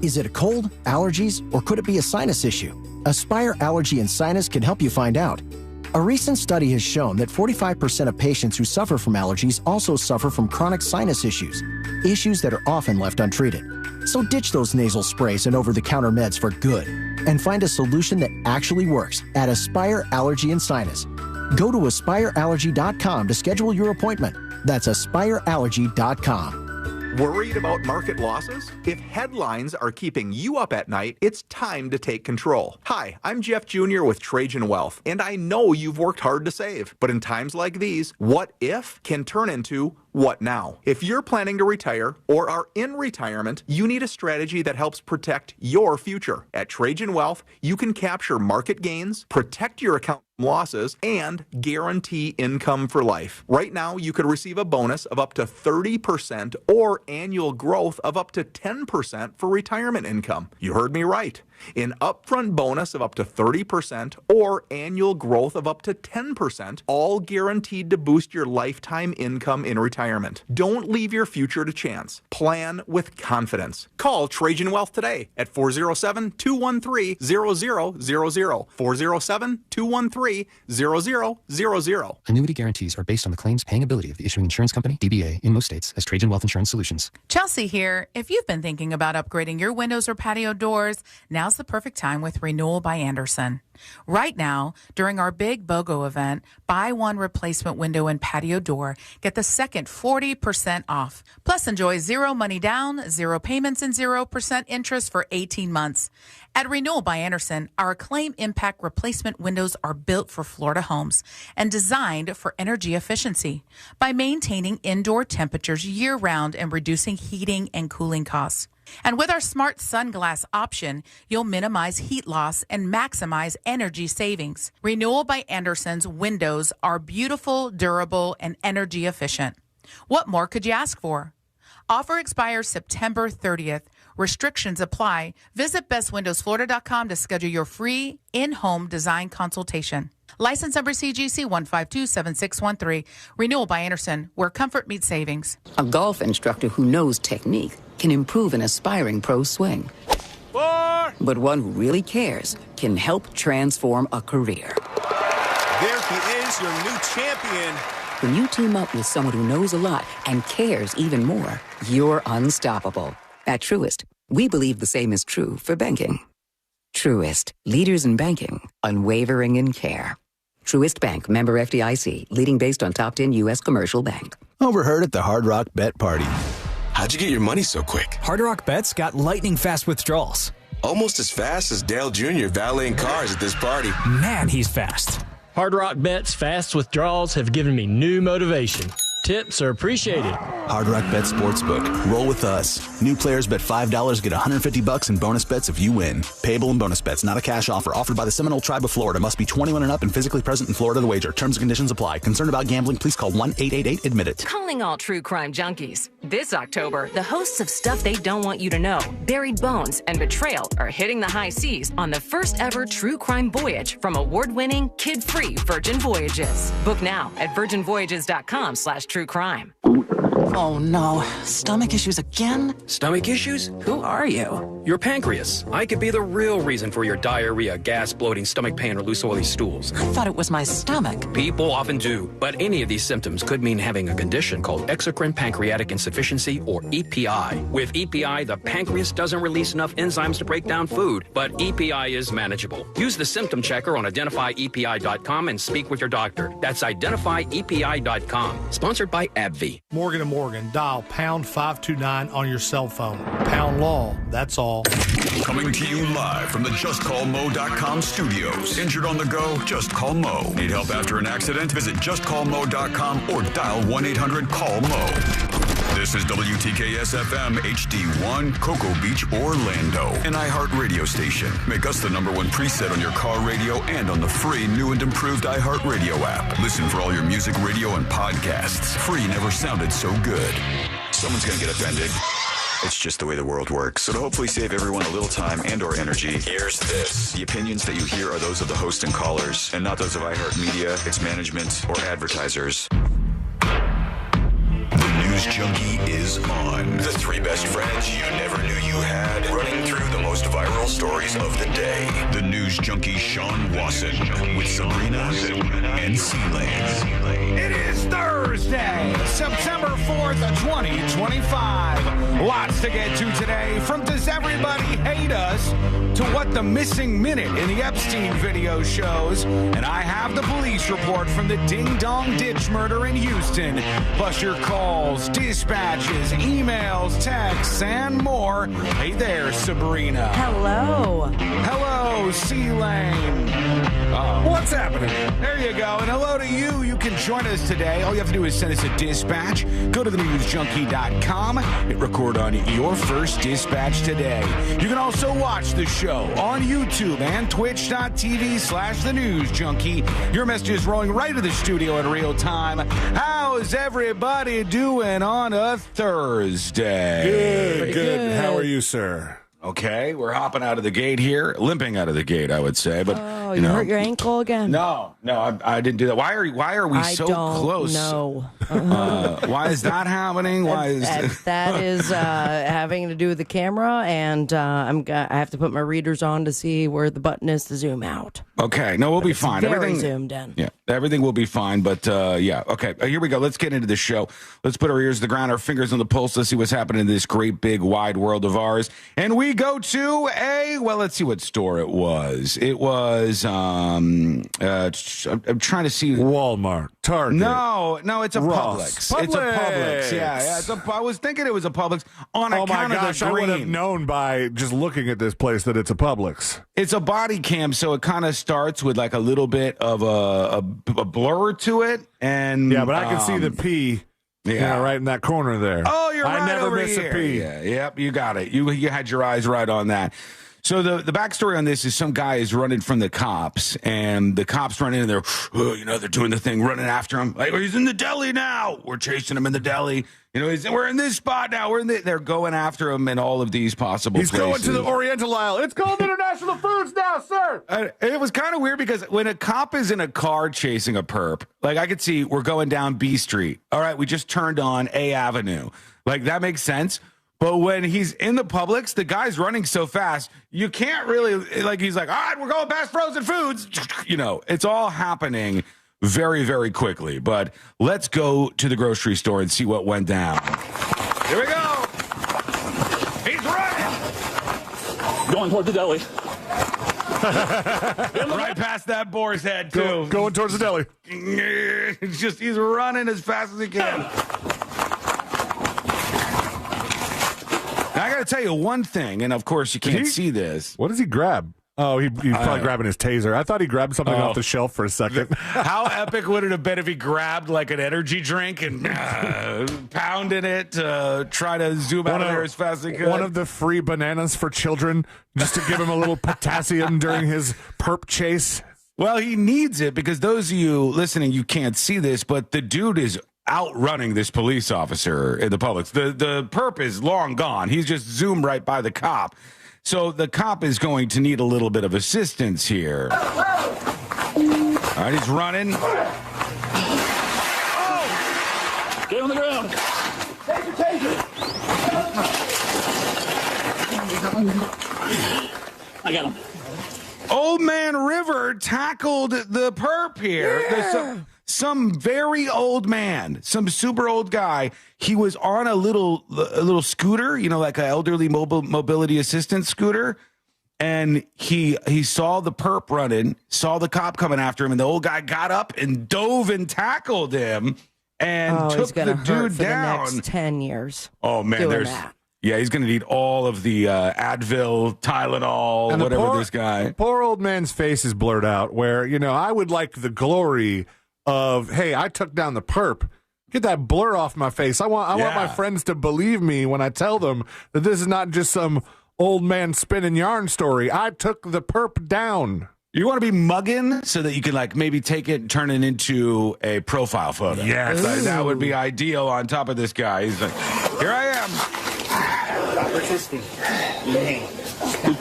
Is it a cold, allergies, or could it be a sinus issue? Aspire Allergy and Sinus can help you find out. A recent study has shown that 45% of patients who suffer from allergies also suffer from chronic sinus issues that are often left untreated. So ditch those nasal sprays and over-the-counter meds for good and find a solution that actually works at Aspire Allergy and Sinus. Go to aspireallergy.com to schedule your appointment. That's aspireallergy.com. Worried about market losses? If headlines are keeping you up at night, it's time to take control. Hi, I'm Jeff Jr. with Trajan Wealth, and I know you've worked hard to save. But in times like these, what if can turn into what now? If you're planning to retire or are in retirement, you need a strategy that helps protect your future. At Trajan Wealth, you can capture market gains, protect your account losses, and guarantee income for life. Right now, you could receive a bonus of up to 30% or annual growth of up to 10% for retirement income. You heard me right. An upfront bonus of up to 30% or annual growth of up to 10%, all guaranteed to boost your lifetime income in retirement. Don't leave your future to chance. Plan with confidence. Call Trajan Wealth today at 407-213-0000. 407-213-0000. Annuity guarantees are based on the claims paying ability of the issuing insurance company, DBA, in most states as Trajan Wealth Insurance Solutions. Chelsea here. If you've been thinking about upgrading your windows or patio doors, now's the perfect time with Renewal by Andersen. Right now, during our big BOGO event, buy one replacement window and patio door, get the second 40% off. Plus, enjoy zero money down, zero payments, and 0% interest for 18 months. At Renewal by Andersen, our Acclaim Impact replacement windows are built for Florida homes and designed for energy efficiency by maintaining indoor temperatures year-round and reducing heating and cooling costs. And with our smart sunglass option, you'll minimize heat loss and maximize energy savings. Renewal by Andersen's windows are beautiful, durable, and energy efficient. What more could you ask for? Offer expires September 30th. Restrictions apply. Visit bestwindowsflorida.com to schedule your free in-home design consultation. License number CGC 1527613. Renewal by Andersen, where comfort meets savings. A golf instructor who knows technique can improve an aspiring pro's swing. But one who really cares can help transform a career. There he is, your new champion. When you team up with someone who knows a lot and cares even more, you're unstoppable. At Truist, we believe the same is true for banking. Truist, leaders in banking, unwavering in care. Truist Bank, member FDIC, leading based on top 10 U.S. commercial bank. Overheard at the Hard Rock Bet Party. How'd you get your money so quick? Hard Rock Bet's got lightning fast withdrawals. Almost as fast as Dale Jr. valeting cars at this party. Man, he's fast. Hard Rock Bet's fast withdrawals have given me new motivation. Tips are appreciated. Hard Rock Bet Sportsbook. Roll with us. New players bet $5, get $150 in bonus bets if you win. Payable in bonus bets, not a cash offer. Offered by the Seminole Tribe of Florida. Must be 21 and up and physically present in Florida to wager. Terms and conditions apply. Concerned about gambling? Please call 1-888-ADMIT-IT. Calling all true crime junkies. This October, the hosts of Stuff They Don't Want You to Know, Buried Bones, and Betrayal are hitting the high seas on the first ever true crime voyage from award-winning, kid-free Virgin Voyages. Book now at virginvoyages.com/truecrime. Oh no, stomach issues again? Stomach issues? Who are you? Your pancreas. I could be the real reason for your diarrhea, gas, bloating, stomach pain, or loose oily stools. I thought it was my stomach. People often do, but any of these symptoms could mean having a condition called exocrine pancreatic insufficiency, or EPI. With EPI, the pancreas doesn't release enough enzymes to break down food, but EPI is manageable. Use the symptom checker on identifyepi.com and speak with your doctor. That's identifyepi.com. Sponsored by AbbVie. Morgan & Morgan, dial pound 529 on your cell phone. Pound law, that's all. Coming to you live from the JustCallMo.com studios. Injured on the go? Just call Mo. Need help after an accident? Visit JustCallMo.com or dial 1-800-CALL-MO. This is WTKS-FM HD1, Cocoa Beach, Orlando. An iHeart radio station. Make us the #1 preset on your car radio and on the free new and improved iHeart Radio app. Listen for all your music, radio, and podcasts. Free never sounded so good. Someone's going to get offended. It's just the way the world works. So to hopefully save everyone a little time and or energy, here's this. The opinions that you hear are those of the host and callers, and not those of iHeartMedia, its management, or advertisers. The News Junkie is on. The three best friends you never knew you had. Running through stories of the day. The news junkie Sean Wasson with Sabrina and Sealand. It is Thursday, September 4th, 2025. Lots to get to today, from does everybody hate us to what the missing minute in the Epstein video shows. And I have the police report from the ding-dong ditch murder in Houston, plus your calls, dispatches, emails, texts, and more. Hey there, Sabrina. Hello. Hello, C-Lane. What's happening? There you go. And hello to you. You can join us today. All you have to do is send us a dispatch. Go to thenewsjunkie.com. Hit record on your first dispatch today. You can also watch the show on YouTube and twitch.tv/thenewsjunkie. Your message is rolling right to the studio in real time. How's everybody doing on a Thursday? Good. How are you, sir? Okay, we're hopping out of the gate here, limping out of the gate, I would say. But you hurt your ankle again? No, I didn't do that. Why are we so close? No. Why is that happening? Why is that is having to do with the camera, and I have to put my readers on to see where the button is to zoom out. Okay, no, we'll be fine. Very zoomed in. Yeah, everything will be fine. But yeah, okay. Here we go. Let's get into the show. Let's put our ears to the ground, our fingers on the pulse. Let's see what's happening in this great big wide world of ours. And we go to let's see what store it was. It was I'm trying to see. Walmart, Target. No, it's a Ross. Publix. It's a Publix. Yeah. I was thinking it was a Publix on account of the green. I would have known by just looking at this place that it's a Publix. It's a body cam, so it kind of starts with like a little bit of a blur to it, and yeah, but I can see the P. Yeah, right in that corner there. Oh, you're right. I never miss here. a P. Yeah, yep, you got it. You had your eyes right on that. So the backstory on this is some guy is running from the cops, and the cops run in and they're doing the thing, running after him. Like, he's in the deli now. We're chasing him in the deli. We're in this spot now. They're going after him in all of these possible places. He's going to the Oriental aisle. It's called International Foods now, sir. It was kind of weird because when a cop is in a car chasing a perp, like I could see we're going down B Street. All right, we just turned on A Avenue. Like that makes sense. But when he's in the Publix, the guy's running so fast, you can't really, he's like, all right, we're going past frozen foods. It's all happening very, very quickly. But let's go to the grocery store and see what went down. Here we go. He's running. Going toward the deli. Right past that boar's head, too. Going towards the deli. It's just, he's running as fast as he can. Now, I got to tell you one thing, and of course you can't see this. What does he grab? Oh, he's probably grabbing his taser. I thought he grabbed something off the shelf for a second. How epic would it have been if he grabbed like an energy drink and pounded it to try to zoom out of there as fast as he could? One of the free bananas for children, just to give him a little potassium during his perp chase. Well, he needs it because those of you listening, you can't see this, but the dude is outrunning this police officer in the Publix. The perp is long gone. He's just zoomed right by the cop. So the cop is going to need a little bit of assistance here. All right, he's running. Oh! Get on the ground. Take your taser. I got him. Old Man River tackled the perp here. Yeah. Some very old man, some super old guy. He was on a little scooter, like an elderly mobility assistance scooter. And he saw the perp running, saw the cop coming after him, and the old guy got up and dove and tackled him and took the dude down. The next 10 years. Oh, man, he's going to need all of the Advil, Tylenol, and whatever this guy. Poor old man's face is blurred out where, I would like the glory of, hey, I took down the perp. Get that blur off my face. I want my friends to believe me when I tell them that this is not just some old man spinning yarn story. I took the perp down. You want to be mugging so that you can maybe take it and turn it into a profile photo. Yes. That would be ideal on top of this guy. He's like, here I am. Persisting. Are you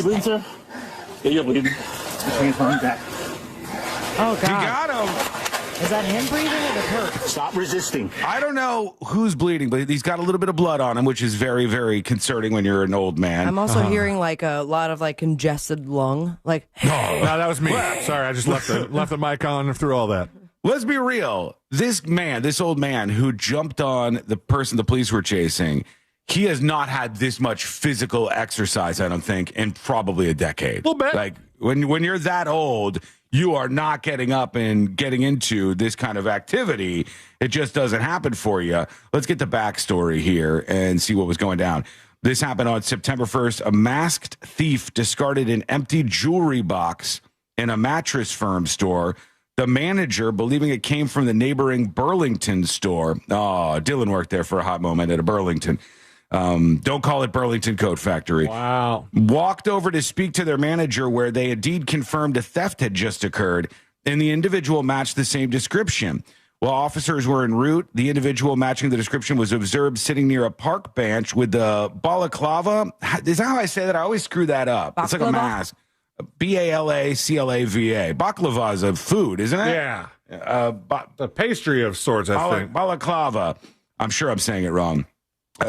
bleeding, sir? Yeah, you're bleeding. Oh, God. You got him. Is that him breathing or the perp? Stop resisting. I don't know who's bleeding, but he's got a little bit of blood on him, which is very, very concerning when you're an old man. I'm also hearing like a lot of like congested lung. Like, no, that was me. Sorry, I just left the mic on through all that. Let's be real. This old man who jumped on the person the police were chasing, he has not had this much physical exercise, I don't think, in probably a decade. A little bit. Like when you're that old, you are not getting up and getting into this kind of activity. It just doesn't happen for you. Let's get the backstory here and see what was going down. This happened on September 1st. A masked thief discarded an empty jewelry box in a mattress firm store. The manager, believing it came from the neighboring Burlington store. Oh, Dylan worked there for a hot moment at a Burlington. Don't call it Burlington Coat Factory. Wow. Walked over to speak to their manager where they indeed confirmed a theft had just occurred, and the individual matched the same description. While officers were en route, the individual matching the description was observed sitting near a park bench with the balaclava. Is that how I say that? I always screw that up. Baklava? It's like a mask. Balaclava. Baklava is a food, isn't it? Yeah. The pastry of sorts, I think. Balaclava. I'm sure I'm saying it wrong.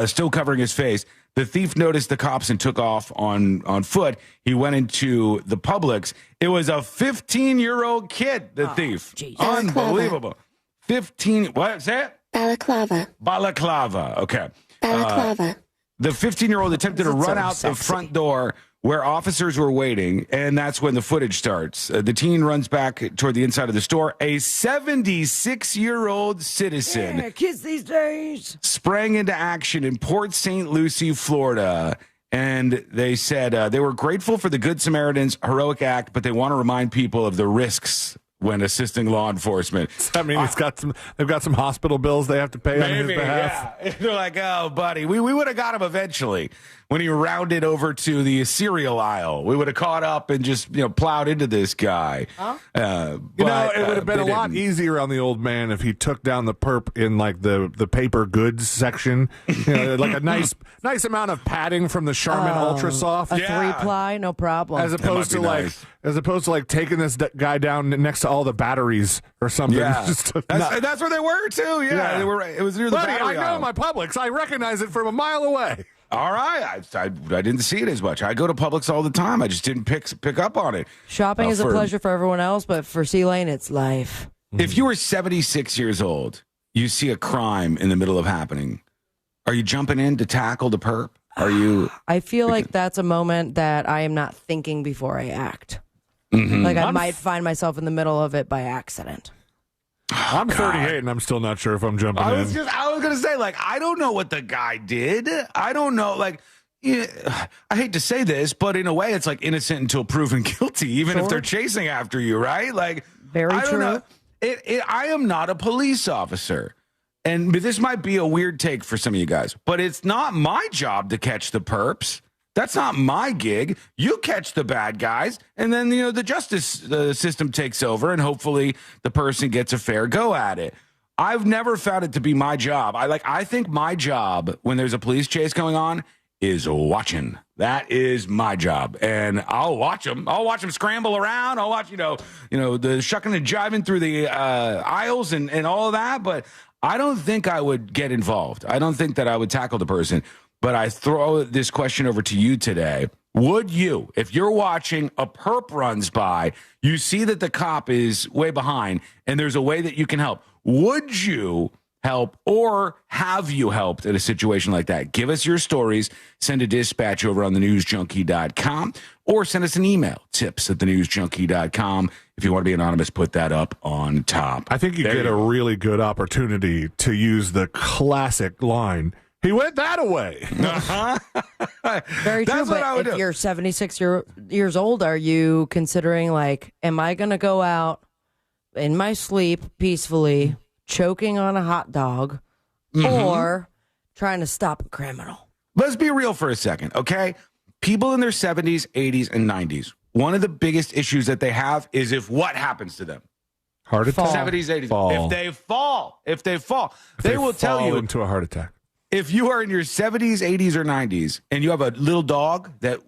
Still covering his face. The thief noticed the cops and took off on foot. He went into the Publix. It was a 15-year-old kid, the thief. Geez. Unbelievable. 15. What's that? Balaclava. Okay. Balaclava. The 15-year-old attempted to run out the front door where officers were waiting, and that's when the footage starts. The teen runs back toward the inside of the store. A 76-year-old citizen, kids these days, sprang into action in Port St. Lucie, Florida, and they said they were grateful for the Good Samaritan's heroic act, but they want to remind people of the risks when assisting law enforcement. Does that mean they've got some hospital bills they have to pay on his behalf? Yeah. They're like, oh, buddy, we would have got him eventually when he rounded over to the cereal aisle. We would have caught up and just plowed into this guy. Huh? It would have been a lot easier on the old man if he took down the perp in like the paper goods section, like a nice amount of padding from the Charmin Ultra Soft, a 3-ply, no problem. as opposed to taking this guy down next to all the batteries or something. Yeah. That's where they were too. Yeah. They were. It was near the battery I know aisle. my Publix. I recognize it from a mile away. All right, I didn't see it as much. I go to Publix all the time. I just didn't pick up on it. Shopping is a pleasure for everyone else, but for C-Lane, it's life. If you were 76 years old, you see a crime in the middle of happening. Are you jumping in to tackle the perp? Are you? I feel like that's a moment that I am not thinking before I act. Mm-hmm. Like I might find myself in the middle of it by accident. I'm 38 and I'm still not sure if I'm jumping in. I was going to say, I don't know what the guy did. I don't know. I hate to say this, but in a way, it's like innocent until proven guilty, even if they're chasing after you, right? Very I true. Don't know. I am not a police officer. And this might be a weird take for some of you guys, but it's not my job to catch the perps. That's not my gig. You catch the bad guys, and then the justice system takes over, and hopefully the person gets a fair go at it. I've never found it to be my job. I think my job when there's a police chase going on is watching. That is my job, and I'll watch them. I'll watch them scramble around. I'll watch the shucking and jiving through the aisles and all of that. But I don't think I would get involved. I don't think that I would tackle the person. But I throw this question over to you today. Would you, if you're watching, a perp runs by, you see that the cop is way behind, and there's a way that you can help, would you help, or have you helped in a situation like that? Give us your stories. Send a dispatch over on thenewsjunkie.com, or send us an email, tips@thenewsjunkie.com. If you want to be anonymous, put that up on top. I think you get a really good opportunity to use the classic line, "He went that away." Very true, but if you're 76 years old, are you considering, am I going to go out in my sleep peacefully, choking on a hot dog, or trying to stop a criminal? Let's be real for a second, okay? People in their 70s, 80s, and 90s, one of the biggest issues that they have is what happens to them. Heart attack? 70s, 80s. Fall. If they fall, they will tell you into a heart attack. If you are in your 70s, 80s, or 90s, and you have a little dog that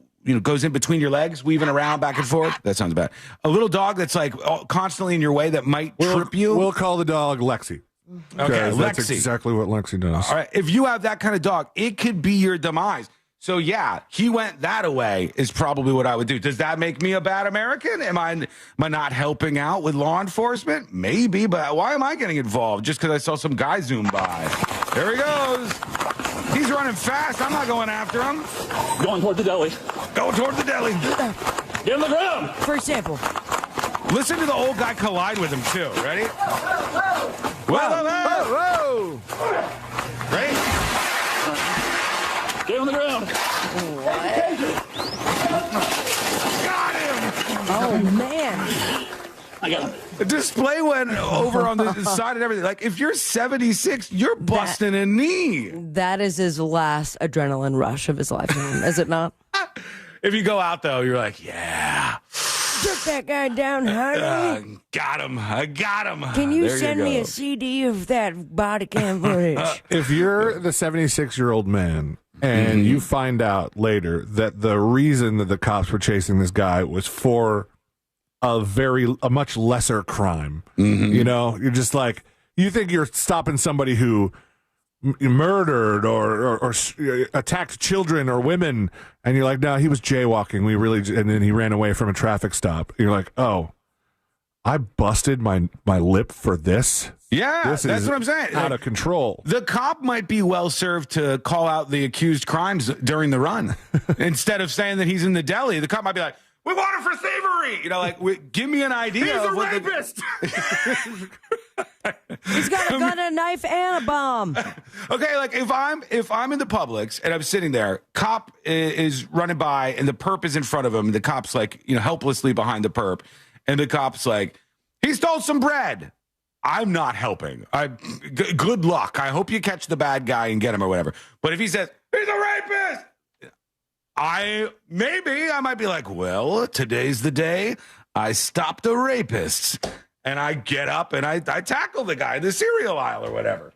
goes in between your legs, weaving around back and forth. That sounds bad. A little dog that's like constantly in your way that might trip you. We'll call the dog Lexi. Okay, Lexi. That's exactly what Lexi does. All right, if you have that kind of dog, it could be your demise. So yeah, he went that way is probably what I would do. Does that make me a bad American? Am I not helping out with law enforcement? Maybe, but why am I getting involved? Just because I saw some guy zoom by. There he goes. He's running fast. I'm not going after him. Going toward the deli. Going toward the deli. Get on the ground. For example. Listen to the old guy collide with him too. Ready? Whoa. Ready? Get on the ground. Got him. Oh, man. I got him. The display went over on the side and everything. Like, if you're 76, you're busting a knee. That is his last adrenaline rush of his lifetime, is it not? If you go out, though, you're like, yeah. Took that guy down, honey. Got him. I got him. Can you send me a CD of that body cam footage? If you're the 76-year-old man and you find out later that the reason that the cops were chasing this guy was for a much lesser crime, you're just like, you think you're stopping somebody who murdered or attacked children or women, and you're like, no, he was jaywalking. And then he ran away from a traffic stop. You're like, oh, I busted my lip for this. Yeah, this that's is what I'm saying. Out of control. The cop might be well served to call out the accused crimes during the run instead of saying that he's in the deli. The cop might be like, we want him for thievery. Give me an idea. He's a rapist. He's got a gun, a knife, and a bomb. Okay, like if I'm in the Publix and I'm sitting there, cop is running by and the perp is in front of him. And the cop's like, helplessly behind the perp, and the cop's like, he stole some bread. I'm not helping. Good luck. I hope you catch the bad guy and get him or whatever. But if he says he's a rapist, I might be like, well, today's the day I stopped a rapist. And I get up and I tackle the guy in the cereal aisle or whatever.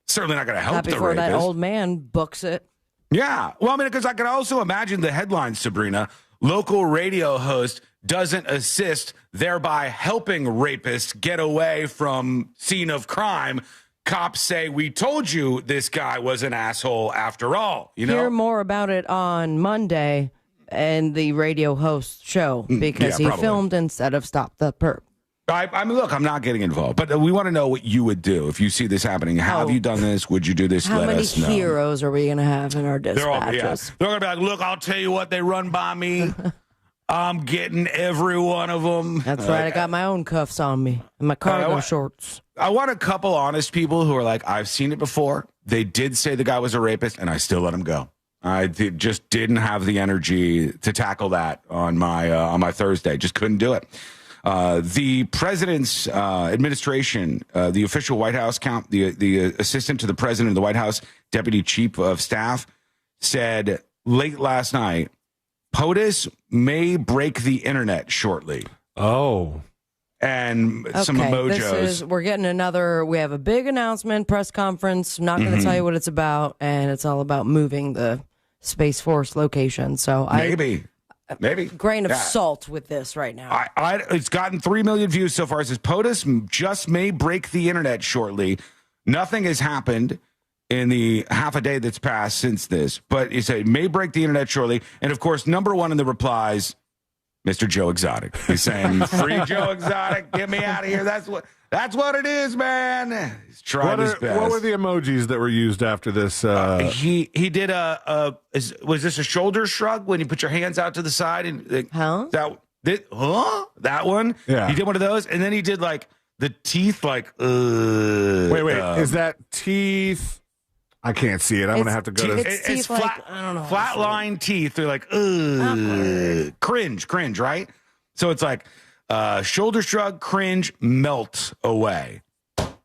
Certainly not going to help the rapist. Before that old man books it. Yeah. Well, because I can also imagine the headline, Sabrina. Local radio host doesn't assist, thereby helping rapists get away from scene of crime. Cops say, we told you this guy was an asshole after all. Hear more about it on Monday and the radio host show because he filmed instead of Stop the Perp. I mean, look, I'm not getting involved, but we want to know what you would do if you see this happening. Have you done this? Would you do this? How Let many us know. heroes are we going to have in our dispatches? They're going to be like, look, I'll tell you what, they run by me. I'm getting every one of them. That's right. I got my own cuffs on me and my cargo shorts. I want a couple honest people who are like, I've seen it before. They did say the guy was a rapist, and I still let him go. I just didn't have the energy to tackle that on my Thursday. Just couldn't do it. The president's administration, the official White House the assistant to the president of the White House, deputy chief of staff, said late last night, POTUS may break the internet shortly. Oh. And some emojis. We have a big announcement, press conference. I'm not going to tell you what it's about, and it's all about moving the Space Force location. So maybe. Grain of salt with this right now. It's gotten 3 million views so far. It says POTUS just may break the internet shortly. Nothing has happened in the half a day that's passed since this, but you say may break the internet shortly. And of course, number one in the replies, Mr. Joe Exotic. He's saying, "Free Joe Exotic, get me out of here." That's what it is, man. He's trying his best. What were the emojis that were used after this? He did was this a shoulder shrug when you put your hands out to the side and that one? Yeah. He did one of those, and then he did like the teeth, like wait, is that teeth? I can't see it. I'm gonna have to go to. It's flat. Like, I don't know. Flat line teeth. They're like cringe, right? So it's like shoulder shrug, cringe, melt away.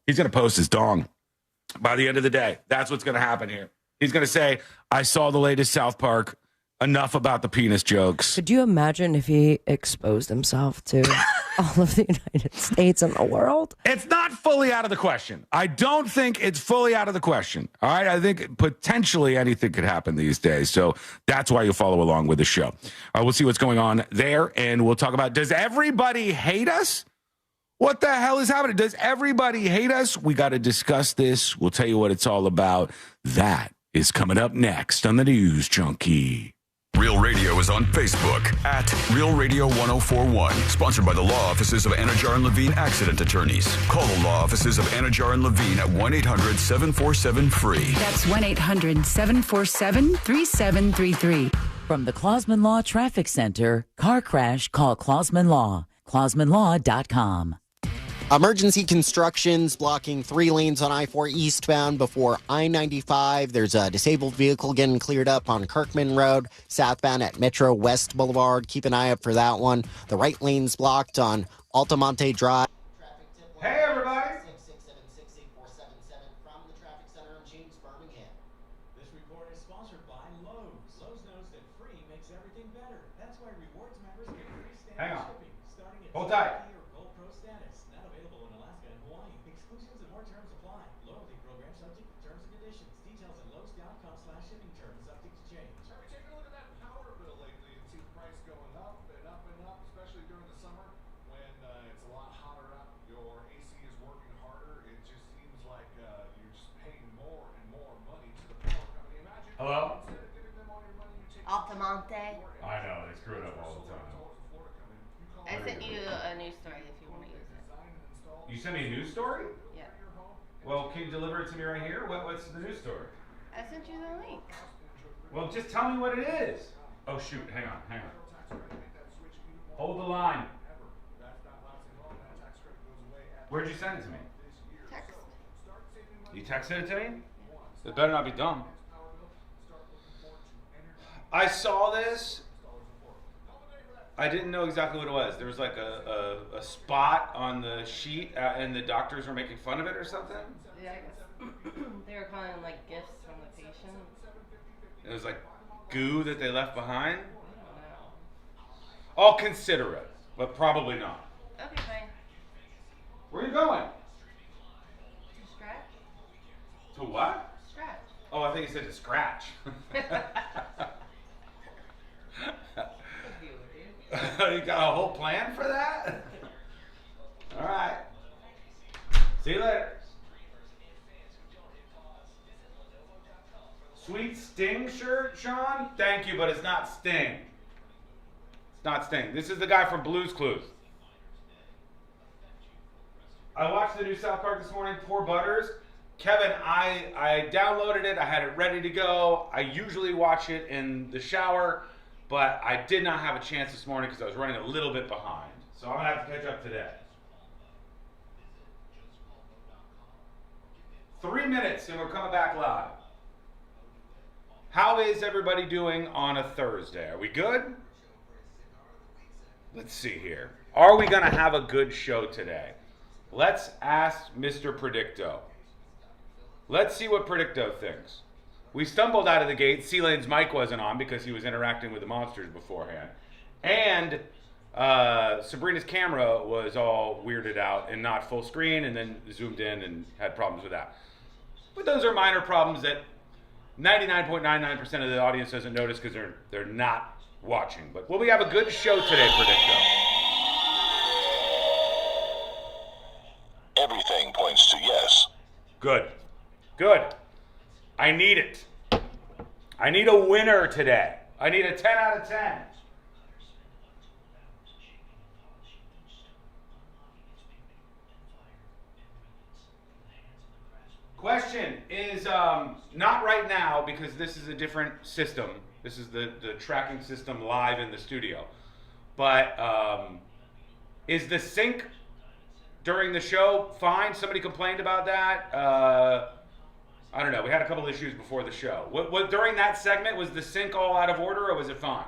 He's gonna post his dong by the end of the day. That's what's gonna happen here. He's gonna say, "I saw the latest South Park. Enough about the penis jokes." Could you imagine if he exposed himself to all of the United States and the world? It's not fully out of the question. I don't think it's fully out of the question. All right. I think potentially anything could happen these days. So that's why you follow along with the show. We'll see what's going on there. And we'll talk about, does everybody hate us? What the hell is happening? Does everybody hate us? We got to discuss this. We'll tell you what it's all about. That is coming up next on the News Junkie. Real Radio is on Facebook at Real Radio 1041. Sponsored by the law offices of Anajar and Levine Accident Attorneys. Call the law offices of Anajar and Levine at 1-800-747-FREE. That's 1-800-747-3733. From the Clausman Law Traffic Center, car crash, call Clausman Law. ClausmanLaw.com. Emergency constructions blocking 3 lanes on I-4 eastbound before I-95. There's a disabled vehicle getting cleared up on Kirkman Road, southbound at Metro West Boulevard. Keep an eye out for that one. The right lane's blocked on Altamonte Drive. Hey, everybody. 667-68477 from the traffic center in James, Birmingham. This report is sponsored by Lowe's. Lowe's knows that free makes everything better. That's why rewards members get free standard shipping. Starting at Hold tight. Gold Pro status. Not available in Alaska and Hawaii. Exclusions and more terms apply. Loyalty program subject to terms and conditions. Details at lowes.com/shipping terms subject to change. Are we taking a look at that power bill lately and see the price going up and up and up, especially during the summer when it's a lot hotter out? Your AC is working harder. It just seems like you're just paying more and more money to the power company. Imagine Hello? instead of giving them all your money, you take Altamonte. I know, they screw it up all the time. I sent you a news story if you want to use it. You sent me a news story? Yeah. Well, can you deliver it to me right here? What's the news story? I sent you the link. Well, just tell me what it is. Oh, shoot. Hang on. Hold the line. Where'd you send it to me? Text. You texted it to me? It better not be dumb. I saw this. I didn't know exactly what it was. There was like a spot on the sheet and the doctors were making fun of it or something. Yeah, I guess they were calling them like gifts from the patient. It was like goo that they left behind. I'll consider it, but probably not. Okay, fine. Where are you going? To scratch? To what? Scratch. Oh, I think you said to scratch. You got a whole plan for that? All right. See you later. Sweet Sting shirt, Sean? Thank you, but it's not Sting. It's not Sting. This is the guy from Blue's Clues. I watched the new South Park this morning, Poor Butters. Kevin, I downloaded it. I had it ready to go. I usually watch it in the shower, but I did not have a chance this morning because I was running a little bit behind. So I'm going to have to catch up today. 3 minutes and we're coming back live. How is everybody doing on a Thursday? Are we good? Let's see here. Are we going to have a good show today? Let's ask Mr. Predicto. Let's see what Predicto thinks. We stumbled out of the gate. C-Lane's mic wasn't on because he was interacting with the monsters beforehand. And Sabrina's camera was all weirded out and not full screen and then zoomed in and had problems with that. But those are minor problems that 99.99% of the audience doesn't notice because they're not watching. But will we have a good show today, Predicto? Everything points to yes. Good. Good. I need it. I need a winner today. I need a 10 out of 10. Question is not right now because this is a different system. This is the tracking system live in the studio. But is the sync during the show fine? Somebody complained about that. I don't know. We had a couple issues before the show. What during that segment, was the sync all out of order or was it fine?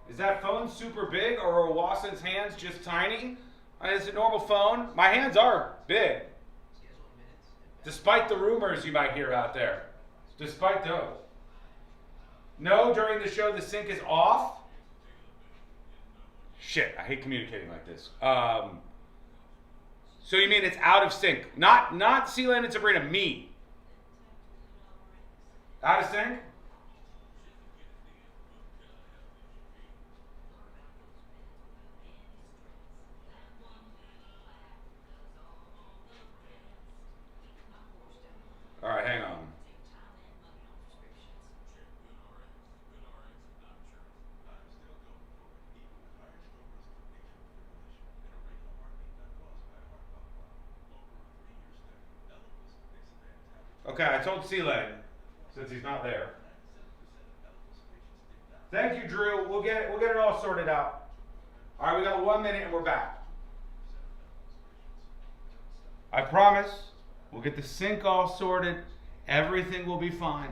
Is that phone super big or are Wasson's hands just tiny? It's a normal phone. My hands are big. Despite the rumors you might hear out there. Despite those. No, during the show the sync is off. Shit, I hate communicating like this. So you mean it's out of sync? Not Sealand and Sabrina, me. Out of sync? All right, hang on. Okay, I told Sealand, since he's not there. Thank you, Drew. We'll get it all sorted out. All right, we got 1 minute and we're back. I promise we'll get the sync all sorted. Everything will be fine.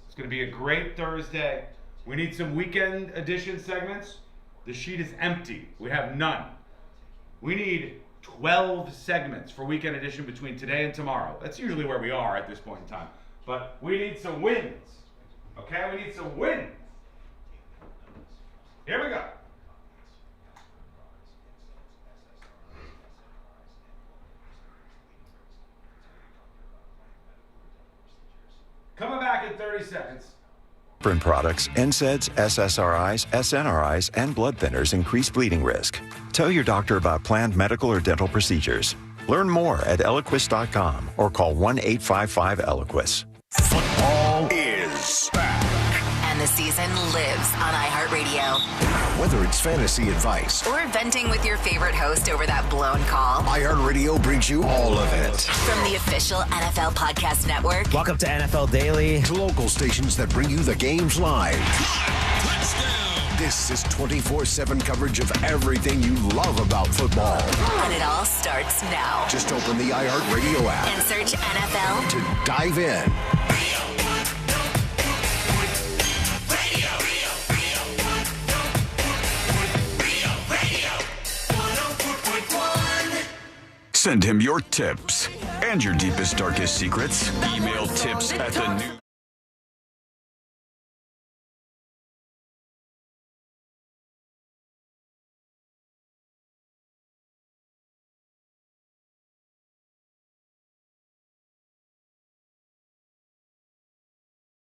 It's going to be a great Thursday. We need some weekend edition segments. The sheet is empty. We have none. We need 12 segments for weekend edition between today and tomorrow. That's usually where we are at this point in time. But we need some wins. Okay? We need some wins. Here we go. Coming back in 30 seconds. Aspirin products, NSAIDs, SSRIs, SNRIs, and blood thinners increase bleeding risk. Tell your doctor about planned medical or dental procedures. Learn more at Eliquis.com or call 1-855-ELIQUIS. Football is back. And the season lives on iHeartRadio. Whether it's fantasy advice or venting with your favorite host over that blown call, iHeartRadio brings you all of it. From the official NFL Podcast Network. Welcome to NFL Daily. To local stations that bring you the games live. Touchdown! This is 24/7 coverage of everything you love about football. And it all starts now. Just open the iHeartRadio app and search NFL to dive in. Send him your tips and your deepest, darkest secrets. Email tips at the new.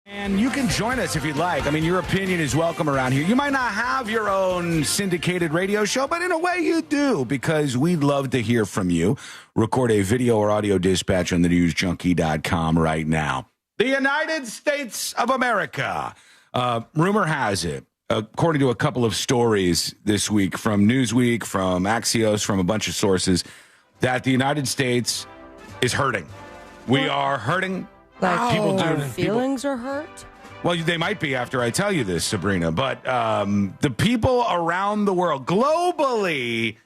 And you can join us if you'd like. I mean, your opinion is welcome around here. You might not have your own syndicated radio show, but in a way you do, because we'd love to hear from you. Record a video or audio dispatch on the newsjunkie.com right now. The United States of America. Rumor has it, according to a couple of stories this week from Newsweek, from Axios, from a bunch of sources, that the United States is hurting. We are hurting. Like people our do. Feelings are hurt? Well, they might be after I tell you this, Sabrina. But the people around the world, globally,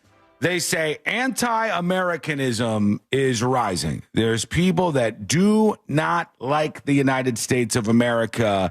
they say anti-Americanism is rising. There's people that do not like the United States of America.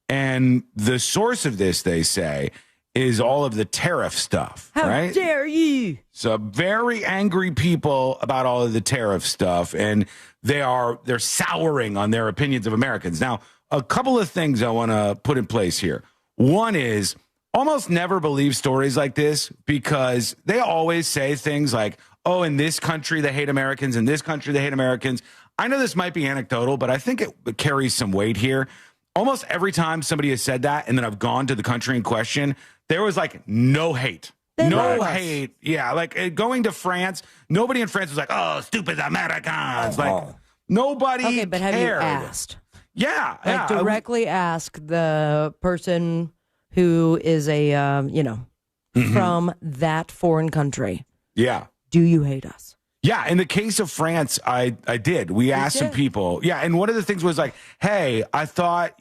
And the source of this, they say, is all of the tariff stuff. How right? dare you? So very angry people about all of the tariff stuff. And they're souring on their opinions of Americans. Now, a couple of things I want to put in place here. One is almost never believe stories like this, because they always say things like, oh, in this country they hate Americans, in this country they hate Americans. I know this might be anecdotal, but I think it carries some weight here. Almost every time somebody has said that and then I've gone to the country in question, there was like no hate. No hate. Yeah, like going to France, nobody in France was like, oh, stupid Americans. Like, nobody Okay, but have cared. you asked? Yeah. Like, directly ask the person who is from that foreign country. Yeah. Do you hate us? Yeah, in the case of France, I did. We asked some people. Yeah, and one of the things was like, hey, I thought,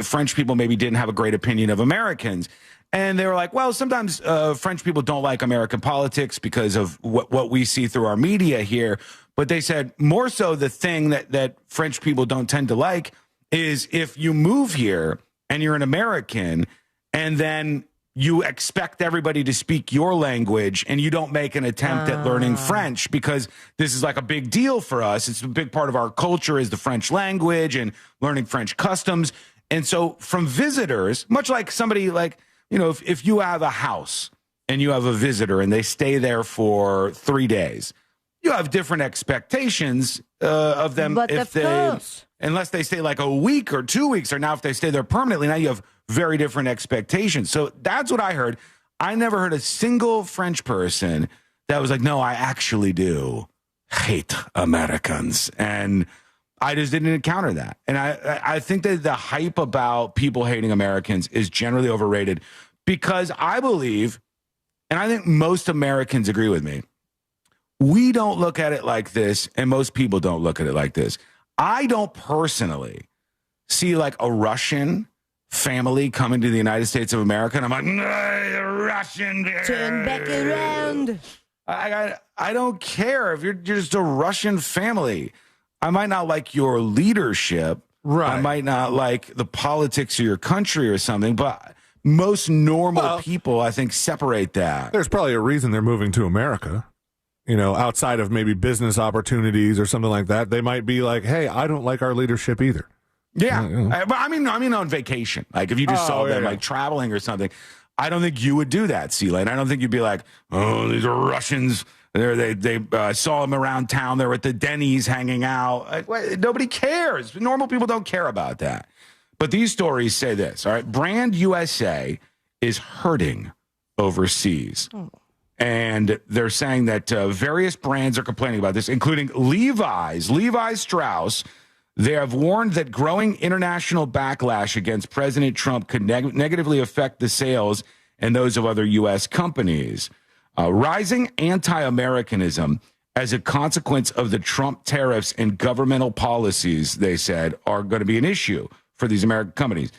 French people maybe didn't have a great opinion of Americans. And they were like, well, sometimes French people don't like American politics because of what we see through our media here. But they said more so the thing that French people don't tend to like is if you move here and you're an American and then you expect everybody to speak your language and you don't make an attempt at learning French because this is like a big deal for us. It's a big part of our culture is the French language and learning French customs. And so from visitors, much like somebody like, you know, if you have a house and you have a visitor and they stay there for 3 days, you have different expectations of them. But if of course. Unless they stay like a week or 2 weeks, or now if they stay there permanently, now you have very different expectations. So that's what I heard. I never heard a single French person that was like, no, I actually do hate Americans. And I just didn't encounter that. And I think that the hype about people hating Americans is generally overrated because I believe, and I think most Americans agree with me, we don't look at it like this, and most people don't look at it like this. I don't personally see like a Russian family coming to the United States of America, and I'm like, Russian. Turn back around. I don't care if you're just a Russian family. I might not like your leadership. Right. I might not like the politics of your country or something, but most normal people, I think, separate that. There's probably a reason they're moving to America. You know, outside of maybe business opportunities or something like that, they might be like, hey, I don't like our leadership either. Yeah. But I mean on vacation. Like if you just saw them like traveling or something, I don't think you would do that, C-Lane. I don't think you'd be like, oh, these are Russians. They saw them around town. They're at the Denny's hanging out. Nobody cares. Normal people don't care about that. But these stories say this, all right? Brand USA is hurting overseas. Oh. And they're saying that various brands are complaining about this, including Levi Strauss. They have warned that growing international backlash against President Trump could negatively affect the sales and those of other U.S. companies. Rising anti-Americanism as a consequence of the Trump tariffs and governmental policies, they said, are going to be an issue for these American companies.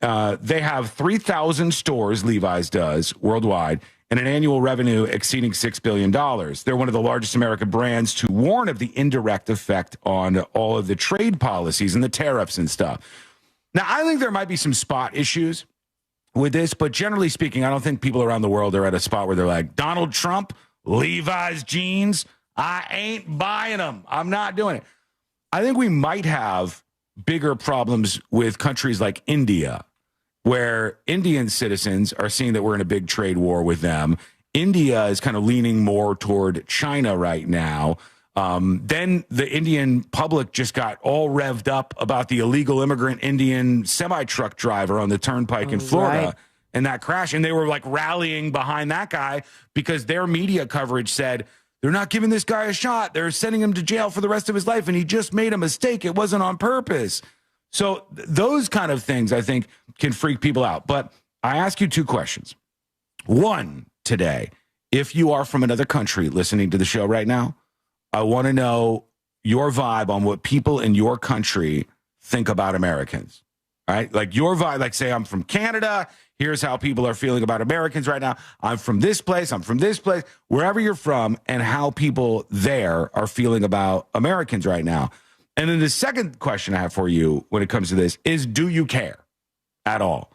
They have 3,000 stores, Levi's does, worldwide, and an annual revenue exceeding $6 billion. They're one of the largest American brands to warn of the indirect effect on all of the trade policies and the tariffs and stuff. Now, I think there might be some spot issues with this, but generally speaking, I don't think people around the world are at a spot where they're like, Donald Trump, Levi's jeans, I ain't buying them. I'm not doing it. I think we might have bigger problems with countries like India, where Indian citizens are seeing that we're in a big trade war with them. India is kind of leaning more toward China right now. Then the Indian public just got all revved up about the illegal immigrant Indian semi-truck driver on the turnpike in Florida and that crash. And they were like rallying behind that guy because their media coverage said, they're not giving this guy a shot. They're sending him to jail for the rest of his life. And he just made a mistake. It wasn't on purpose. So those kind of things, I think, can freak people out. But I ask you two questions. One, today, if you are from another country listening to the show right now, I want to know your vibe on what people in your country think about Americans. All right? Like your vibe, like say I'm from Canada. Here's how people are feeling about Americans right now. I'm from this place. I'm from this place. Wherever you're from and how people there are feeling about Americans right now. And then the second question I have for you when it comes to this is, do you care at all?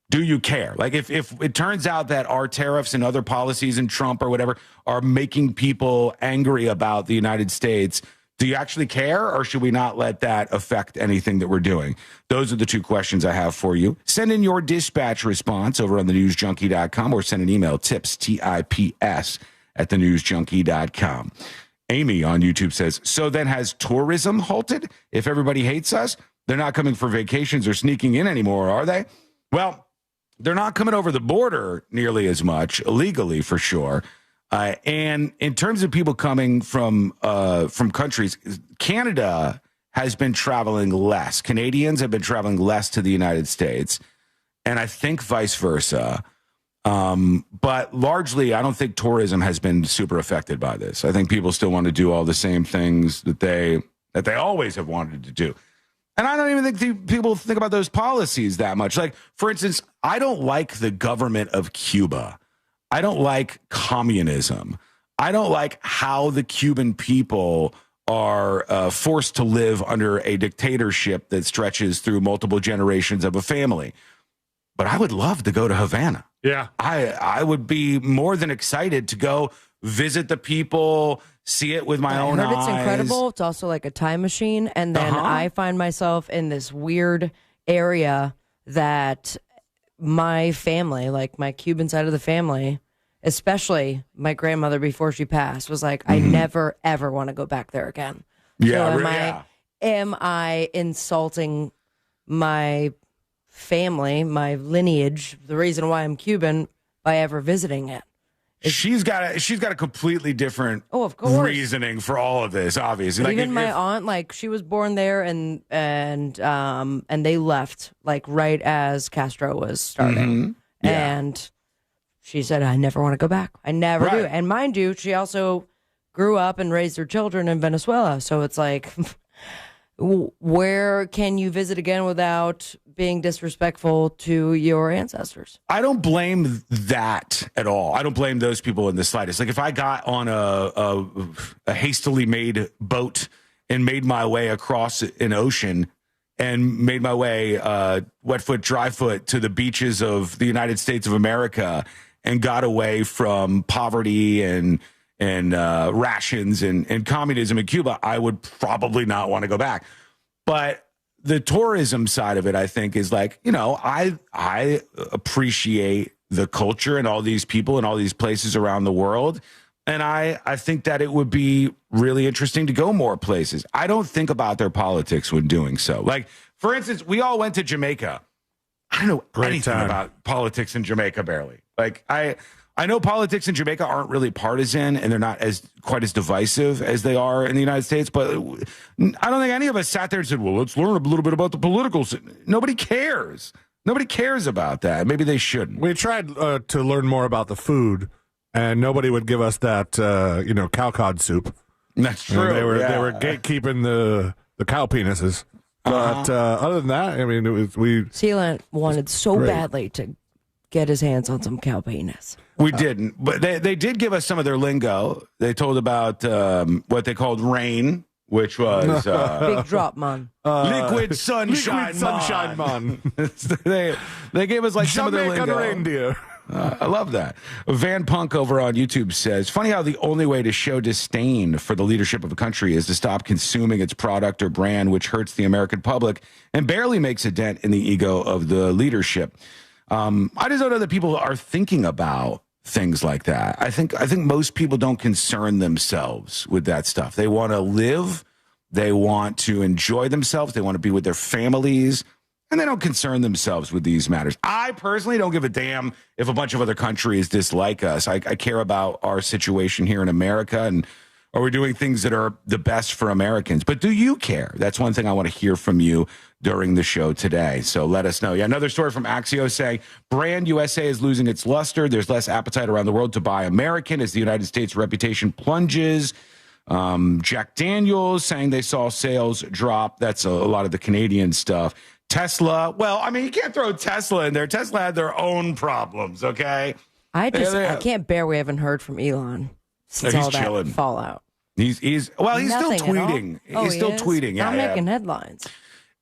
Do you care? Like if it turns out that our tariffs and other policies and Trump or whatever are making people angry about the United States, do you actually care, or should we not let that affect anything that we're doing? Those are the two questions I have for you. Send in your dispatch response over on thenewsjunkie.com or send an email, tips, TIPS, at thenewsjunkie.com. Amy on YouTube says, so then has tourism halted? If everybody hates us, they're not coming for vacations or sneaking in anymore, are they? Well, they're not coming over the border nearly as much, illegally for sure. And in terms of people coming from countries, Canada has been traveling less. Canadians have been traveling less to the United States, and I think vice versa. But largely, I don't think tourism has been super affected by this. I think people still want to do all the same things that they always have wanted to do. And I don't even think people think about those policies that much. Like, for instance, I don't like the government of Cuba. I don't like communism. I don't like how the Cuban people are forced to live under a dictatorship that stretches through multiple generations of a family. but I would love to go to Havana. Yeah. I would be more than excited to go visit the people, see it with my own eyes. It's incredible. It's also like a time machine. And then I find myself in this weird area that my family, like my Cuban side of the family, especially my grandmother before she passed, was like, I never, ever want to go back there again. Yeah, so am I insulting my family, my lineage, the reason why I'm Cuban, by ever visiting it? She's got a completely different reasoning for all of this, obviously. Even my aunt, like, she was born there, and they left like right as Castro was starting, and she said, "I never want to go back. I never do." And mind you, she also grew up and raised her children in Venezuela, so it's like, where can you visit again without being disrespectful to your ancestors? I don't blame that at all. I don't blame those people in the slightest. Like if I got on a hastily made boat and made my way across an ocean and made my way wet foot, dry foot to the beaches of the United States of America and got away from poverty and rations and communism in Cuba, I would probably not want to go back. But the tourism side of it, I think, is like, I appreciate the culture and all these people and all these places around the world. And I think that it would be really interesting to go more places. I don't think about their politics when doing so. Like, for instance, we all went to Jamaica. I don't know anything about politics in Jamaica, barely. Like, I know politics in Jamaica aren't really partisan and they're not quite as divisive as they are in the United States, but I don't think any of us sat there and said, well, let's learn a little bit about the political. Nobody cares. Nobody cares about that. Maybe they shouldn't. We tried to learn more about the food, and nobody would give us that, cow cod soup. That's true. They were gatekeeping the cow penises. But other than that, I mean, Sealant wanted so badly to get his hands on some cow penis. We didn't, but they did give us some of their lingo. They told about what they called rain, which was big drop, man. Liquid sunshine, man. they gave us like some of their lingo. Reindeer. I love that. Van Punk over on YouTube says, funny how the only way to show disdain for the leadership of a country is to stop consuming its product or brand, which hurts the American public and barely makes a dent in the ego of the leadership. I just don't know that people are thinking about things like that. I think most people don't concern themselves with that stuff. They want to live. They want to enjoy themselves. They want to be with their families. And they don't concern themselves with these matters. I personally don't give a damn if a bunch of other countries dislike us. I care about our situation here in America, and are we doing things that are the best for Americans? But do you care? That's one thing I want to hear from you during the show today. So let us know. Yeah, another story from Axios saying brand USA is losing its luster. There's less appetite around the world to buy American as the United States reputation plunges. Jack Daniels saying they saw sales drop. That's a lot of the Canadian stuff. Tesla, well, I mean, you can't throw Tesla in there. Tesla had their own problems, okay? I can't bear we haven't heard from Elon since all that chilling. Fallout. He's still tweeting. He's still tweeting. Not making headlines.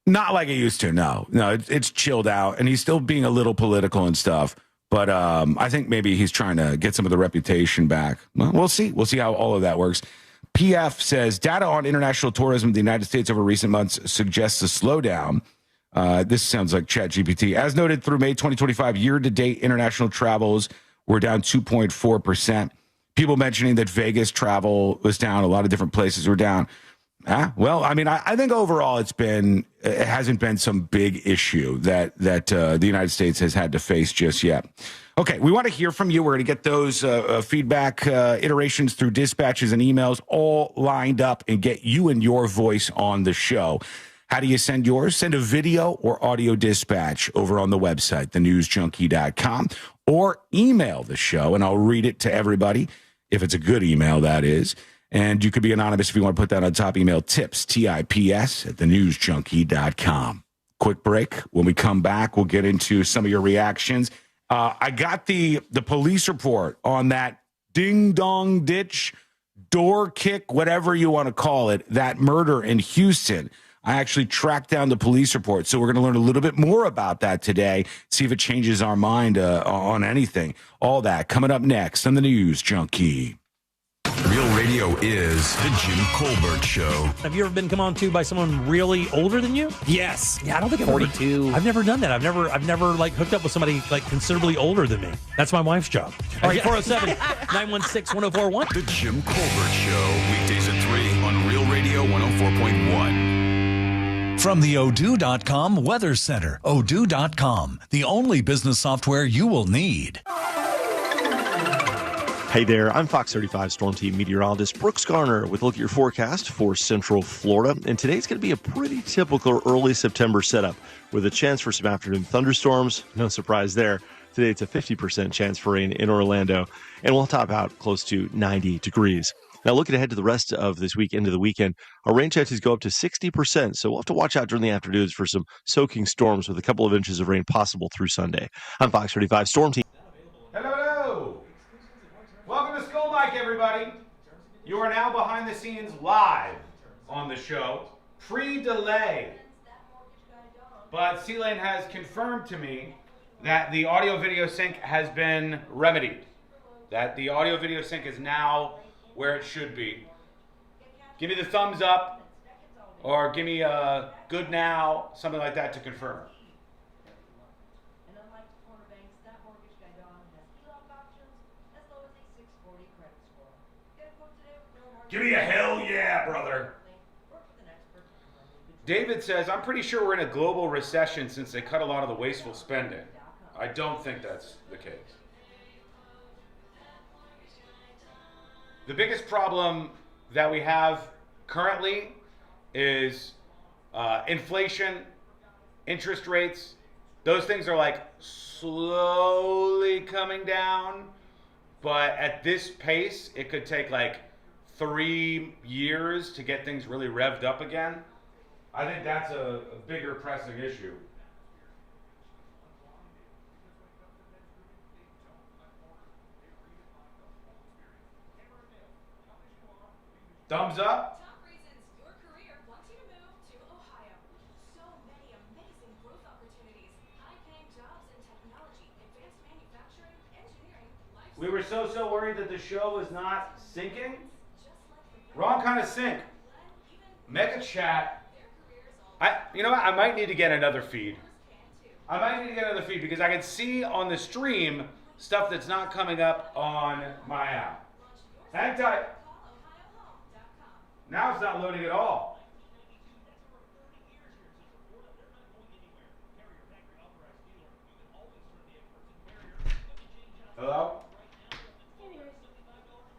Not like it used to. No, it's chilled out, and he's still being a little political and stuff. But I think maybe he's trying to get some of the reputation back. Well, we'll see. We'll see how all of that works. PF says data on international tourism in the United States over recent months suggests a slowdown. This sounds like ChatGPT. As noted, through May 2025, year-to-date international travels were down 2.4%. People mentioning that Vegas travel was down. A lot of different places were down. Well, I mean, I think overall it hasn't been some big issue that the United States has had to face just yet. Okay, we want to hear from you. We're going to get those feedback iterations through dispatches and emails all lined up and get you and your voice on the show. How do you send yours? Send a video or audio dispatch over on the website, thenewsjunkie.com, or email the show, and I'll read it to everybody, if it's a good email, that is. And you could be anonymous if you want to put that on top. Email tips, TIPS, at thenewsjunkie.com. Quick break. When we come back, we'll get into some of your reactions. I got the police report on that ding-dong ditch, door kick, whatever you want to call it, that murder in Houston. I actually tracked down the police report. So we're going to learn a little bit more about that today, see if it changes our mind on anything. All that coming up next on the News Junkie. Real radio is the Jim Colbert Show. Have you ever been come on to by someone really older than you? Yes. Yeah, I don't think I've 42. I've never done that. I've never like hooked up with somebody like considerably older than me. That's my wife's job. All right, 407-916-1041. The Jim Colbert Show. Weekdays at 3 on Real Radio 104.1. From the Odoo.com Weather Center. Odoo.com, the only business software you will need. Hey there, I'm Fox 35 Storm Team meteorologist Brooks Garner with a look at your forecast for Central Florida. And today's going to be a pretty typical early September setup with a chance for some afternoon thunderstorms. No surprise there. Today it's a 50% chance for rain in Orlando, and we'll top out close to 90 degrees. Now, looking ahead to the rest of this week into the weekend, our rain chances go up to 60%, so we'll have to watch out during the afternoons for some soaking storms with a couple of inches of rain possible through Sunday. I'm Fox 35 Storm Team. Hello. Welcome to Skull Mike, everybody. You are now behind the scenes live on the show, pre-delay. But C-Lane has confirmed to me that the audio-video sync has been remedied. That the audio-video sync is now where it should be. Give me the thumbs up, or give me a good now, something like that to confirm. Give me a hell yeah, brother. David says, I'm pretty sure we're in a global recession since they cut a lot of the wasteful spending. I don't think that's the case. The biggest problem that we have currently is inflation, interest rates. Those things are like slowly coming down, but at this pace, it could take like 3 years to get things really revved up again. I think that's a bigger pressing issue. Thumbs up. Top reasons your career wants you to move to Ohio. So many amazing growth opportunities, high-paying jobs in technology, advanced manufacturing, engineering, life. We were so worried that the show was not syncing. Wrong kind of sync. Mega chat. You know what? I might need to get another feed. Because I can see on the stream stuff that's not coming up on my app. Hang tight. Now it's not loading at all. Hello?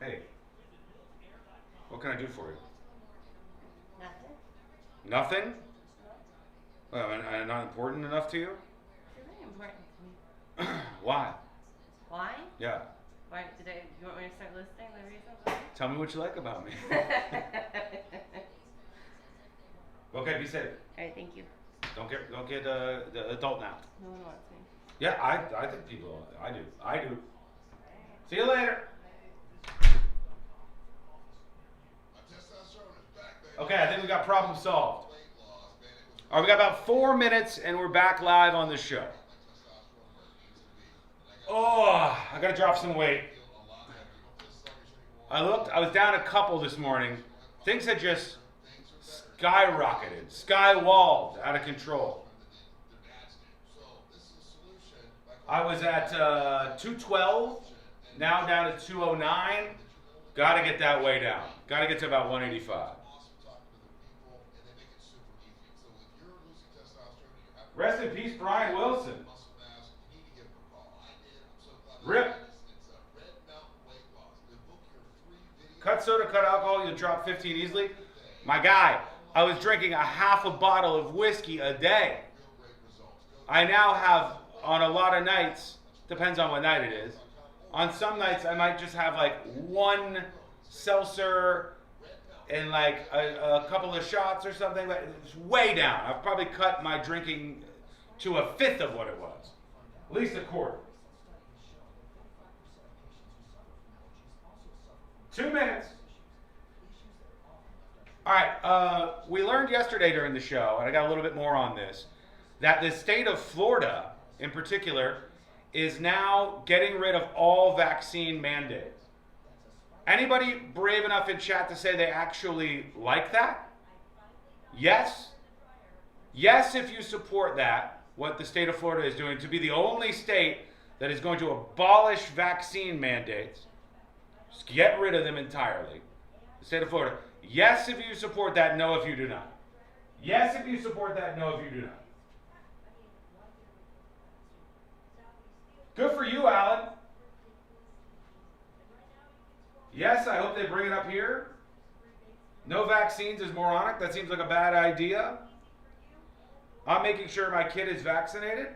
Hey. What can I do for you? Nothing? Well, and not important enough to you? It's really important to me. Why? Why? Yeah. Why today? You want me to start listing the reasons? Tell me what you like about me. Okay, be safe. All right, thank you. Don't get the adult now. No one wants me. Yeah, I think people. I do. See you later. Okay, I think we got problem solved. All right, we got about 4 minutes, and we're back live on the show. Oh, I gotta drop some weight. I was down a couple this morning. Things had just skyrocketed, skywalled, out of control. I was at 212, now down to 209. Gotta get that way down. Gotta get to about 185. Rest in peace, Brian Wilson. Rip. Cut soda, cut alcohol, you'll drop 15 easily. My guy, I was drinking a half a bottle of whiskey a day. I now have, on a lot of nights, depends on what night it is, on some nights I might just have like one seltzer and like a couple of shots or something. It's way down. I've probably cut my drinking to a fifth of what it was. At least a quarter. 2 minutes. All right, we learned yesterday during the show, and I got a little bit more on this, that the state of Florida, in particular, is now getting rid of all vaccine mandates. Anybody brave enough in chat to say they actually like that? Yes? Yes, if you support that, what the state of Florida is doing, to be the only state that is going to abolish vaccine mandates, just get rid of them entirely. The state of Florida. Yes, if you support that. No, if you do not. Yes, if you support that. No, if you do not. Good for you, Alan. Yes, I hope they bring it up here. No vaccines is moronic. That seems like a bad idea. I'm making sure my kid is vaccinated.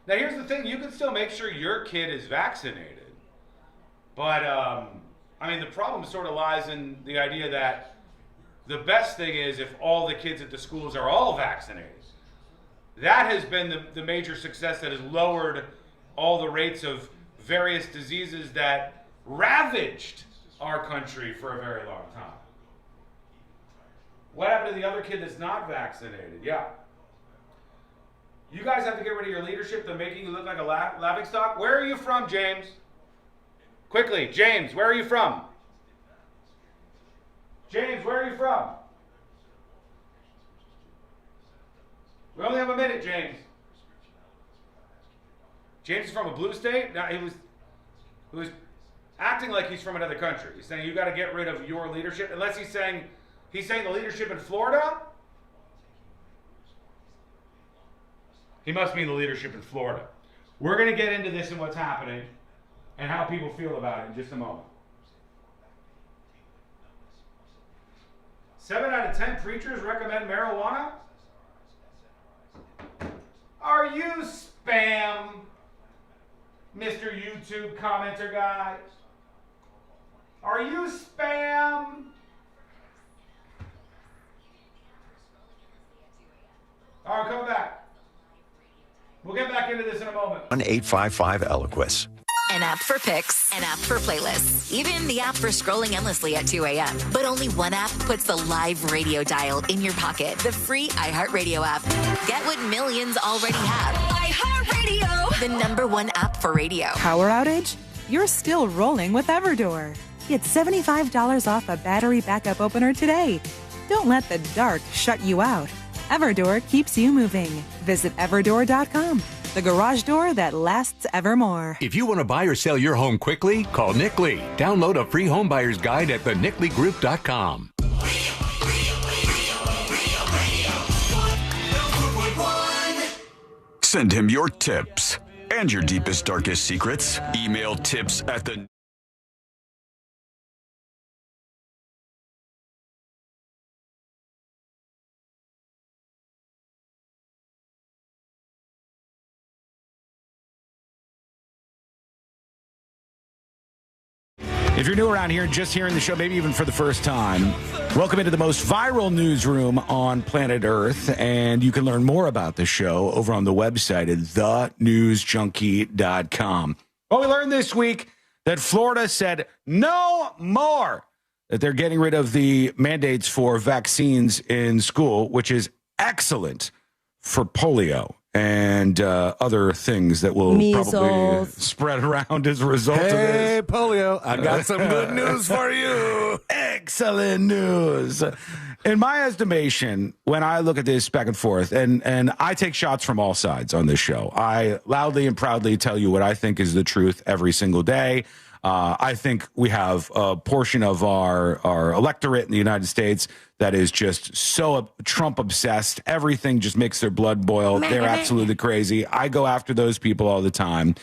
Now, here's the thing. You can still make sure your kid is vaccinated. But, I mean, the problem sort of lies in the idea that the best thing is if all the kids at the schools are all vaccinated. That has been the major success that has lowered all the rates of various diseases that ravaged our country for a very long time. What happened to the other kid that's not vaccinated? Yeah. You guys have to get rid of your leadership. They're making you look like a laughingstock. Where are you from, James? Quickly, James, where are you from? James, where are you from? We only have a minute, James. James is from a blue state? No, he was acting like he's from another country. He's saying you got to get rid of your leadership, unless he's saying the leadership in Florida. He must mean the leadership in Florida. We're going to get into this and what's happening and how people feel about it in just a moment. 7 out of 10 preachers recommend marijuana? Are you spam, Mr. YouTube commenter guy? Are you spam? All right, come back. We'll get back into this in a moment. 1-855-ELOQUIS. An app for pics, an app for playlists, even the app for scrolling endlessly at 2 a.m. But only one app puts the live radio dial in your pocket. The free iHeartRadio app. Get what millions already have. iHeartRadio! The #1 app for radio. Power outage? You're still rolling with Everdoor. Get $75 off a battery backup opener today. Don't let the dark shut you out. Everdoor keeps you moving. Visit everdoor.com. The garage door that lasts evermore. If you want to buy or sell your home quickly, call Nick Lee. Download a free home buyer's guide at thenicklygroup.com. Send him your tips and your deepest, darkest secrets. Email tips at the... If you're new around here, just hearing the show, maybe even for the first time, welcome into the most viral newsroom on planet Earth. And you can learn more about the show over on the website at thenewsjunkie.com. Well, we learned this week that Florida said no more, that they're getting rid of the mandates for vaccines in school, which is excellent for polio and other things that will probably spread around as a result of this. Hey, polio, I got some good news for you. Excellent news. In my estimation, when I look at this back and forth, and I take shots from all sides on this show, I loudly and proudly tell you what I think is the truth every single day. I think we have a portion of our electorate in the United States that is just so Trump obsessed. Everything just makes their blood boil. They're absolutely crazy. I go after those people all the time.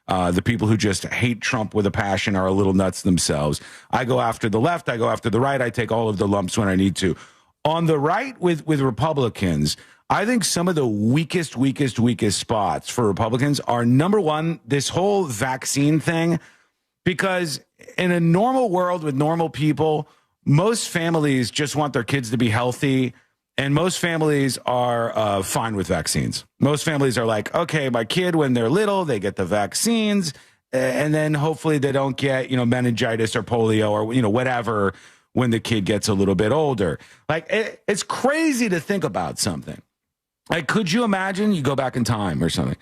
The people who just hate Trump with a passion are a little nuts themselves. I go after the left. I go after the right. I take all of the lumps when I need to. On the right with Republicans, I think some of the weakest spots for Republicans are, number one, this whole vaccine thing. Because in a normal world with normal people, most families just want their kids to be healthy, and most families are fine with vaccines. Most families are like, okay, my kid, when they're little, they get the vaccines, and then hopefully they don't get, meningitis or polio or, whatever when the kid gets a little bit older. Like, it's crazy to think about something. Like, could you imagine you go back in time or something?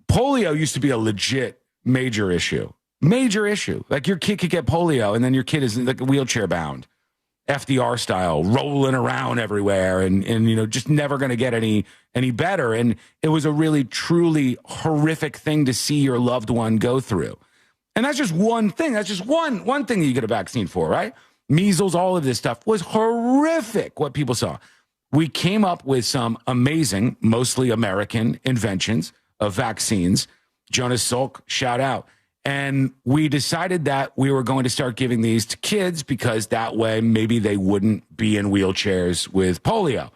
Polio used to be a legit major issue. Major issue. Like, your kid could get polio, and then your kid is like wheelchair bound, FDR style, rolling around everywhere, and just never going to get any better. And it was a really, truly horrific thing to see your loved one go through. And that's just one thing. That's just one thing that you get a vaccine for, right? Measles, all of this stuff was horrific what people saw. We came up with some amazing, mostly American inventions of vaccines. Jonas Salk, shout out. And we decided that we were going to start giving these to kids because that way maybe they wouldn't be in wheelchairs with polio.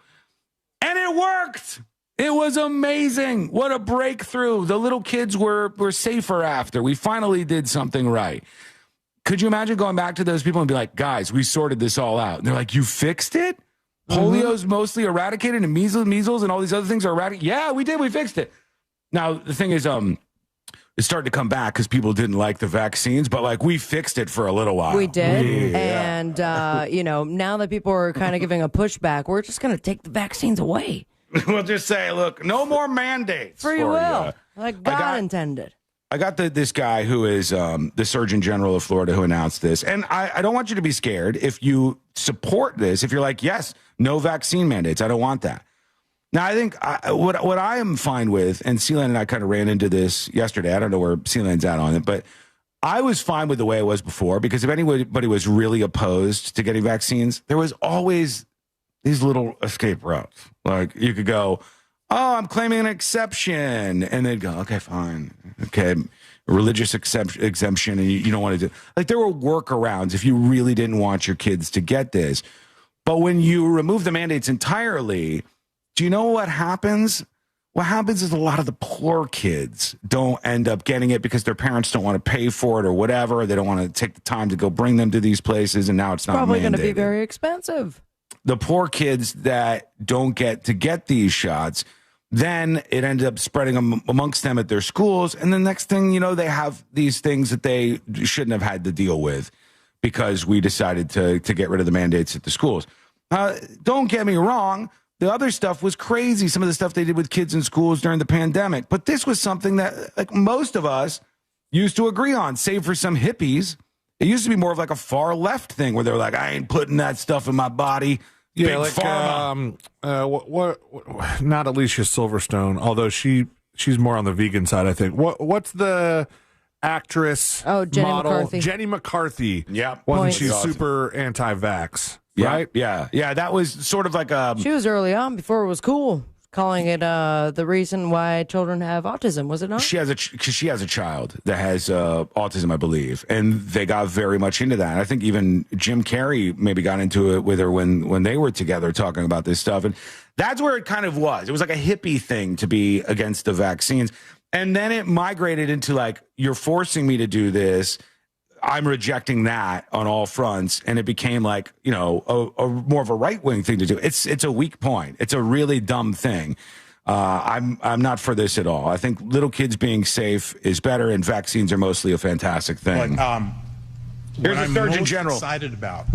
And it worked. It was amazing. What a breakthrough. The little kids were safer after. We finally did something right. Could you imagine going back to those people and be like, guys, we sorted this all out? And they're like, you fixed it? Polio's mostly eradicated and measles and all these other things are eradicated? Yeah, we did. We fixed it. Now, the thing is, it's starting to come back because people didn't like the vaccines, but like we fixed it for a little while. We did. Yeah. And, now that people are kind of giving a pushback, we're just going to take the vaccines away. We'll just say, look, no more mandates. Free will. Like God intended. I got this guy who is the Surgeon General of Florida who announced this. And I don't want you to be scared if you support this. If you're like, yes, no vaccine mandates. I don't want that. Now, I think what I am fine with, and Sealand and I kind of ran into this yesterday. I don't know where Sealand's at on it, but I was fine with the way it was before because if anybody was really opposed to getting vaccines, there was always these little escape routes. Like you could go, oh, I'm claiming an exception. And they'd go, okay, fine. Okay, religious exemption, and you don't want to do. Like there were workarounds if you really didn't want your kids to get this. But when you remove the mandates entirely, do you know what happens? What happens is a lot of the poor kids don't end up getting it because their parents don't want to pay for it or whatever. They don't want to take the time to go bring them to these places, and now it's not probably going to be mandated. very expensive. The poor kids that don't get these shots, then it ended up spreading amongst them at their schools. And the next thing you know, they have these things that they shouldn't have had to deal with because we decided to get rid of the mandates at the schools. Don't get me wrong. The other stuff was crazy. Some of the stuff they did with kids in schools during the pandemic. But this was something that like most of us used to agree on, save for some hippies. It used to be more of like a far left thing where they were like, I ain't putting that stuff in my body. Yeah, like what, not Alicia Silverstone, although she's more on the vegan side, I think. What's the actress? Oh, Jenny model? McCarthy. Jenny McCarthy. Yeah, wasn't she super anti-vax? Yeah, right? Yeah. That was sort of like a. She was early on before it was cool, calling it the reason why children have autism. Was it not? She has a child that has autism, I believe, and they got very much into that. I think even Jim Carrey maybe got into it with her when they were together talking about this stuff, and that's where it kind of was. It was like a hippie thing to be against the vaccines, and then it migrated into like, you're forcing me to do this. I'm rejecting that on all fronts, and it became like, a more of a right wing thing to do. It's a weak point. It's a really dumb thing. I'm not for this at all. I think little kids being safe is better, and vaccines are mostly a fantastic thing. But, here's what the Surgeon I'm most General. excited about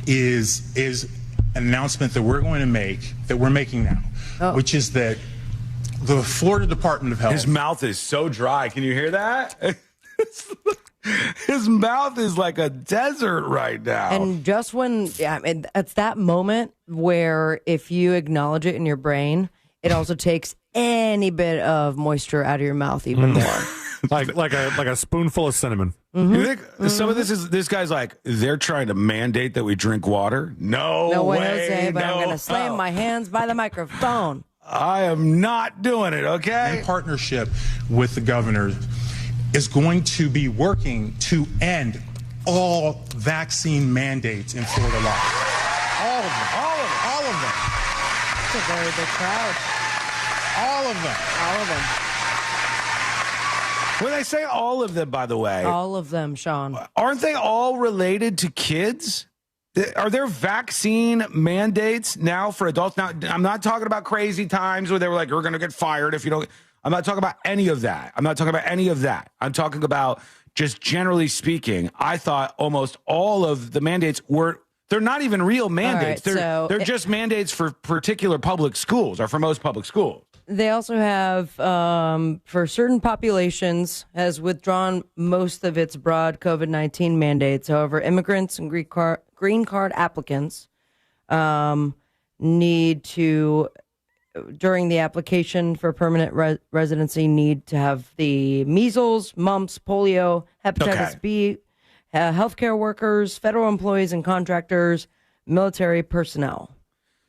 is an announcement that we're making now, which is that the Florida Department of Health. His mouth is so dry. Can you hear that? His mouth is like a desert right now. And just when, it's that moment where if you acknowledge it in your brain, it also takes any bit of moisture out of your mouth even more. like a spoonful of cinnamon. Mm-hmm. You think some of this guy's like, they're trying to mandate that we drink water? No way, Jose, but I'm going to slam my hands by the microphone. I am not doing it, okay? In partnership with the governor, is going to be working to end all vaccine mandates in Florida law. All of them. All of them. That's a very big crowd. All of them. All of them. When I say all of them, by the way. All of them, Sean. Aren't they all related to kids? Are there vaccine mandates now for adults? Now, I'm not talking about crazy times where they were like, you're going to get fired if you don't. I'm not talking about any of that. I'm talking about just generally speaking. I thought almost all of the mandates were They're not even real mandates. Right, they're just mandates for particular public schools or for most public schools. They also have, for certain populations, has withdrawn most of its broad COVID-19 mandates. However, immigrants and green card applicants need to, during the application for permanent residency, need to have the measles, mumps, polio, hepatitis B, healthcare workers, federal employees and contractors, military personnel.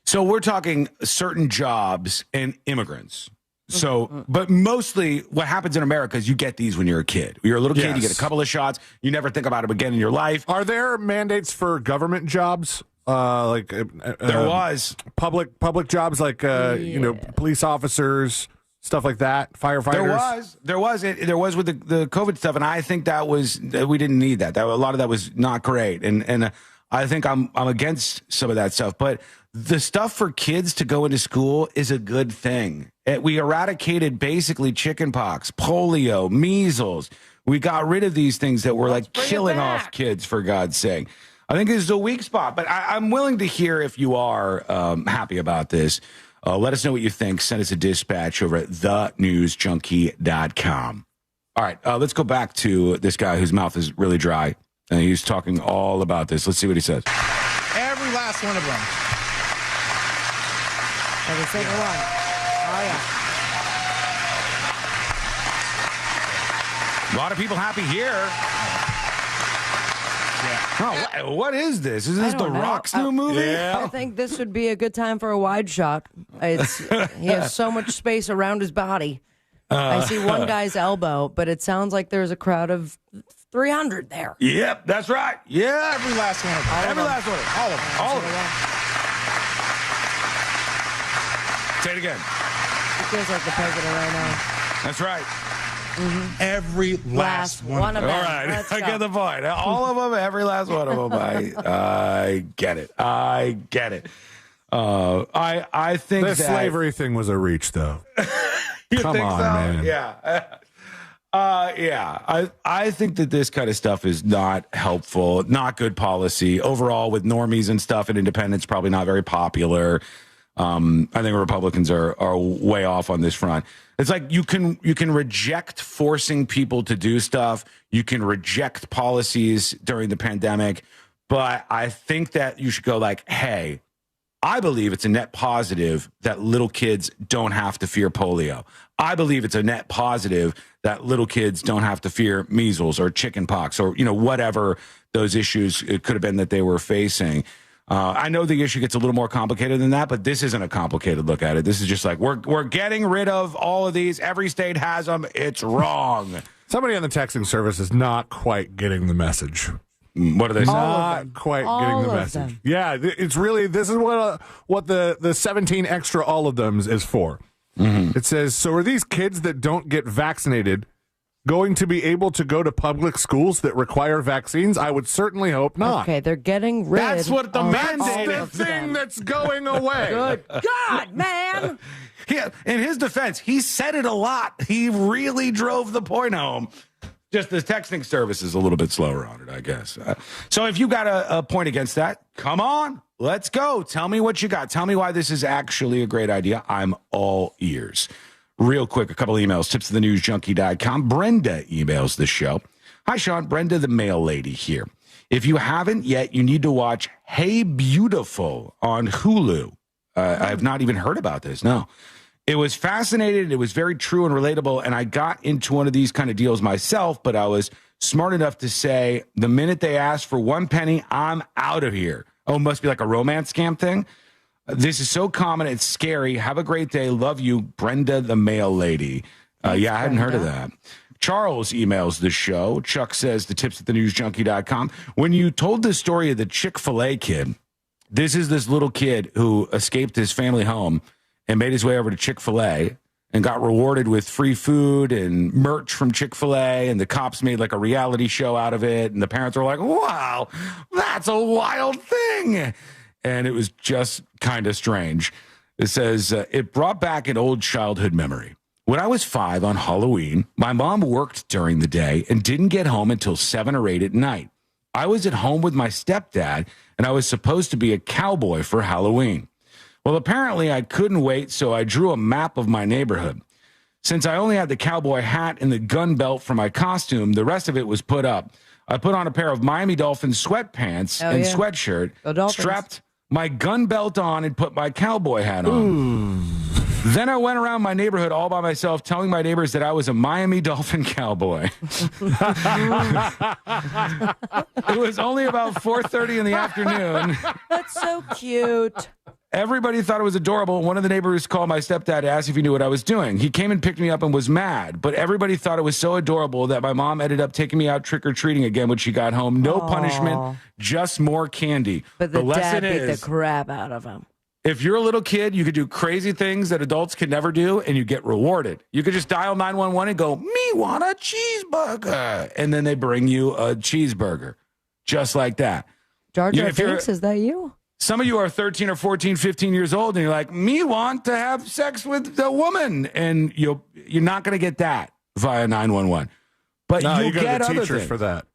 So we're talking certain jobs and immigrants. So, but mostly what happens in America is you get these when you're a kid. You're a little kid, you get a couple of shots, you never think about them again in your life. Are there mandates for government jobs? There was public jobs like police officers, stuff like that, firefighters. There was with the COVID stuff, and I think we didn't need that. A lot of that was not great, and I think I'm against some of that stuff. But the stuff for kids to go into school is a good thing. We eradicated basically chickenpox, polio, measles. We got rid of these things that were killing off kids, for God's sake. I think this is a weak spot, but I'm willing to hear if you are happy about this. Let us know what you think. Send us a dispatch over at thenewsjunkie.com. All right, let's go back to this guy whose mouth is really dry, and he's talking all about this. Let's see what he says. Every last one of them. Every single one. Oh, yeah. A lot of people happy here. Oh, what is this? Is this The Rock's new movie? Yeah. I think this would be a good time for a wide shot. He has so much space around his body. I see one guy's elbow, but it sounds like there's a crowd of 300 there. Yep, that's right. Yeah. Every last one of them. Every last one of them. All of them. All of them. Say it again. He feels like the president right now. That's right. Mm-hmm. Every last one of them. All right, I get the point. All of them, every last one of them. I get it. I get it. I think the slavery thing was a reach, though. Come on, man. Yeah. I think that this kind of stuff is not helpful, not good policy overall with normies and stuff, and independents probably not very popular. I think Republicans are way off on this front. It's like you can reject forcing people to do stuff. You can reject policies during the pandemic, but I think that you should go like, hey, I believe it's a net positive that little kids don't have to fear polio. I believe it's a net positive that little kids don't have to fear measles or chickenpox or whatever those issues it could have been that they were facing. I know the issue gets a little more complicated than that, but this isn't a complicated look at it. This is just like, we're getting rid of all of these. Every state has them. It's wrong. Somebody on the texting service is not quite getting the message. What are they saying? Not quite getting the message. Them. Yeah, it's really, this is what the 17 extra all of them is for. Mm-hmm. It says, so are these kids that don't get vaccinated going to be able to go to public schools that require vaccines? I would certainly hope not. Okay, they're getting rid That's what the mandate is. The thing that's going away. Good God, man. In his defense, he said it a lot. He really drove the point home. Just the texting service is a little bit slower on it, I guess. So if you got a point against that, come on. Let's go. Tell me what you got. Tell me why this is actually a great idea. I'm all ears. Real quick, a couple emails. tipstothenewsjunkie.com. Brenda emails the show. Hi, Sean. Brenda, the mail lady here. If you haven't yet, you need to watch Hey Beautiful on Hulu. I have not even heard about this. No. It was fascinating. It was very true and relatable. And I got into one of these kind of deals myself, but I was smart enough to say the minute they asked for 1 penny, I'm out of here. Oh, it must be like a romance scam thing. This is so common. It's scary. Have a great day. Love you, Brenda, the mail lady. Yeah, I hadn't heard of that. Charles emails the show. Chuck says the tips at thenewsjunkie.com. When you told the story of the Chick-fil-A kid, this is this little kid who escaped his family home and made his way over to Chick-fil-A and got rewarded with free food and merch from Chick-fil-A, and the cops made like a reality show out of it, and the parents were like, wow, that's a wild thing. And it was just kind of strange. It says, it brought back an old childhood memory. When I was 5 on Halloween, my mom worked during the day and didn't get home until 7 or 8 at night. I was at home with my stepdad, and I was supposed to be a cowboy for Halloween. Well, apparently I couldn't wait, so I drew a map of my neighborhood. Since I only had the cowboy hat and the gun belt for my costume, the rest of it was put up. I put on a pair of Miami Dolphins sweatpants and sweatshirt, strapped my gun belt on, and put my cowboy hat on. Then I went around my neighborhood all by myself, telling my neighbors that I was a Miami Dolphin cowboy. It was only about 4:30 in the afternoon. That's so cute. Everybody thought it was adorable. One of the neighbors called my stepdad to ask if he knew what I was doing. He came and picked me up and was mad, but everybody thought it was so adorable that my mom ended up taking me out trick-or-treating again when she got home. No punishment, just more candy. But the dad beat the crap out of him. If you're a little kid, you could do crazy things that adults can never do, and you get rewarded. You could just dial 911 and go, me want a cheeseburger. And then they bring you a cheeseburger. Just like that. Jar Jar Binks, is that you? Some of you are 13 or 14, 15 years old, and you're like, me want to have sex with a woman. And you're not going to get that via 911. But no, you go get to the other teachers things. for that.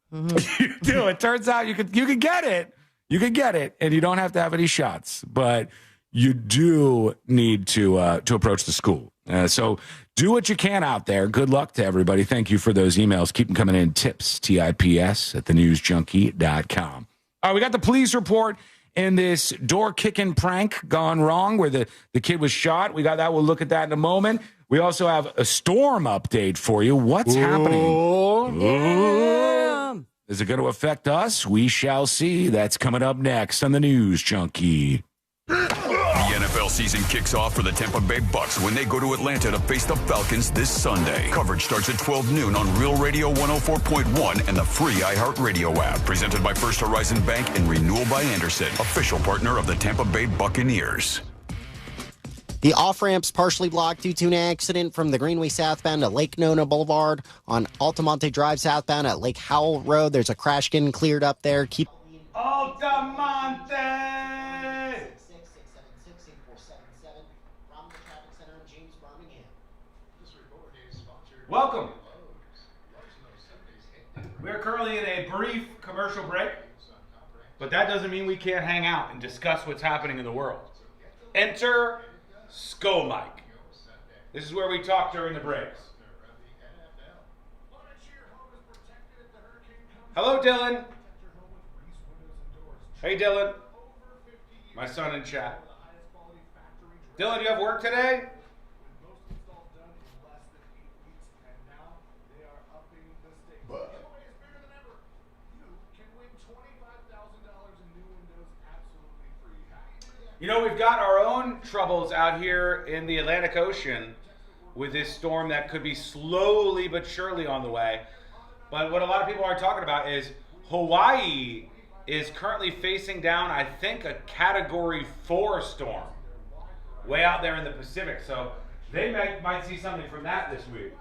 You do. It turns out you could get it. You could get it, and you don't have to have any shots. But you do need to approach the school. So do what you can out there. Good luck to everybody. Thank you for those emails. Keep them coming in. Tips, TIPS, at thenewsjunkie.com. All right, we got the police report in this door-kicking prank gone wrong where the kid was shot. We got that. We'll look at that in a moment. We also have a storm update for you. What's happening? Yeah. Is it going to affect us? We shall see. That's coming up next on the News Junkie. The NFL season kicks off for the Tampa Bay Bucks when they go to Atlanta to face the Falcons this Sunday. Coverage starts at 12 noon on Real Radio 104.1 and the free iHeartRadio app. Presented by First Horizon Bank and Renewal by Anderson, official partner of the Tampa Bay Buccaneers. The off-ramp's partially blocked due to an accident from the Greenway southbound at Lake Nona Boulevard. On Altamonte Drive southbound at Lake Howell Road, there's a crash getting cleared up there. Keep Altamonte! Welcome. We are currently in a brief commercial break, but that doesn't mean we can't hang out and discuss what's happening in the world. Enter Skull Mike. This is where we talk during the breaks. Hello, Dylan. Hey, Dylan. My son in chat. Dylan, do you have work today? You know, we've got our own troubles out here in the Atlantic Ocean with this storm that could be slowly but surely on the way. But what a lot of people are talking about is Hawaii is currently facing down, I think, a Category 4 storm way out there in the Pacific. So they might see something from that this week.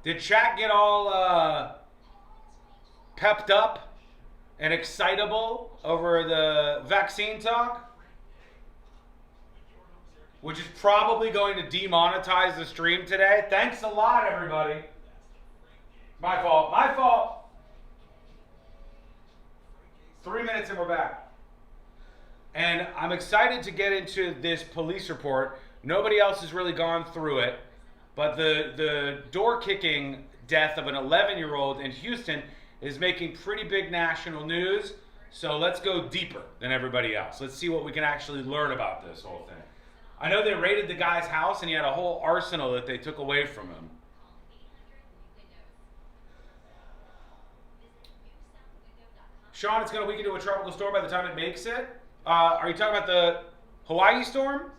Did chat get all pepped up and excitable over the vaccine talk? Which is probably going to demonetize the stream today. Thanks a lot, everybody. My fault. My fault. 3 minutes and we're back. And I'm excited to get into this police report. Nobody else has really gone through it. But the door-kicking death of an 11-year-old in Houston is making pretty big national news. So let's go deeper than everybody else. Let's see what we can actually learn about this whole thing. I know they raided the guy's house and he had a whole arsenal that they took away from him. Sean, it's going to weaken to a tropical storm by the time it makes it. Are you talking about the Hawaii storm?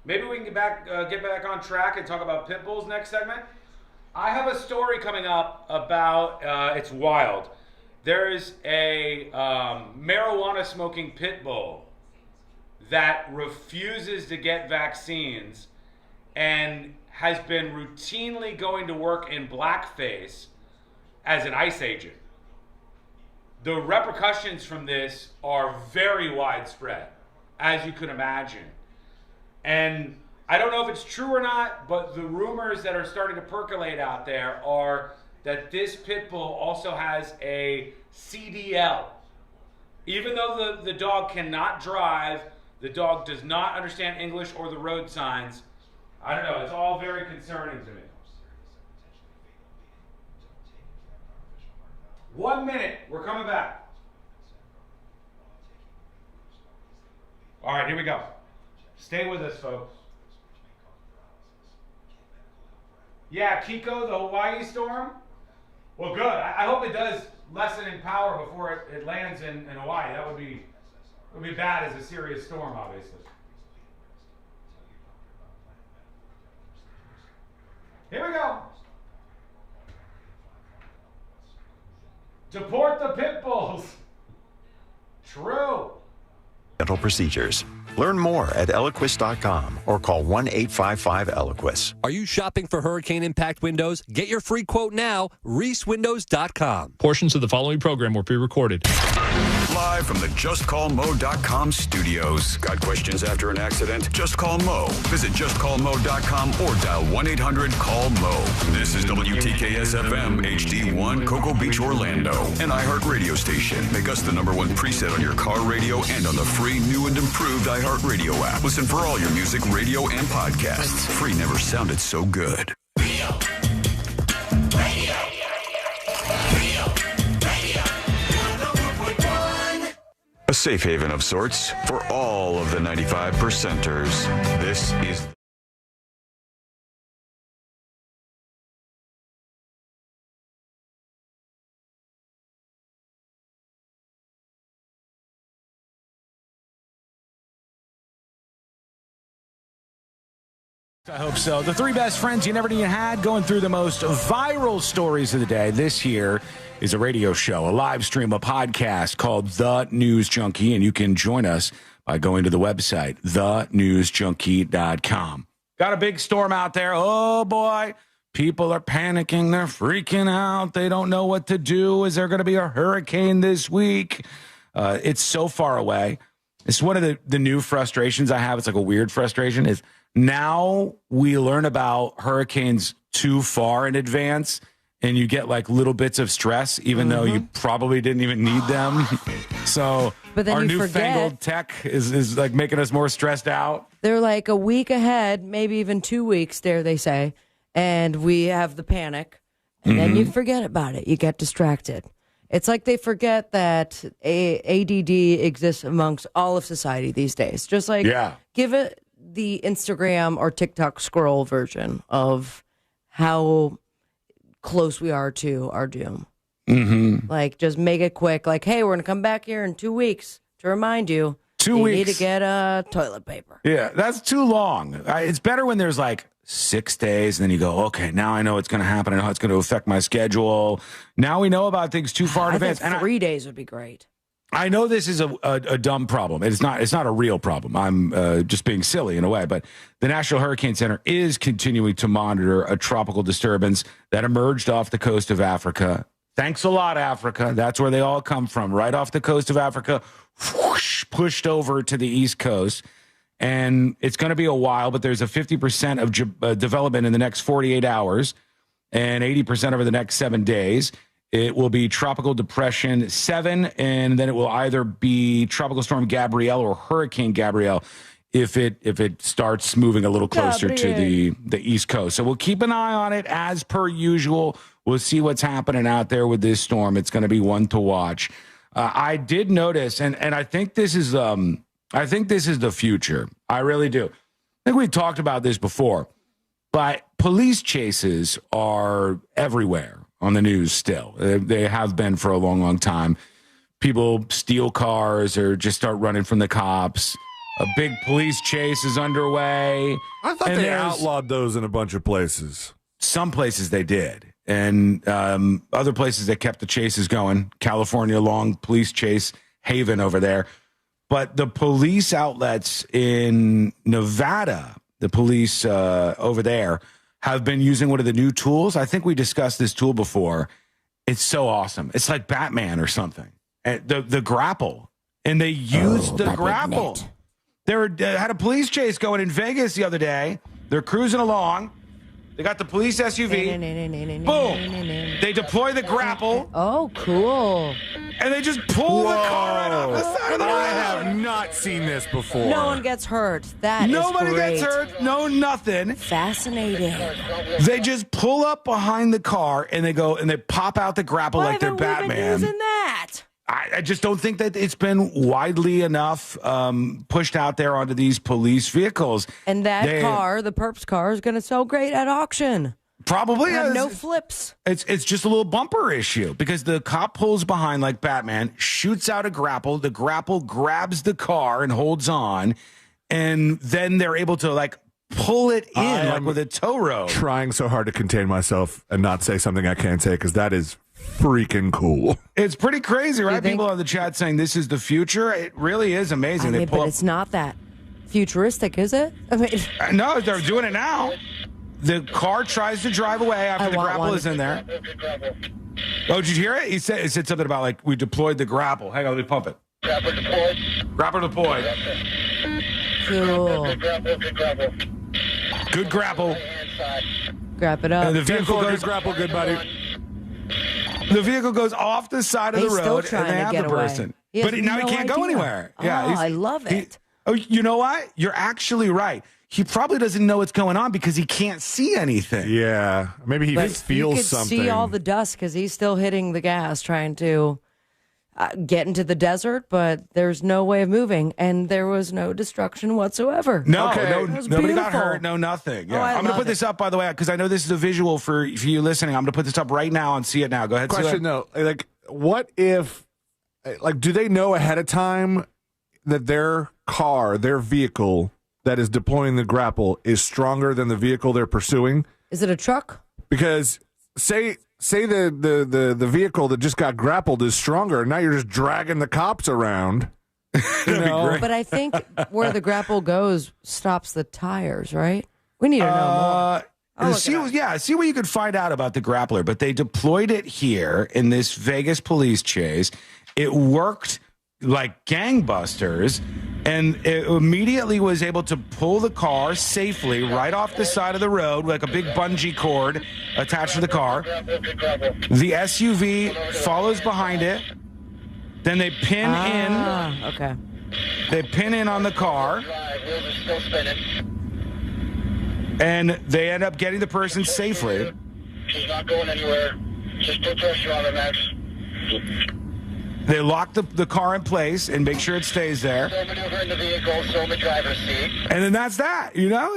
Maybe we can get back on track and talk about pit bulls next segment. I have a story coming up about, it's wild. There is a marijuana smoking pit bull that refuses to get vaccines and has been routinely going to work in blackface as an ICE agent. the repercussions from this are very widespread, as you can imagine. And I don't know if it's true or not, but the rumors that are starting to percolate out there are that this pit bull also has a CDL. Even though the dog cannot drive, the dog does not understand English or the road signs. I don't know. It's all very concerning to me. 1 minute. We're coming back. All right, here we go. Stay with us, folks. Yeah, Kiko, the Hawaii storm. Well, good. I hope it does lessen in power before it lands in Hawaii. That would be bad as a serious storm, obviously. Here we go. Deport the pit bulls. True. Dental procedures. Learn more at Eloquist.com or call 1-855-ELOQUIS. Are you shopping for hurricane impact windows? Get your free quote now, ReeseWindows.com. Portions of the following program were pre-recorded. Live from the JustCallMo.com studios. Got questions after an accident? Just call Mo. Visit JustCallMo.com or dial 1-800-CALL-MO. This is WTKS-FM HD1 Cocoa Beach, Orlando. An iHeart radio station. Make us the #1 preset on your car radio and on the free new and improved iHeart Radio app. Listen for all your music, radio, and podcasts. Free never sounded so good. A safe haven of sorts for all of the 95%ers. This is... I hope so. The three best friends you never knew you had, going through the most viral stories of the day. This here is a radio show, a live stream, a podcast called The News Junkie, and you can join us by going to the website, thenewsjunkie.com. Got a big storm out there. Oh, boy. People are panicking. They're freaking out. They don't know what to do. Is there going to be a hurricane this week? It's so far away. It's one of the new frustrations I have. It's like a weird frustration is now we learn about hurricanes too far in advance, and you get like little bits of stress, even though you probably didn't even need them. So but then our you newfangled tech is like making us more stressed out. They're like a week ahead, maybe even 2 weeks, dare they say, and we have the panic, and then you forget about it. You get distracted. It's like they forget that ADD exists amongst all of society these days. Just like give it the Instagram or TikTok scroll version of how close we are to our doom. Like, just make it quick. Like, hey, we're going to come back here in 2 weeks to remind you. 2 weeks. You need to get toilet paper. Yeah, that's too long. It's better when there's like 6 days, and then you go, okay, now I know what's going to happen. I know how it's going to affect my schedule. Now we know about things too far in advance. And 3 days would be great. I know this is a dumb problem. It's not a real problem. I'm just being silly in a way. But the National Hurricane Center is continuing to monitor a tropical disturbance that emerged off the coast of Africa. Thanks a lot, Africa. That's where they all come from, right off the coast of Africa, whoosh, pushed over to the East Coast. And it's going to be a while, but there's a 50% of development in the next 48 hours and 80% over the next 7 days. It will be Tropical Depression 7, and then it will either be Tropical Storm Gabrielle or Hurricane Gabrielle if it starts moving a little closer to the East Coast. So we'll keep an eye on it as per usual. We'll see what's happening out there with this storm. It's going to be one to watch. I did notice, and I think this is the future. I really do. I think we talked about this before, but police chases are everywhere on the news still. They have been for a long, long time. People steal cars or just start running from the cops. A big police chase is underway. I thought they outlawed those in a bunch of places. Some places they did. And other places they kept the chases going. California, long police chase haven over there. But the police outlets in Nevada, the police over there, have been using one of the new tools. I think we discussed this tool before. It's so awesome. It's like Batman or something. the grapple, and they used the grapple. They had a police chase going in Vegas the other day. They're cruising along. They got the police SUV. Boom! They deploy the grapple. Oh, cool. And they just pull the car right off the side of the road. I have not seen this before. No one gets hurt. Nobody is great. gets hurt. No, nothing. Fascinating. They just pull up behind the car and they go and they pop out the grapple like they're Batman. Why haven't we been using that? I just don't think that it's been widely enough pushed out there onto these police vehicles. And that car, the Perps car, is going to sell great at auction. Probably no flips. It's just a little bumper issue because the cop pulls behind like Batman, shoots out a grapple. The grapple grabs the car and holds on, and then they're able to like pull it in like with a tow rope. Trying so hard to contain myself and not say something I can't say because that is freaking cool. It's pretty crazy, right? People on the chat saying this is the future. It really is amazing. But it's not that futuristic, is it? I mean, no, they're doing it now. The car tries to drive away after the grapple is in there. Oh, did you hear it? It said something about like we deployed the grapple. Hang on, let me pump it. Grapple deployed. Grapple deployed. Cool. Good grapple. Grab it up. And the vehicle goes grapple, good buddy. The vehicle goes off the side of the road, and they have the away. person. But now he can't go anywhere. Yeah, I love it. You know what? You're actually right. He probably doesn't know what's going on because he can't see anything. Yeah, maybe he feels something. You could see all the dust because he's still hitting the gas trying to get into the desert, but there's no way of moving, and there was no destruction whatsoever. No, nobody got hurt, no nothing. Yeah. I'm going to put this up, by the way, because I know this is a visual for you listening. I'm going to put this up right now and see it now. Go ahead. Question, though. Like, what if, like, do they know ahead of time that their car, their vehicle that is deploying the grapple is stronger than the vehicle they're pursuing? Is it a truck? Because say the vehicle that just got grappled is stronger, and now you're just dragging the cops around. But I think where the grapple goes stops the tires, right? We need to know more. See what you could find out about the grappler. But they deployed it here in this Vegas police chase. It worked like gangbusters, and it immediately was able to pull the car safely right off the side of the road, like a big bungee cord attached to the car. The SUV follows behind it. Then they pin in. Okay. They pin in on the car. And they end up getting the person safely. She's not going anywhere. Just put pressure on her, Max. They lock the car in place and make sure it stays there. So maneuver in the vehicle, so in the driver's seat. And then that's that. You know,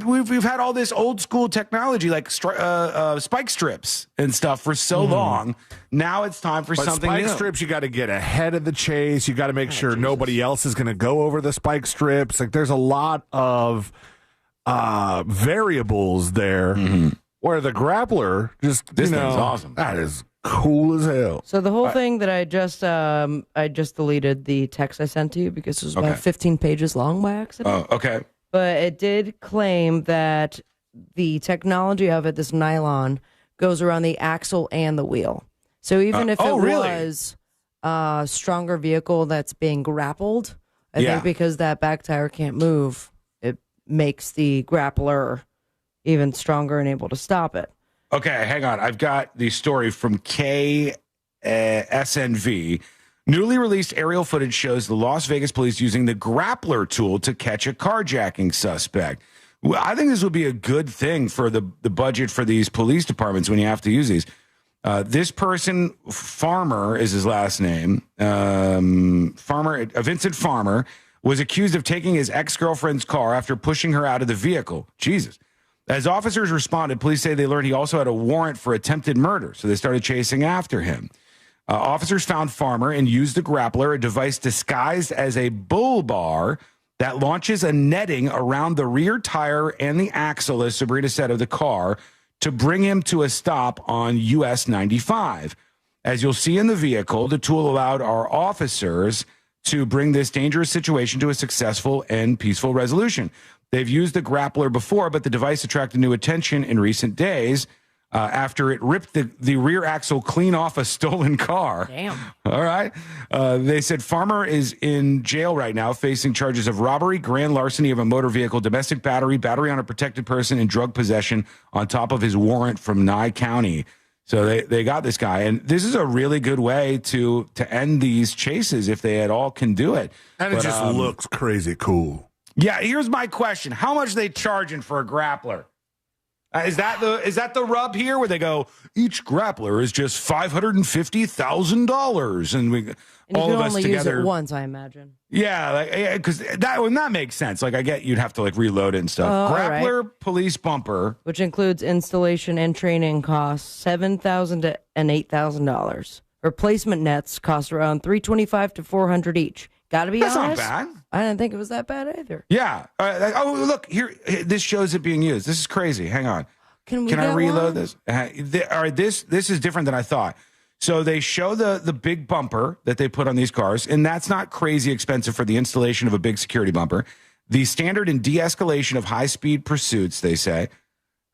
we've had all this old school technology like spike strips and stuff for so long. Now it's time for something new. Spike strips, you got to get ahead of the chase. You got to make sure nobody else is going to go over the spike strips. Like there's a lot of variables there. Where the grappler this thing's awesome. That is cool as hell. So the whole thing that I just deleted the text I sent to you because it was about 15 pages long by accident. Oh, okay. But it did claim that the technology of it, this nylon, goes around the axle and the wheel. So even if it was a stronger vehicle that's being grappled, I think because that back tire can't move, it makes the grappler even stronger and able to stop it. Okay, hang on. I've got the story from KSNV. Newly released aerial footage shows the Las Vegas police using the grappler tool to catch a carjacking suspect. Well, I think this would be a good thing for the budget for these police departments when you have to use these. This person, Farmer is his last name. Vincent Farmer was accused of taking his ex-girlfriend's car after pushing her out of the vehicle. Jesus. As officers responded, police say they learned he also had a warrant for attempted murder, so they started chasing after him. Officers found Farmer and used the grappler, a device disguised as a bull bar that launches a netting around the rear tire and the axle, as Sabrina said, of the car to bring him to a stop on US 95. As you'll see in the vehicle, the tool allowed our officers to bring this dangerous situation to a successful and peaceful resolution. They've used the grappler before, but the device attracted new attention in recent days. after it ripped the rear axle clean off a stolen car. Damn. All right. They said Farmer is in jail right now facing charges of robbery, grand larceny of a motor vehicle, domestic battery, battery on a protected person, and drug possession on top of his warrant from Nye County. So they got this guy. And this is a really good way to end these chases if they at all can do it. And it just looks crazy cool. Yeah, here's my question. How much are they charging for a grappler? Is that the rub here where they go, each grappler is just $550,000 and we all of us only together use it once, I imagine. Yeah, because that makes sense. Like I get you'd have to like reload it and stuff. Grappler right. police bumper, which includes installation and training costs $7,000 and $8,000. Replacement nets cost around $325 to $400 each. Got to be honest. That's not bad. I didn't think it was that bad either. Yeah. Look here. This shows it being used. This is crazy. Hang on. Can I reload one? this? All right. This is different than I thought. So they show the big bumper that they put on these cars, and that's not crazy expensive for the installation of a big security bumper. The standard and de-escalation of high-speed pursuits, they say,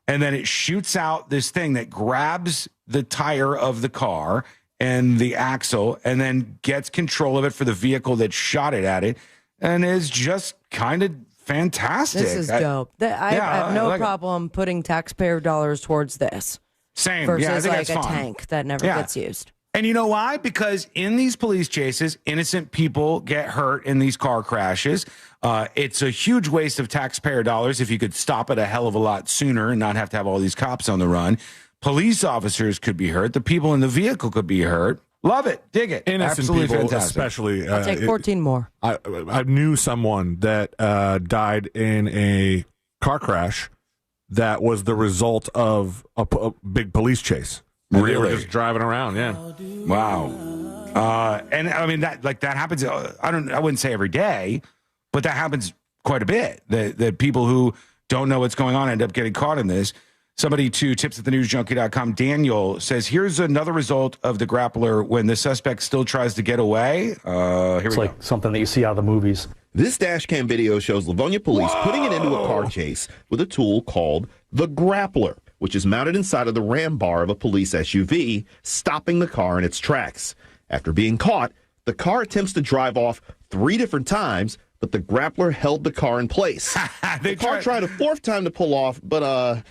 and then it shoots out this thing that grabs the tire of the car and the axle and then gets control of it for the vehicle that shot it at it, and is just kind of fantastic. This is dope. I have no problem putting taxpayer dollars towards this. Same. Versus I think like that's a fun. tank that never gets used. And you know why? Because in these police chases, innocent people get hurt in these car crashes. It's a huge waste of taxpayer dollars if you could stop it a hell of a lot sooner and not have to have all these cops on the run. Police officers could be hurt. The people in the vehicle could be hurt. Love it. Dig it. Innocent Absolutely people, fantastic. especially. I'll take 14 more. I knew someone that died in a car crash that was the result of a big police chase. And Really? They were just driving around, yeah. Wow. And I mean that happens. I wouldn't say every day, but that happens quite a bit. That people who don't know what's going on end up getting caught in this. Somebody to tips@thenewsjunkie.com. Daniel says, here's another result of the grappler when the suspect still tries to get away. It's like something that you see out of the movies. This dash cam video shows Livonia police putting it into a car chase with a tool called the grappler, which is mounted inside of the ram bar of a police SUV, stopping the car in its tracks. After being caught, the car attempts to drive off 3 different times, but the grappler held the car in place. The car tried a 4th time to pull off, but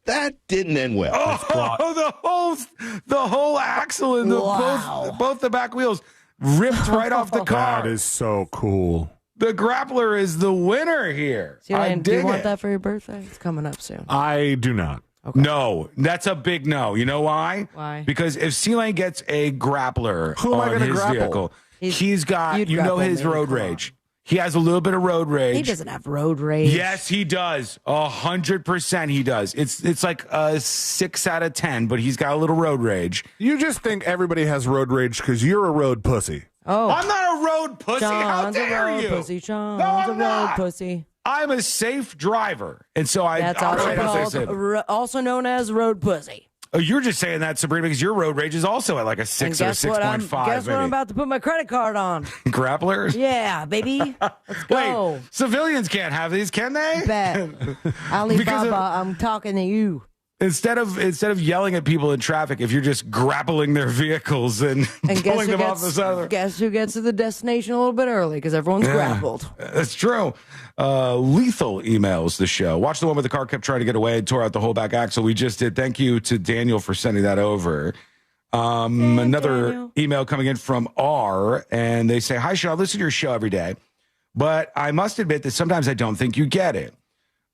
that didn't end well. The whole axle and both the back wheels ripped right off the car. That is so cool. The grappler is the winner here. Do you want that for your birthday? It's coming up soon. I do not. Okay. No, that's a big no. You know why? Why? Because if C-Lane gets a grappler Who am I on gonna his grapple? vehicle, he's got, You'd you know, grapple his me, road come on. rage. He has a little bit of road rage. He doesn't have road rage. Yes, he does. 100% he does. It's like a 6 out of 10, but he's got a little road rage. You just think everybody has road rage because you're a road pussy. Oh, I'm not a road pussy. How John's dare a road you? pussy. John's No, a I'm road not. pussy. I'm a safe driver, and so I. That's I'll also say called, also known as road pussy. Oh, you're just saying that, Sabrina, because your road rage is also at like a 6 or a 6.5. Guess what I'm about to put my credit card on? Grapplers? Yeah, baby. Let's go. Wait, civilians can't have these, can they? Bet. Alibaba, I'm talking to you. Instead of yelling at people in traffic, if you're just grappling their vehicles and pulling them off the side of the... Guess who gets to the destination a little bit early because everyone's grappled. That's true. Lethal emails the show. Watch the one where the car kept trying to get away and tore out the whole back axle. We just did. Thank you to Daniel for sending that over. Another Daniel. email coming in from R, and they say, "Hi, Sean. I listen to your show every day, but I must admit that sometimes I don't think you get it.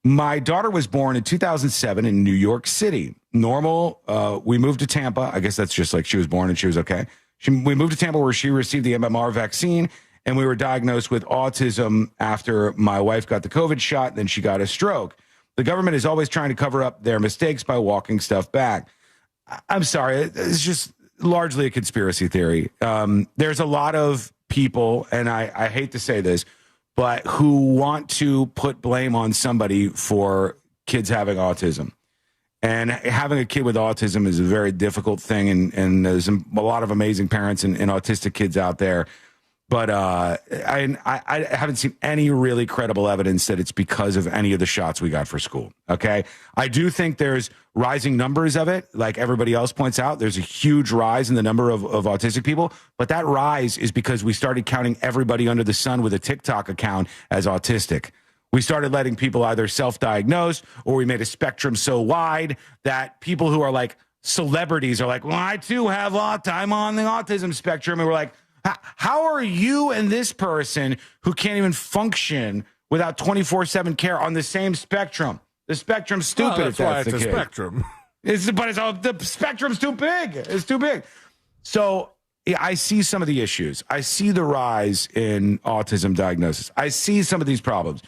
My daughter was born in 2007 in New York City. Normal. We moved to Tampa. I guess that's just like she was born and she was okay. We moved to Tampa where she received the MMR vaccine, and we were diagnosed with autism after my wife got the COVID shot. Then she got a stroke. The government is always trying to cover up their mistakes by walking stuff back. I'm sorry. It's just largely a conspiracy theory. There's a lot of people, and I hate to say this, but who want to put blame on somebody for kids having autism. And having a kid with autism is a very difficult thing, and there's a lot of amazing parents and autistic kids out there. But I haven't seen any really credible evidence that it's because of any of the shots we got for school. Okay. I do think there's rising numbers of it. Like everybody else points out, there's a huge rise in the number of autistic people. But that rise is because we started counting everybody under the sun with a TikTok account as autistic. We started letting people either self-diagnose, or we made a spectrum so wide that people who are like celebrities are like, well, I too have I'm on the autism spectrum. And we're like, how are you and this person who can't even function without 24/7 care on the same spectrum? The spectrum's stupid. That's why it's a spectrum. The spectrum's too big. It's too big. So yeah, I see some of the issues. I see the rise in autism diagnosis. I see some of these problems.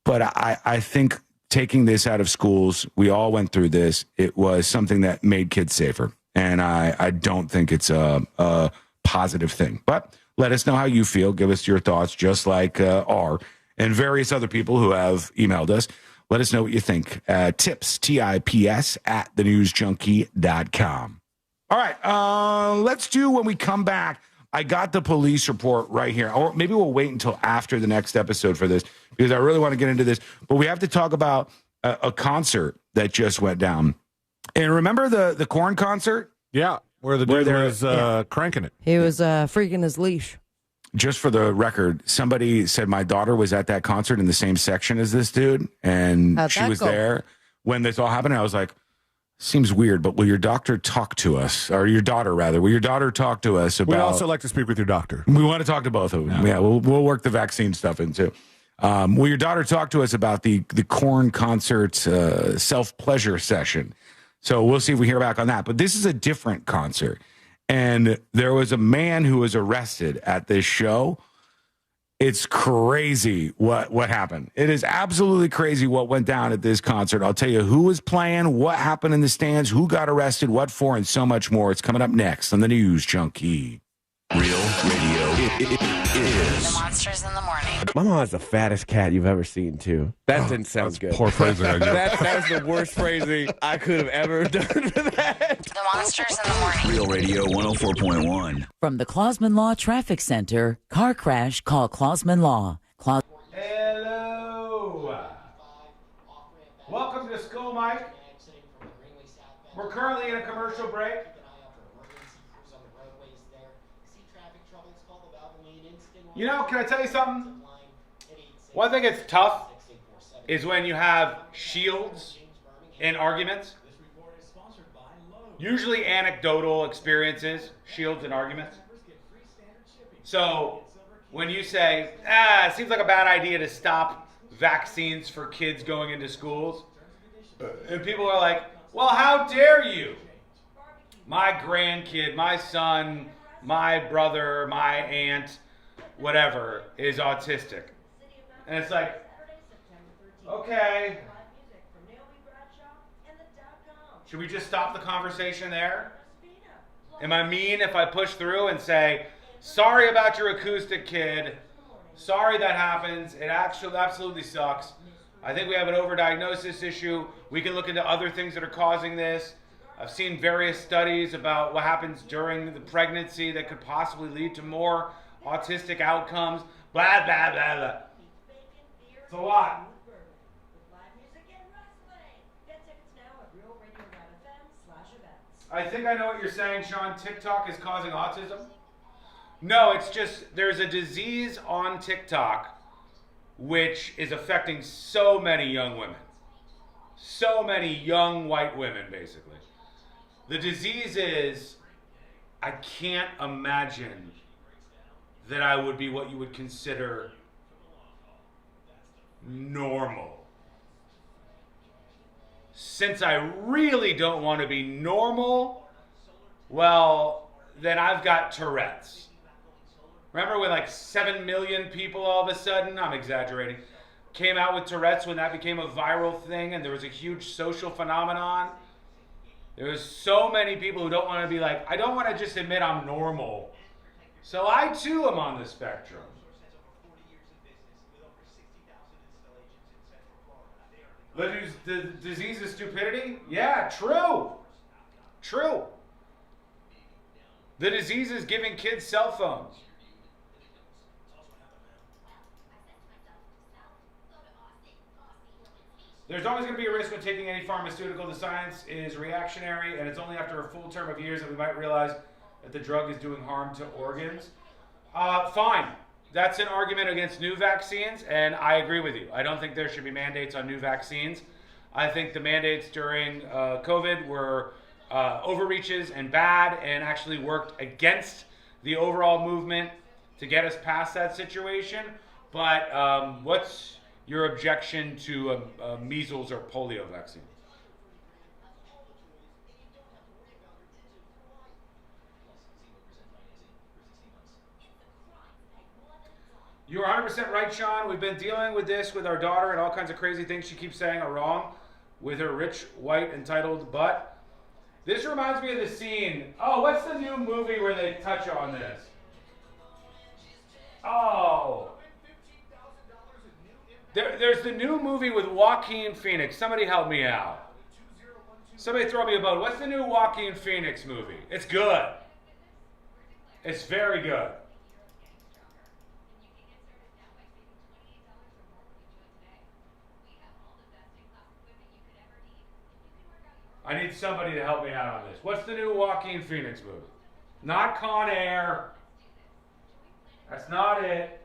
But I think taking this out of schools, we all went through this. It was something that made kids safer. And I don't think it's a positive thing. But let us know how you feel. Give us your thoughts, just like R and various other people who have emailed us. Let us know what you think. Tips, TIPS, @thenewsjunkie.com. All right, let's do when we come back. I got the police report right here. Or maybe we'll wait until after the next episode for this, because I really want to get into this. But we have to talk about a concert that just went down. And remember the Korn concert? Yeah, where the dude was cranking it. He was freaking his leash. Just for the record, somebody said my daughter was at that concert in the same section as this dude, and How'd she that was go? there when this all happened. And I was like, seems weird, but will your doctor talk to us, or your daughter rather? Will your daughter talk to us about? We'd also like to speak with your doctor. We want to talk to both of them. Yeah, we'll work the vaccine stuff in too. Will your daughter talk to us about the Korn concert self-pleasure session? So we'll see if we hear back on that. But this is a different concert. And there was a man who was arrested at this show. It's crazy what happened. It is absolutely crazy what went down at this concert. I'll tell you who was playing, what happened in the stands, who got arrested, what for, and so much more. It's coming up next on the News Junkie. Real radio is. The Monsters in the Morning. My mom has the fattest cat you've ever seen, too. That didn't sound good. Poor phrasing. That was the worst phrasing I could have ever done for that. The Monsters in the Morning. Real radio 104.1. From the Clausman Law Traffic Center, car crash, call Clausman Law. Hello. Welcome to school, Mike. We're currently in a commercial break. You know, can I tell you something? One thing that's tough is when you have shields in arguments. Usually anecdotal experiences, shields in arguments. So when you say, it seems like a bad idea to stop vaccines for kids going into schools, and people are like, well, how dare you? My grandkid, my son, my brother, my aunt, whatever, is autistic. And it's like, okay. Should we just stop the conversation there? Am I mean if I push through and say, sorry about your acoustic kid. Sorry that happens. It actually absolutely sucks. I think we have an overdiagnosis issue. We can look into other things that are causing this. I've seen various studies about what happens during the pregnancy that could possibly lead to more autistic outcomes, blah, blah, blah, blah. It's a lot. I think I know what you're saying, Sean. TikTok is causing autism? No, it's just there's a disease on TikTok which is affecting so many young women. So many young white women, basically. The disease is, I can't imagine that I would be what you would consider normal. Since I really don't want to be normal, well, then I've got Tourette's. Remember when like 7 million people all of a sudden, I'm exaggerating, came out with Tourette's when that became a viral thing and there was a huge social phenomenon? There was so many people who don't want to be like, I don't want to just admit I'm normal. So I too am on the spectrum. The disease of stupidity? Yeah, true. True. The disease is giving kids cell phones. There's always going to be a risk when taking any pharmaceutical. The science is reactionary, and it's only after a full term of years that we might realize that the drug is doing harm to organs. Fine. That's an argument against new vaccines, and I agree with you. I don't think there should be mandates on new vaccines. I think the mandates during COVID were overreaches and bad and actually worked against the overall movement to get us past that situation. But what's your objection to a measles or polio vaccine? You're 100% right, Sean. We've been dealing with this with our daughter and all kinds of crazy things she keeps saying are wrong with her rich, white, entitled butt. This reminds me of the scene. Oh, what's the new movie where they touch on this? Oh. There's the new movie with Joaquin Phoenix. Somebody help me out. Somebody throw me a bone. What's the new Joaquin Phoenix movie? It's good. It's very good. I need somebody to help me out on this. What's the new Joaquin Phoenix movie? Not Con Air. That's not it.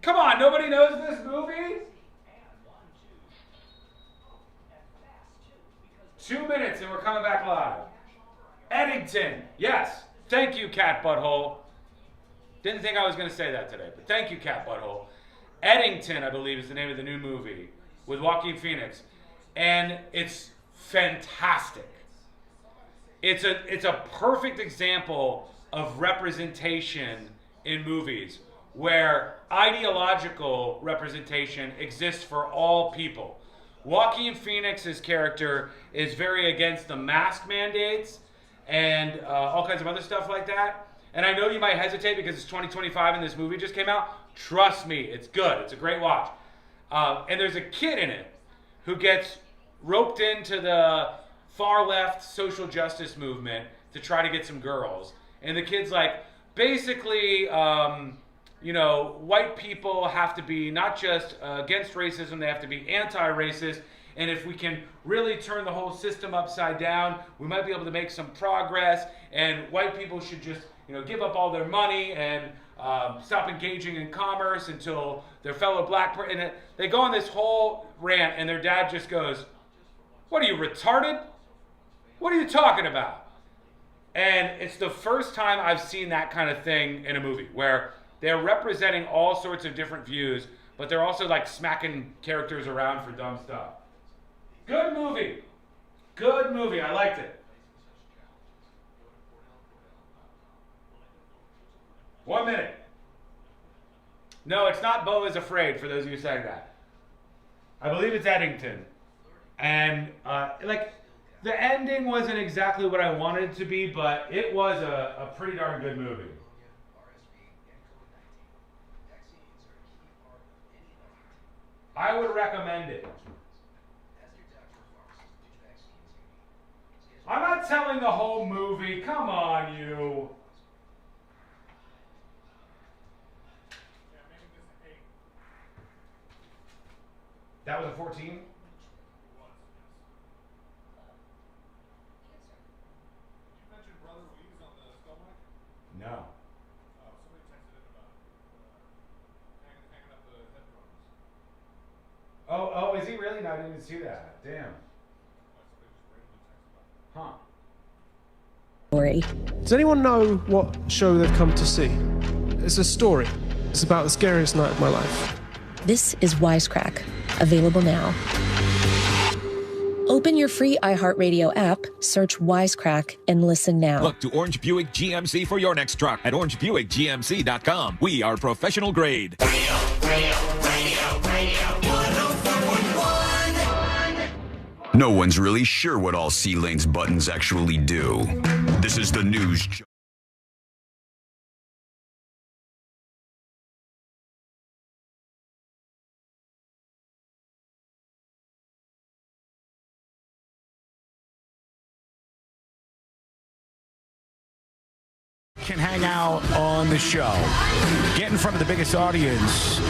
Come on, nobody knows this movie? 2 minutes and we're coming back live. Eddington, yes. Thank you, Cat Butthole. Didn't think I was going to say that today, but thank you, Cat Butthole. Eddington, I believe, is the name of the new movie with Joaquin Phoenix. And it's fantastic. It's a perfect example of representation in movies where ideological representation exists for all people. Joaquin Phoenix's character is very against the mask mandates and all kinds of other stuff like that. And I know you might hesitate because it's 2025 and this movie just came out. Trust me, it's good. It's a great watch. And there's a kid in it who gets roped into the far left social justice movement to try to get some girls. And the kid's like, basically, white people have to be not just against racism, they have to be anti-racist. And if we can really turn the whole system upside down, we might be able to make some progress. And white people should just, give up all their money and stop engaging in commerce until their fellow black person. And they go on this whole rant, and their dad just goes, "What are you, retarded? What are you talking about?" And it's the first time I've seen that kind of thing in a movie where they're representing all sorts of different views, but they're also like smacking characters around for dumb stuff. Good movie. Good movie. I liked it. 1 minute. No, it's not Beau is Afraid, for those of you saying that. I believe it's Eddington. And, the ending wasn't exactly what I wanted it to be, but it was a pretty darn good movie. I would recommend it. I'm not telling the whole movie. Come on, you. That was a 14? No. Oh, is he really? No, I didn't even see that. Damn. Huh. Does anyone know what show they've come to see? It's a story. It's about the scariest night of my life. This is Wisecrack, available now. Open your free iHeartRadio app, search Wisecrack, and listen now. Look to Orange Buick GMC for your next truck at orangebuickgmc.com. We are professional grade. Radio, 104.1. No one's really sure what all C-Lane's buttons actually do. This is the news. can hang out on the show, get in front of the biggest audience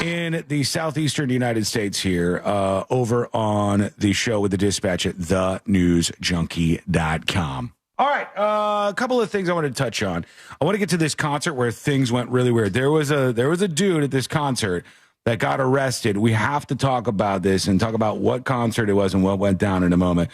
in the southeastern United States here, over on the show with the Dispatch at thenewsjunkie.com. All right, a couple of things I want to touch on. I want to get to this concert where things went really weird. There was a dude at this concert that got arrested. We have to talk about this and talk about what concert it was and what went down in a moment.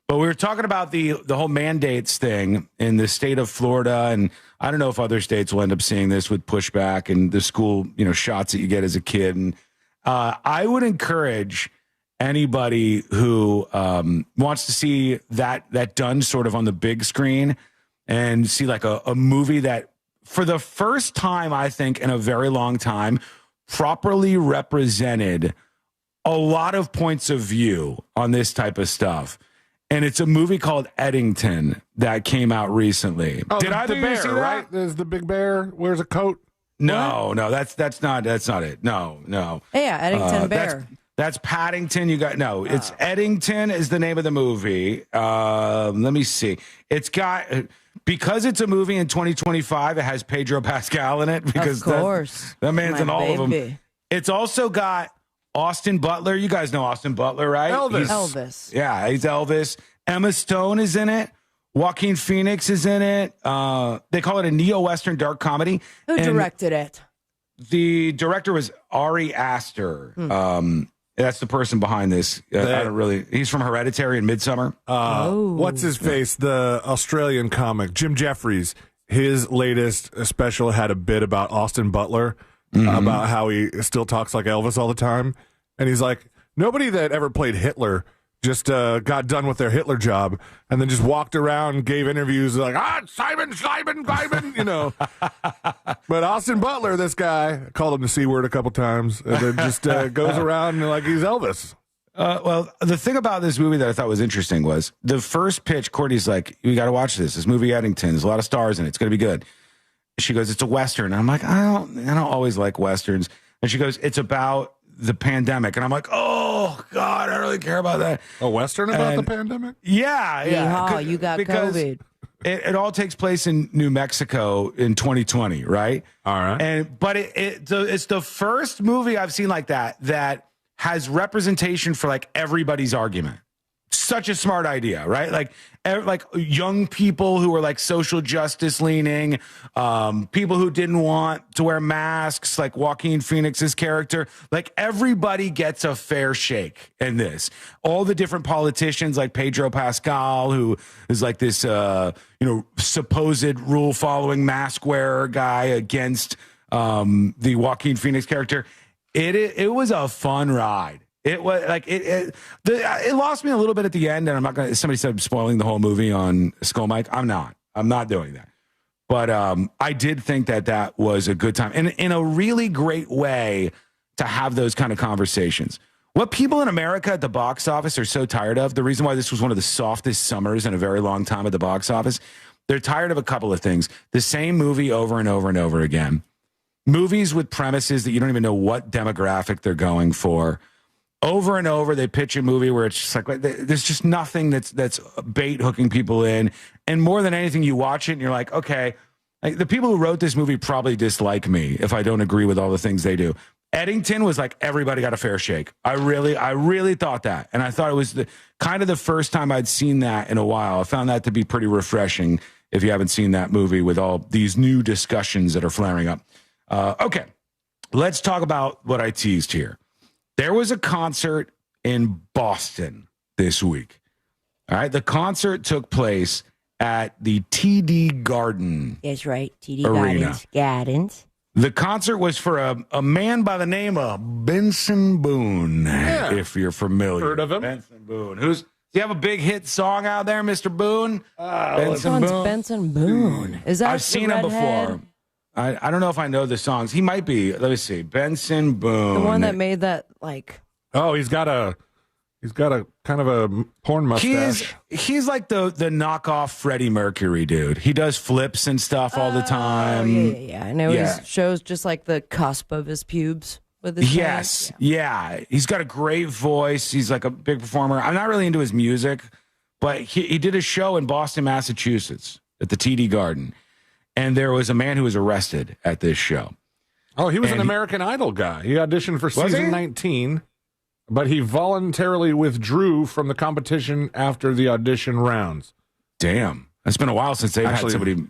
But we were talking about the whole mandates thing in the state of Florida, and I don't know if other states will end up seeing this with pushback and the school, shots that you get as a kid. And I would encourage anybody who wants to see that done sort of on the big screen and see like a movie that for the first time, I think in a very long time, properly represented a lot of points of view on this type of stuff. And it's a movie called Eddington that came out recently. Oh, Did the bear, right? There's the big bear, wears a coat. No, that's not it. No. Yeah, Eddington Bear. That's Paddington. It's Eddington is the name of the movie. Let me see. It's got, because it's a movie in 2025, it has Pedro Pascal in it because of course. that man's in all of them. It's also got Austin Butler. You guys know Austin Butler, right? Elvis. Yeah, he's Elvis. Emma Stone is in it. Joaquin Phoenix is in it. They call it a neo-Western dark comedy. Who directed it? The director was Ari Aster. That's the person behind this. He's from Hereditary and Midsommar. What's his face? The Australian comic, Jim Jeffries. His latest special had a bit about Austin Butler, about how he still talks like Elvis all the time. And he's like, nobody that ever played Hitler just got done with their Hitler job and then just walked around and gave interviews like, Simon, But Austin Butler, this guy, called him the C word a couple times, and then just goes around like he's Elvis. Well, the thing about this movie that I thought was interesting was the first pitch, Courtney's like, you got to watch this movie Eddington. There's a lot of stars in it. It's going to be good. She goes, it's a Western. And I'm like, I don't always like Westerns. And she goes, it's about the pandemic. And I'm like, oh God, I don't really care about that. A Western about the pandemic? Yeah. You got COVID. It all takes place in New Mexico in 2020, right? All right. But it's the first movie I've seen like that has representation for like everybody's argument. Such a smart idea, right? Like young people who were like social justice leaning, people who didn't want to wear masks, like Joaquin Phoenix's character. Like everybody gets a fair shake in this. All the different politicians, like Pedro Pascal, who is like this, supposed rule following mask wearer guy against the Joaquin Phoenix character. It was a fun ride. It was like it lost me a little bit at the end, and I'm not gonna. Somebody said spoiling the whole movie on Skull Mike. I'm not doing that. But I did think that was a good time, and in a really great way to have those kind of conversations. What people in America at the box office are so tired of, the reason why this was one of the softest summers in a very long time at the box office, they're tired of a couple of things: the same movie over and over and over again, movies with premises that you don't even know what demographic they're going for. Over and over, they pitch a movie where it's just like there's just nothing that's bait hooking people in. And more than anything, you watch it and you're like, okay, like the people who wrote this movie probably dislike me if I don't agree with all the things they do. Eddington was like everybody got a fair shake. I really thought that, and I thought it was the first time I'd seen that in a while. I found that to be pretty refreshing. If you haven't seen that movie with all these new discussions that are flaring up, okay, let's talk about what I teased here. There was a concert in Boston this week. All right. The concert took place at the TD Garden. That's right. TD Arena. Gardens. The concert was for a man by the name of Benson Boone, if you're familiar. Heard of him? Benson Boone. Do you have a big hit song out there, Mr. Boone? Benson Boone. Is that I've seen him before. I don't know if I know the songs. He might be. Let me see. Benson Boone. The one that made that like. Oh, he's got a kind of a porn mustache. He's like the knockoff Freddie Mercury dude. He does flips and stuff all the time. Yeah. I know he shows just like the cusp of his pubes with his hands. Yeah. He's got a great voice. He's like a big performer. I'm not really into his music, but he did a show in Boston, Massachusetts. at the TD Garden. And there was a man who was arrested at this show. Oh, he was an American Idol guy. He auditioned for season 19, but he voluntarily withdrew from the competition after the audition rounds. Damn. It's been a while since they've had somebody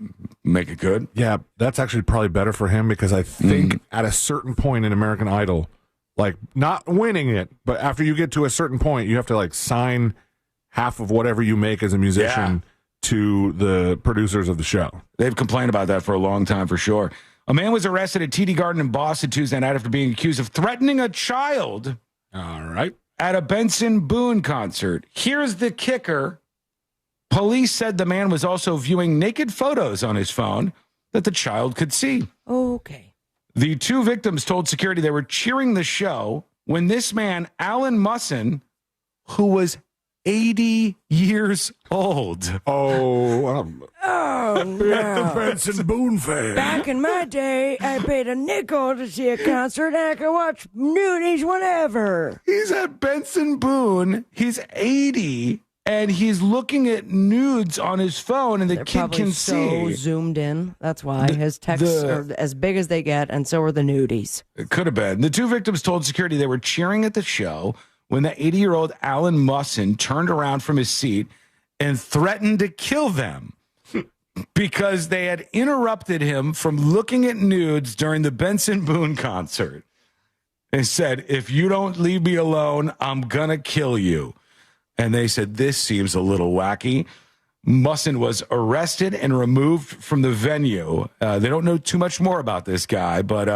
make it good. Yeah, that's actually probably better for him because I think at a certain point in American Idol, like not winning it, but after you get to a certain point, you have to like sign half of whatever you make as a musician to the producers of the show. They've complained about that for a long time, for sure. A man was arrested at TD Garden in Boston Tuesday night after being accused of threatening a child. All right. At a Benson Boone concert. Here's the kicker. Police said the man was also viewing naked photos on his phone that the child could see. Okay. The two victims told security they were cheering the show when this man, Alan Musson, who was 80 years old. Oh, no. The Benson Boone fan. Back in my day, I paid a nickel to see a concert and I could watch nudies whenever. He's at Benson Boone. He's 80. And he's looking at nudes on his phone, and the kid can see. So zoomed in. That's why his texts are as big as they get, and so are the nudies. It could have been. The two victims told security they were cheering at the show when the 80-year-old Alan Musson turned around from his seat and threatened to kill them because they had interrupted him from looking at nudes during the Benson Boone concert. They said, "If you don't leave me alone, I'm going to kill you." And they said, this seems a little wacky. Musson was arrested and removed from the venue. They don't know too much more about this guy, but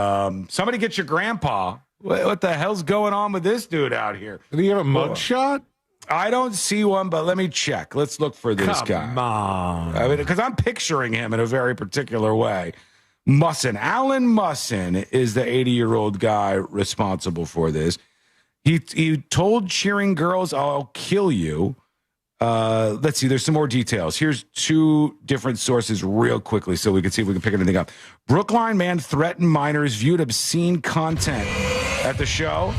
somebody get your grandpa. What the hell's going on with this dude out here? Did he have a mugshot? I don't see one, but let me check. Let's look for this guy. Come on. I mean, because I'm picturing him in a very particular way. Musson. Alan Musson is the 80-year-old guy responsible for this. He told cheering girls, "I'll kill you." Let's see. There's some more details. Here's two different sources real quickly so we can see if we can pick anything up. Brookline man threatened minors, viewed obscene content at the show.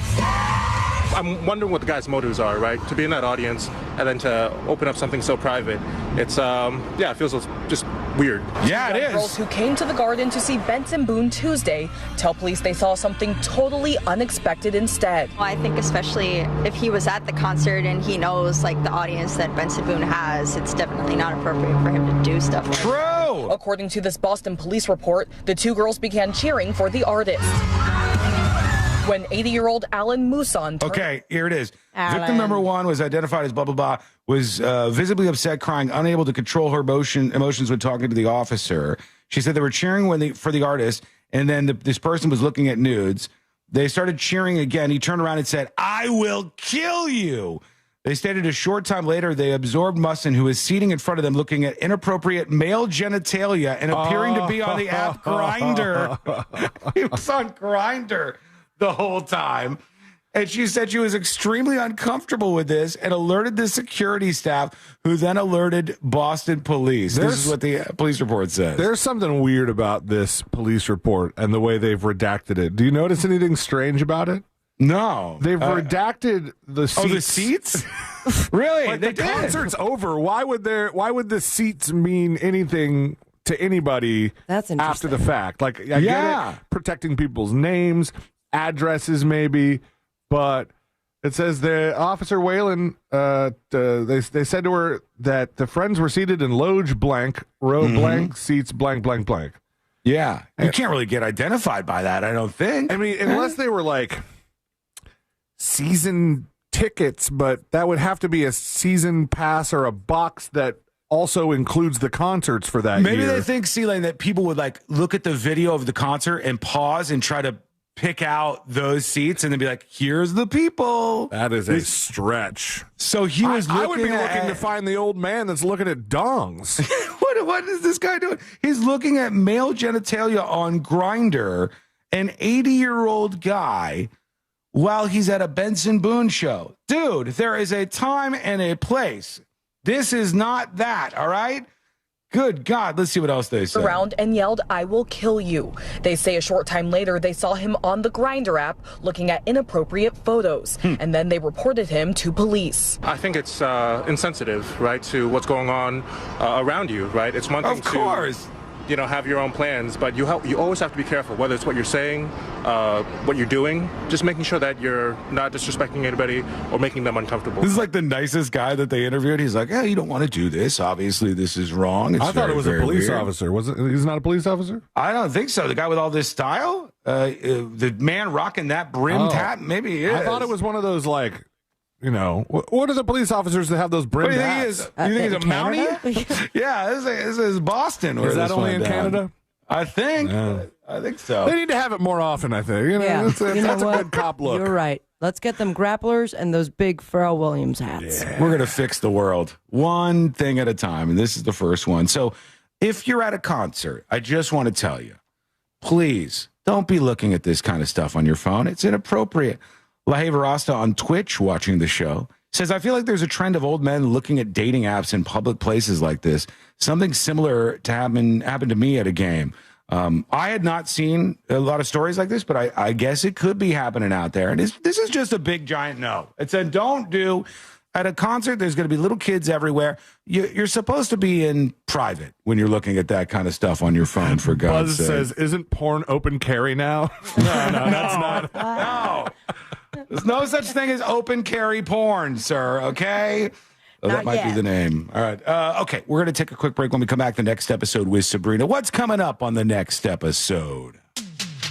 I'm wondering what the guy's motives are, right? To be in that audience and then to open up something so private. It's, it feels just weird. Yeah, it is. Girls who came to the Garden to see Benson Boone Tuesday tell police they saw something totally unexpected instead. Well, I think especially if he was at the concert and he knows like the audience that Benson Boone has, it's definitely not appropriate for him to do stuff like that. True! According to this Boston police report, the two girls began cheering for the artist when 80-year-old Alan Musson Okay, here it is. Alan. Victim number one was identified as blah, blah, blah, was visibly upset, crying, unable to control her emotions when talking to the officer. She said they were cheering for the artist, and then this person was looking at nudes. They started cheering again. He turned around and said, "I will kill you." They stated a short time later they absorbed Musson, who was seating in front of them looking at inappropriate male genitalia and appearing to be on the app Grindr. He was on Grindr the whole time. And she said she was extremely uncomfortable with this and alerted the security staff, who then alerted Boston police. This is what the police report says. There's something weird about this police report and the way they've redacted it. Do you notice anything strange about it? No. They've redacted the seats. Oh, the seats? Really? Like the concert's over. Why would the seats mean anything to anybody after the fact? Like, I get it, protecting people's names, addresses maybe, but it says the Officer Whalen, they said to her that the friends were seated in loge blank, row blank, seats blank, blank, blank. Yeah. You can't really get identified by that, I don't think. I mean, unless they were like season tickets, but that would have to be a season pass or a box that also includes the concerts for that year. Maybe they think, C-Lane, that people would like look at the video of the concert and pause and try to pick out those seats and then be like, here's the people. That is a stretch. So he was looking I would be looking to find the old man that's looking at dongs. What is this guy doing? He's looking at male genitalia on Grindr, an 80-year-old guy, while he's at a Benson Boone show. Dude, there is a time and a place. This is not that, all right? Good God, let's see what else they say. Around and yelled, "I will kill you." They say a short time later they saw him on the Grindr app looking at inappropriate photos, and then they reported him to police. I think it's insensitive, right, to what's going on around you, right? It's one thing to have your own plans, but you always have to be careful, whether it's what you're saying, what you're doing, just making sure that you're not disrespecting anybody or making them uncomfortable. This is like the nicest guy that they interviewed. He's like, you don't want to do this. Obviously, this is wrong. I thought it was a police officer. Was it? He's not a police officer? I don't think so. The guy with all this style? The man rocking that brimmed hat? Maybe he is. I thought it was one of those, like, what are the police officers that have those brimmed hats? You think he's a Mountie? Yeah, this is Boston. Is that only in Canada? I think. I think so. They need to have it more often, I think. That's a good cop look. You're right. Let's get them grapplers and those big Pharrell Williams hats. Yeah. We're going to fix the world one thing at a time, and this is the first one. So if you're at a concert, I just want to tell you, please don't be looking at this kind of stuff on your phone. It's inappropriate. Laheva Rasta on Twitch watching the show says, I feel like there's a trend of old men looking at dating apps in public places like this. Something similar to happened to me at a game. I had not seen a lot of stories like this, but I guess it could be happening out there. And this is just a big, giant no. It said, don't do. At a concert, there's going to be little kids everywhere. You're supposed to be in private when you're looking at that kind of stuff on your phone, for God's sake. Buzz says, isn't porn open carry now? No, that's not. No. There's no such thing as open carry porn, sir, okay? That might be the name. All right. Okay, we're going to take a quick break. When we come back, the next episode with Sabrina. What's coming up on the next episode?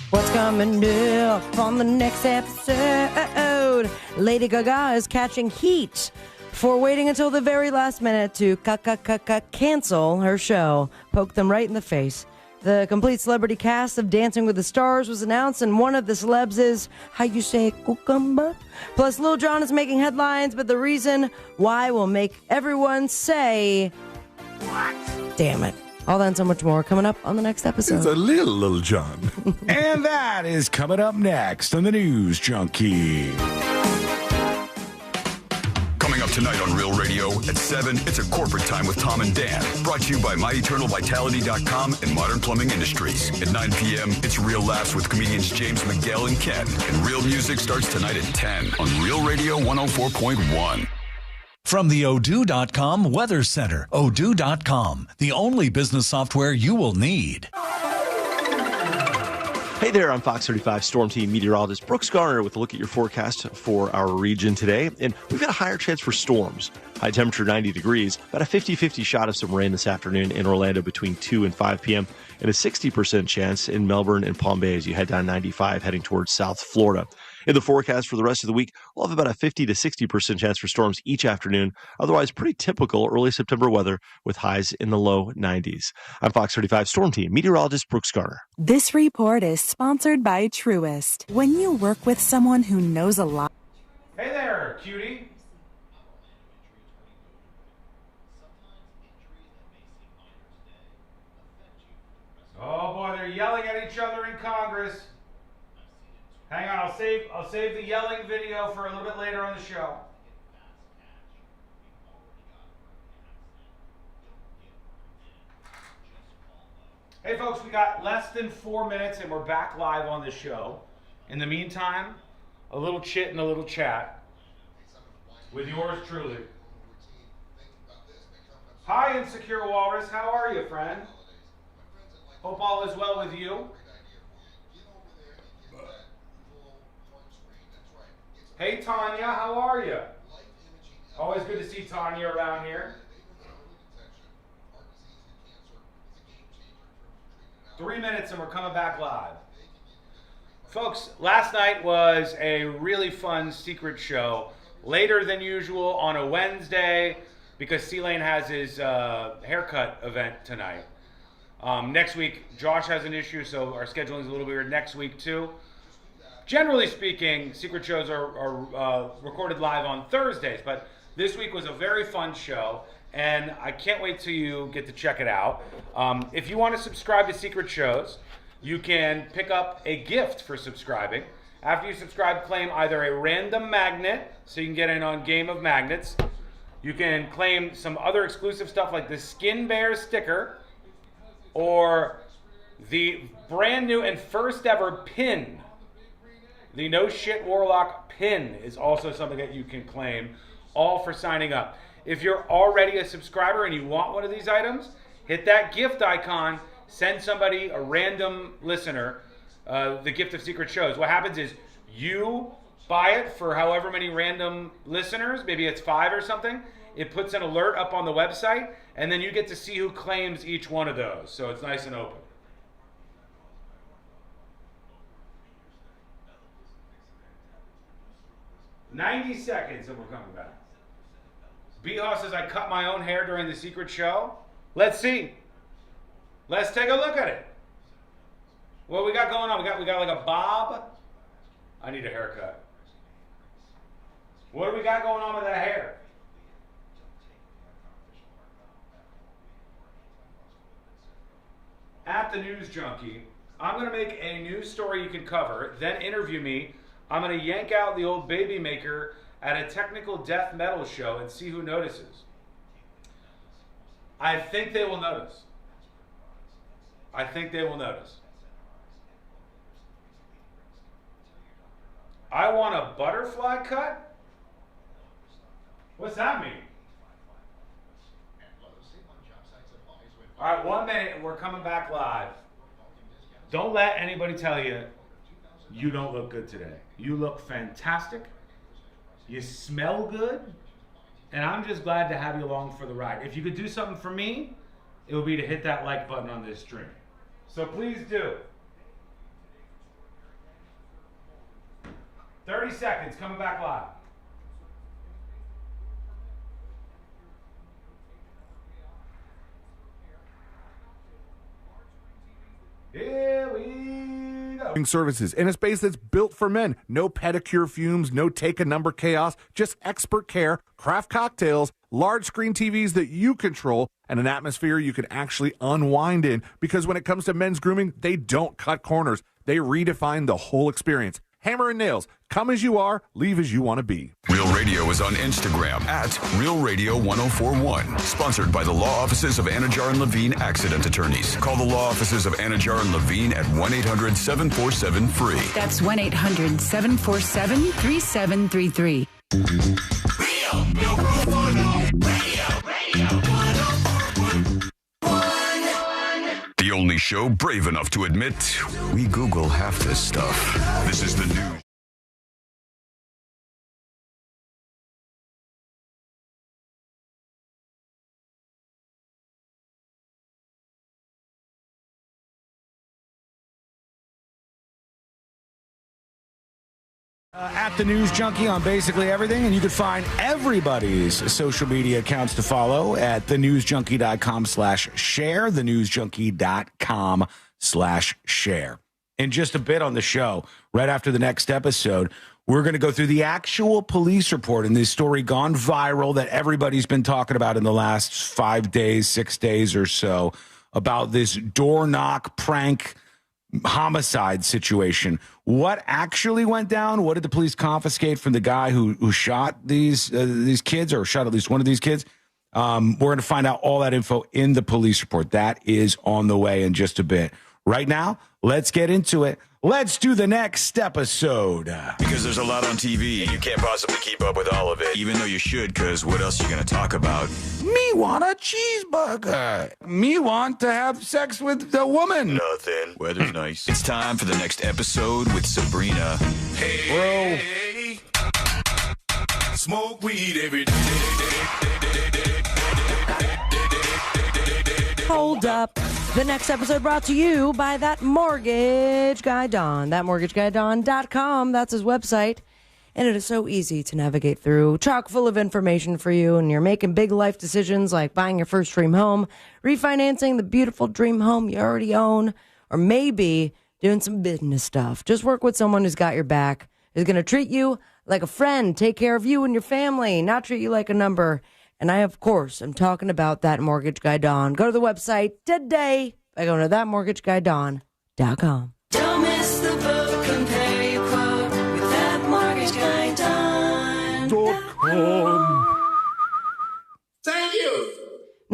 What's coming up on the next episode? Lady Gaga is catching heat for waiting until the very last minute to cancel her show. Poke them right in the face. The complete celebrity cast of Dancing with the Stars was announced, and one of the celebs is, how you say, cucumber? Plus, Lil Jon is making headlines, but the reason why will make everyone say, what? Damn it. All that and so much more coming up on the next episode. It's a Lil Jon. And that is coming up next on the News Junkie. Coming up tonight on Real Radio at 7, it's a corporate time with Tom and Dan. Brought to you by MyEternalVitality.com and Modern Plumbing Industries. At 9 p.m., it's Real Laughs with comedians James McGill and Ken. And Real Music starts tonight at 10 on Real Radio 104.1. From the Odoo.com Weather Center, Odoo.com, the only business software you will need. Hey there, I'm Fox 35 Storm Team meteorologist Brooks Garner with a look at your forecast for our region today. And we've got a higher chance for storms. High temperature 90 degrees, about a 50-50 shot of some rain this afternoon in Orlando between 2 and 5 p.m. and a 60% chance in Melbourne and Palm Bay as you head down 95 heading towards South Florida. In the forecast for the rest of the week, we'll have about a 50 to 60% chance for storms each afternoon. Otherwise, pretty typical early September weather with highs in the low 90s. I'm Fox 35 Storm Team meteorologist Brooks Garner. This report is sponsored by Truist. When you work with someone who knows a lot. Hey there, cutie. Oh boy, they're yelling at each other in Congress. Hang on, I'll save the yelling video for a little bit later on the show. Hey folks, we got less than 4 minutes and we're back live on the show. In the meantime, a little chit and a little chat with yours truly. Hi, Insecure Walrus. How are you, friend? Hope all is well with you. Hey, Tanya, how are you? Always good to see Tanya around here. 3 minutes and we're coming back live. Folks, last night was a really fun secret show. Later than usual on a Wednesday because C-Lane has his haircut event tonight. Next week, Josh has an issue, so our scheduling is a little weird next week too. Generally speaking, secret shows are recorded live on Thursdays, but this week was a very fun show, and I can't wait till you get to check it out. If you want to subscribe to secret shows, you can pick up a gift for subscribing. After you subscribe, claim either a random magnet, so you can get in on Game of Magnets. You can claim some other exclusive stuff like the Skin Bear sticker or the brand new and first ever pin. The No Shit Warlock pin is also something that you can claim, all for signing up. If you're already a subscriber and you want one of these items, hit that gift icon, send somebody, a random listener, the gift of secret shows. What happens is you buy it for however many random listeners, maybe it's 5 or something. It puts an alert up on the website, and then you get to see who claims each one of those. So it's nice and open. "90 seconds and we're coming back." B-Haw says, I cut my own hair during the secret show. Let's see. Let's take a look at it. What we got going on? We got like a bob. I need a haircut. What do we got going on with that hair? At the News Junkie, I'm going to make a news story you can cover, then interview me. I'm going to yank out the old baby maker at a technical death metal show and see who notices. I think they will notice. I think they will notice. I want a butterfly cut? What's that mean? All right, 1 minute and we're coming back live. Don't let anybody tell you you don't look good today. You look fantastic. You smell good. And I'm just glad to have you along for the ride. If you could do something for me, it would be to hit that like button on this stream. So please do. 30 seconds, coming back live. Here we go. Services in a space that's built for men. No pedicure fumes, no take a number chaos, just expert care, craft cocktails, large screen TVs that you control, and an atmosphere you can actually unwind in. Because when it comes to men's grooming, they don't cut corners. They redefine the whole experience. Hammer and Nails. Come as you are, leave as you want to be. Real Radio is on Instagram at Real Radio 1041. Sponsored by the law offices of Anajar and Levine Accident Attorneys. Call the law offices of Anajar and Levine at 1-800-747-FREE. That's 1-800-747-3733. The only show brave enough to admit we Google half this stuff. This is the news. At the News Junkie on basically everything, and you can find everybody's social media accounts to follow at thenewsjunkie.com/share, thenewsjunkie.com/share. In just a bit on the show, right after the next episode, we're going to go through the actual police report and this story gone viral that everybody's been talking about in the last 5 days, 6 days or so, about this door knock prank homicide situation. What actually went down? What did the police confiscate from the guy who shot these kids, or shot at least one of these kids? We're going to find out all that info in the police report. That is on the way in just a bit. Right now, let's get into it. Let's do the next episode. Because there's a lot on TV, and you can't possibly keep up with all of it, even though you should, because what else are you going to talk about? Me want a cheeseburger. Me want to have sex with a woman. Nothing. Weather's nice. It's time for the next episode with Sabrina. Hey, bro. Smoke weed every day. Hold up. The next episode brought to you by that mortgage guy, Don. ThatMortgageGuyDon.com. That's his website. And it is so easy to navigate through. Chock full of information for you. And you're making big life decisions like buying your first dream home, refinancing the beautiful dream home you already own, or maybe doing some business stuff. Just work with someone who's got your back, who's going to treat you like a friend, take care of you and your family, not treat you like a number. And I, of course, am talking about That Mortgage Guy Don. Go to the website today by going to ThatMortgageGuyDon.com. Don't miss the book, compare your quote with That Mortgage Guy Don.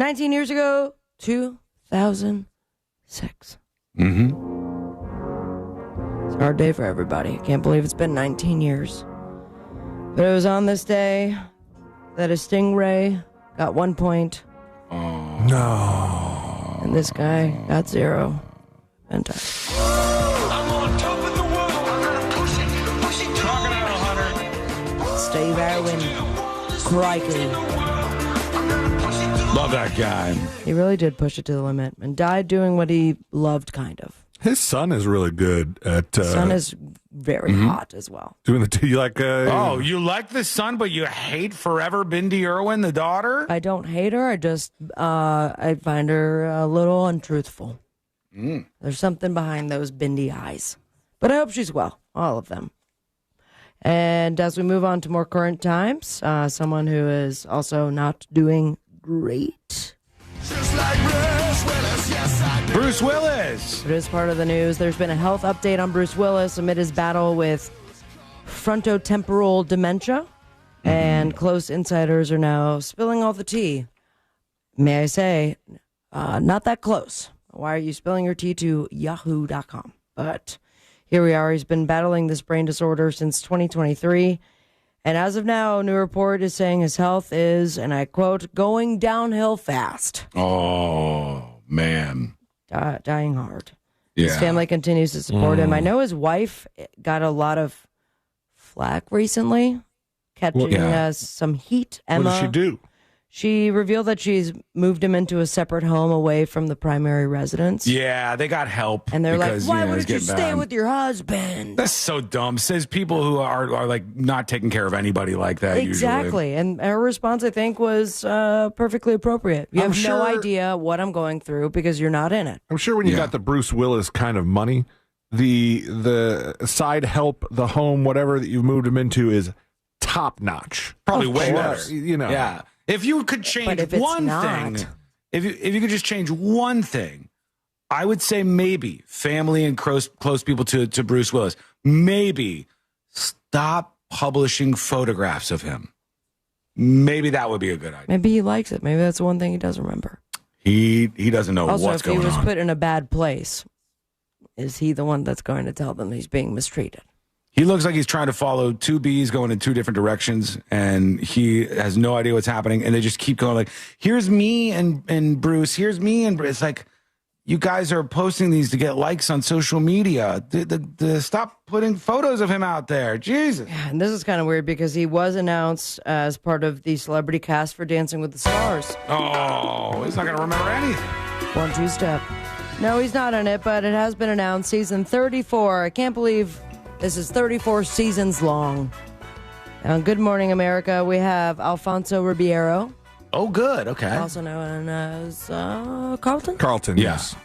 19 years ago, 2006. Mm-hmm. It's a hard day for everybody. Can't believe it's been 19 years. But it was on this day that a stingray got 1 point. Oh. No. And this guy got 0. And died. I'm on top of the world. I'm gonna push it. Crocodile Hunter. Steve Irwin. Crikey. Love that guy. He really did push it to the limit and died doing what he loved, kind of. His son is really good at. Son is very hot as well. Doing the you like. Oh, you like the son, but you hate Forever Bindi Irwin, the daughter? I don't hate her. I just I find her a little untruthful. There's something behind those Bindi eyes, but I hope she's well. All of them. And as we move on to more current times, someone who is also not doing great. Bruce Willis. It is part of the news. There's been a health update on Bruce Willis amid his battle with frontotemporal dementia, and close insiders are now spilling all the tea. May I say, not that close. Why are you spilling your tea to yahoo.com? But here we are. He's been battling this brain disorder since 2023. And as of now, a new report is saying his health is, and I quote, going downhill fast. Oh, man. Dying hard. Yeah. His family continues to support him. I know his wife got a lot of flack recently, catching some heat. Emma, what did she do? She revealed that she's moved him into a separate home away from the primary residence. Yeah, they got help. And they're because, like, why it's wouldn't you getting stay bad. with your husband? That's so dumb. Says people who are like not taking care of anybody like that Exactly. usually. And her response, I think, was perfectly appropriate. You have no idea what I'm going through because you're not in it. I'm sure when you got the Bruce Willis kind of money, the side help, the home, whatever that you've moved him into is top notch. Probably way course. better. You know. Yeah. If you could change one thing, if you could just change one thing, I would say maybe family and close people to Bruce Willis, maybe stop publishing photographs of him. Maybe that would be a good idea. Maybe he likes it. Maybe that's the one thing he doesn't remember. He doesn't know also, what's going on. Also, if he was put in a bad place, is he the one that's going to tell them he's being mistreated? He looks like he's trying to follow two bees going in two different directions, and he has no idea what's happening. And they just keep going like, here's me and Bruce, here's me and Bruce. It's like, you guys are posting these to get likes on social media. Stop putting photos of him out there. Jesus. Yeah, and this is kind of weird because he was announced as part of the celebrity cast for Dancing with the Stars. Oh, he's not going to remember anything. 1-2 step. No, he's not in it, but it has been announced. Season 34. I can't believe this is 34 seasons long. On Good Morning America, we have Alfonso Ribeiro. Oh, good. Okay. Also known as Carlton? Carlton, yes.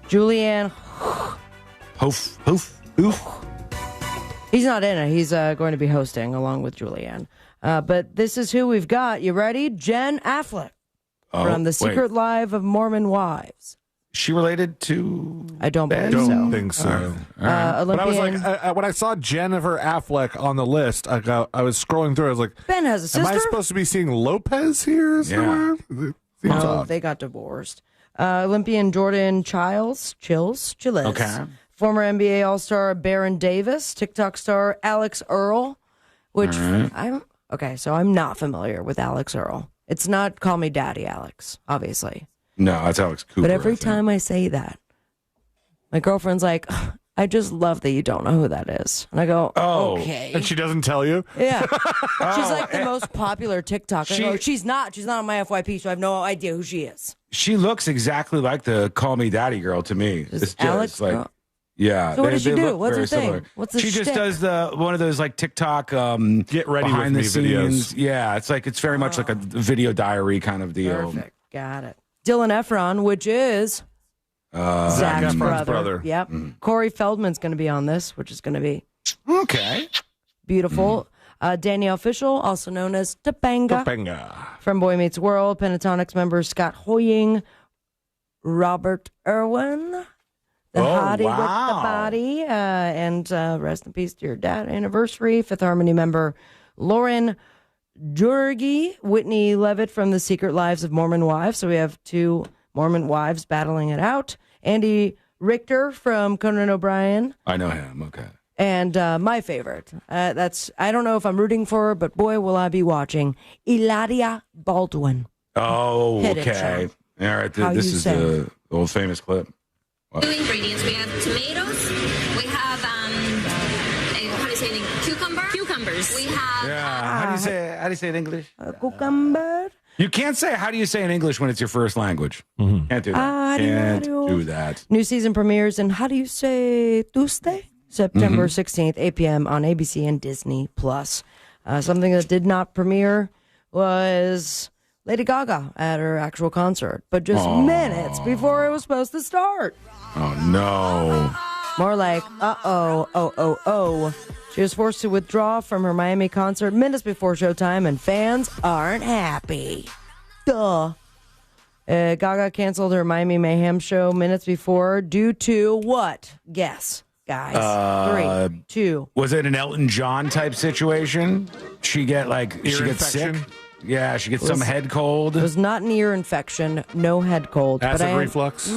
Julianne. Hoof. He's not in it. He's going to be hosting along with Julianne. But this is who we've got. You ready? Jen Affleck from The Secret Life of Mormon Wives. She related to? I don't think so. All right. But I was like, when I saw Jennifer Affleck on the list, I was scrolling through. I was like, Ben has a sister. Am I supposed to be seeing Lopez here somewhere? No, they got divorced. Olympian Jordan Childs. Okay. Former NBA All-Star Baron Davis. TikTok star Alex Earl. Which I'm not familiar with Alex Earl. It's not Call Me Daddy Alex, obviously. No, that's Alex Cooper. But every time I say that, my girlfriend's like, I just love that you don't know who that is. And I go, okay. And she doesn't tell you? Yeah. She's like the most popular TikToker. I go, she's not on my FYP, so I have no idea who she is. She looks exactly like the Call Me Daddy girl to me. It's Alex like, girl? Yeah. So what does she do? What's her thing? Similar. What's the She just shtick? does one of those like TikTok get ready behind with the me scenes. videos. Yeah, it's very much like a video diary kind of deal. Perfect. Got it. Dylan Efron, which is Zach's brother. Yep. Corey Feldman's going to be on this, which is going to be beautiful. Danielle Fishel, also known as Topanga. From Boy Meets World. Pentatonics member Scott Hoying. Robert Irwin. The hottie with the body. And rest in peace to your dad. Anniversary. Fifth Harmony member Lauren Junkie, Whitney Levitt from The Secret Lives of Mormon Wives. So we have 2 Mormon wives battling it out. Andy Richter from Conan O'Brien. I know him. Okay. And my favorite, I don't know if I'm rooting for her, but boy, will I be watching. Eladia Baldwin. Oh, Hit it, okay. Sean. All right. How This you is say? the old famous clip. Wow. 2 ingredients. We have tomatoes. We have how do you say it? Cucumbers. We have How do you say it in English? Cucumber. You can't say how do you say in English when it's your first language. Can't do that. Can't do that. New season premieres in how do you say Tuesday? September 16th, 8 p.m. on ABC and Disney+. Something that did not premiere was Lady Gaga at her actual concert, but just minutes before it was supposed to start. Oh, no. More like, oh. She was forced to withdraw from her Miami concert minutes before showtime, and fans aren't happy. Duh. Gaga canceled her Miami Mayhem show minutes before due to what? Guess, guys. 3, 2. Was it an Elton John type situation? She get infection? sick? Yeah, she gets some head cold. It was not an ear infection, no head cold. Acid reflux?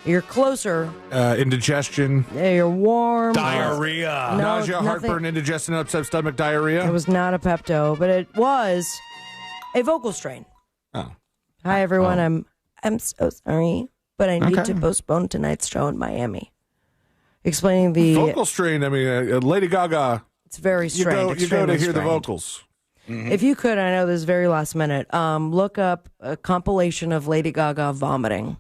You're closer. Indigestion? Yeah, you're warm. Diarrhea. Nausea, heartburn, indigestion, upset stomach, diarrhea? It was not a Pepto, but it was a vocal strain. Oh. Hi, everyone. I'm so sorry, but I need to postpone tonight's show in Miami. Explaining the vocal strain. I mean, Lady Gaga. It's very strange. You go to hear the vocals. If you could, I know this is very last minute. Look up a compilation of Lady Gaga vomiting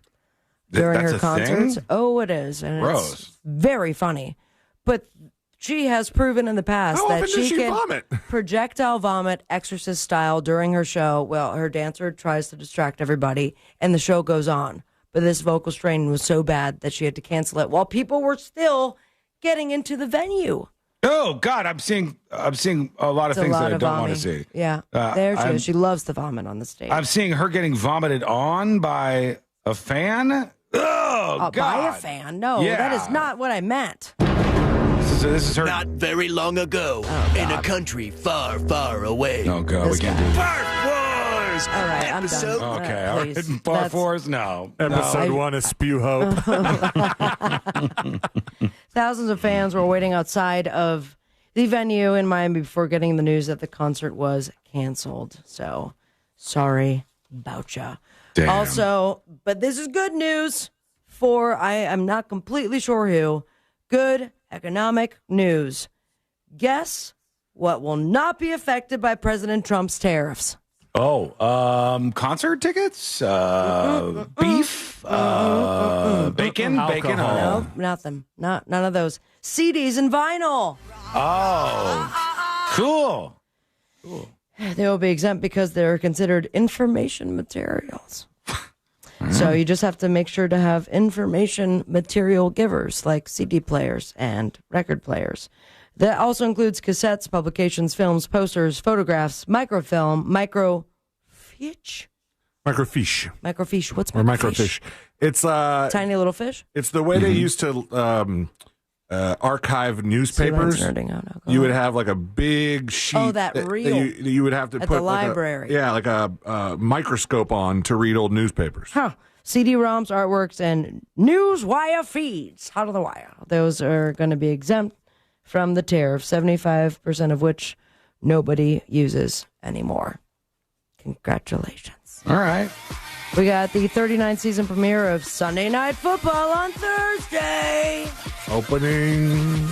during her concerts. Thing? Oh, it is, and Gross. it's very funny. But she has proven in the past that she can vomit? projectile vomit, Exorcist style, during her show. Well, her dancer tries to distract everybody, and the show goes on. But this vocal strain was so bad that she had to cancel it while people were still getting into the venue. Oh God, I'm seeing a lot of things that I don't want to see. Yeah, there she is. She loves the vomit on the stage. I'm seeing her getting vomited on by a fan. Oh God, by a fan? No, Yeah. that is not what I meant. This is her. Not very long ago, in a country far, far away. Oh God, we can't do that. Barf Wars. All right, Episode. I'm done. Okay, all right. Barf Wars? No. Episode 1 is Spew Hope. Thousands of fans were waiting outside of the venue in Miami before getting the news that the concert was canceled. So, sorry about ya. Damn. Also, but this is good news for, I am not completely sure who, good economic news. Guess what will not be affected by President Trump's tariffs? Concert tickets, beef, bacon, bacon. No, nothing. None of those. CDs and vinyl. Oh, cool. They will be exempt because they're considered information materials. So you just have to make sure to have information material givers like CD players and record players. That also includes cassettes, publications, films, posters, photographs, microfilm, microfiche. Microfiche. What's or microfiche? It's Tiny little fish? It's the way they used to archive newspapers. You would have like a big sheet. Oh, that reel. That you would have to at put the library. like a microscope on to read old newspapers. Huh. CD-ROMs, artworks, and news wire feeds. Hot of the wire. Those are going to be exempt from the tariff, 75% of which nobody uses anymore. Congratulations. All right. We got the 39th season premiere of Sunday Night Football on Thursday. Opening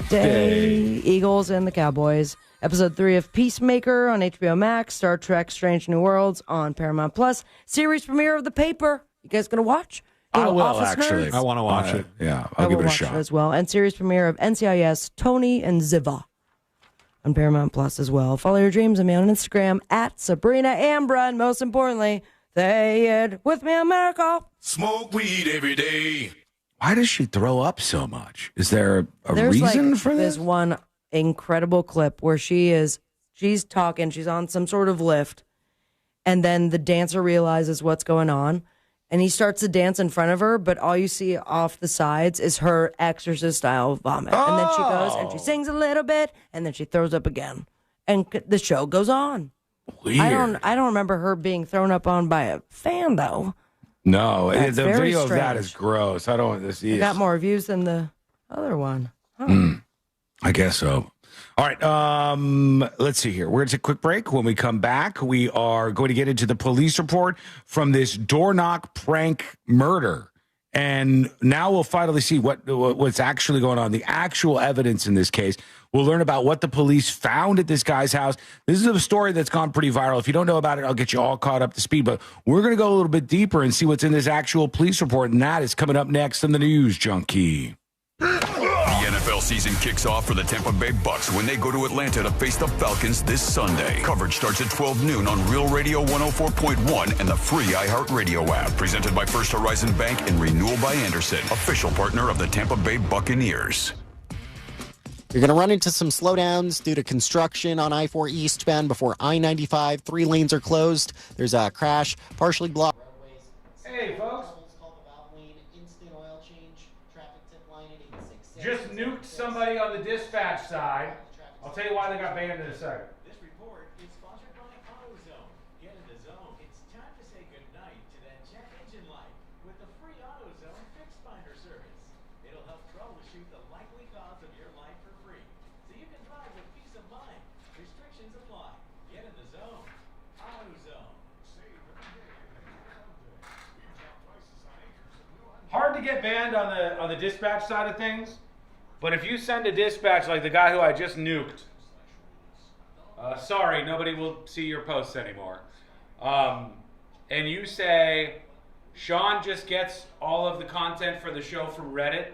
day. Eagles and the Cowboys. Episode 3 of Peacemaker on HBO Max. Star Trek Strange New Worlds on Paramount Plus. Series premiere of The Paper. You guys going to watch? I will, Office actually. Nerds? I want to watch it. Yeah, I I'll give will it a watch shot. as well. And series premiere of NCIS Tony and Ziva on Paramount Plus as well. Follow your dreams and me on Instagram at Sabrina Ambra. And most importantly, say it with me, America. Smoke weed every day. Why does she throw up so much? Is there a There's reason for this? There's one incredible clip where she's talking, she's on some sort of lift, and then the dancer realizes what's going on, and he starts to dance in front of her, but all you see off the sides is her Exorcist style vomit. And then she goes and she sings a little bit, and then she throws up again. and the show goes on. Weird. I don't remember her being thrown up on by a fan though. No, That's the very video of that strange. is gross. I don't want this. It got more views than the other one. Huh. I guess so. All right, let's see here. We're going to take a quick break. When we come back, we are going to get into the police report from this door knock prank murder. And now we'll finally see what's actually going on, the actual evidence in this case. We'll learn about what the police found at this guy's house. This is a story that's gone pretty viral. If you don't know about it, I'll get you all caught up to speed. But we're going to go a little bit deeper and see what's in this actual police report. And that is coming up next on the News Junkie. The NFL season kicks off for the Tampa Bay Bucks when they go to Atlanta to face the Falcons this Sunday. Coverage starts at 12 noon on Real Radio 104.1 and the free iHeartRadio app. Presented by First Horizon Bank and Renewal by Anderson, official partner of the Tampa Bay Buccaneers. You're going to run into some slowdowns due to construction on I-4 eastbound before I-95. 3 lanes are closed. There's a crash, partially blocked. Hey, folks. Just nuked somebody on the dispatch side. I'll tell you why they got banned in a second. This report is sponsored by AutoZone. Get in the zone. It's time to say goodnight to that check engine light with the free AutoZone Fix Finder service. It'll help troubleshoot the likely cause of your light for free, so you can drive with peace of mind. Restrictions apply. Get in the zone. AutoZone. Hard to get banned on the dispatch side of things, but if you send a dispatch like the guy who I just nuked, sorry, nobody will see your posts anymore. And you say, Sean just gets all of the content for the show from Reddit.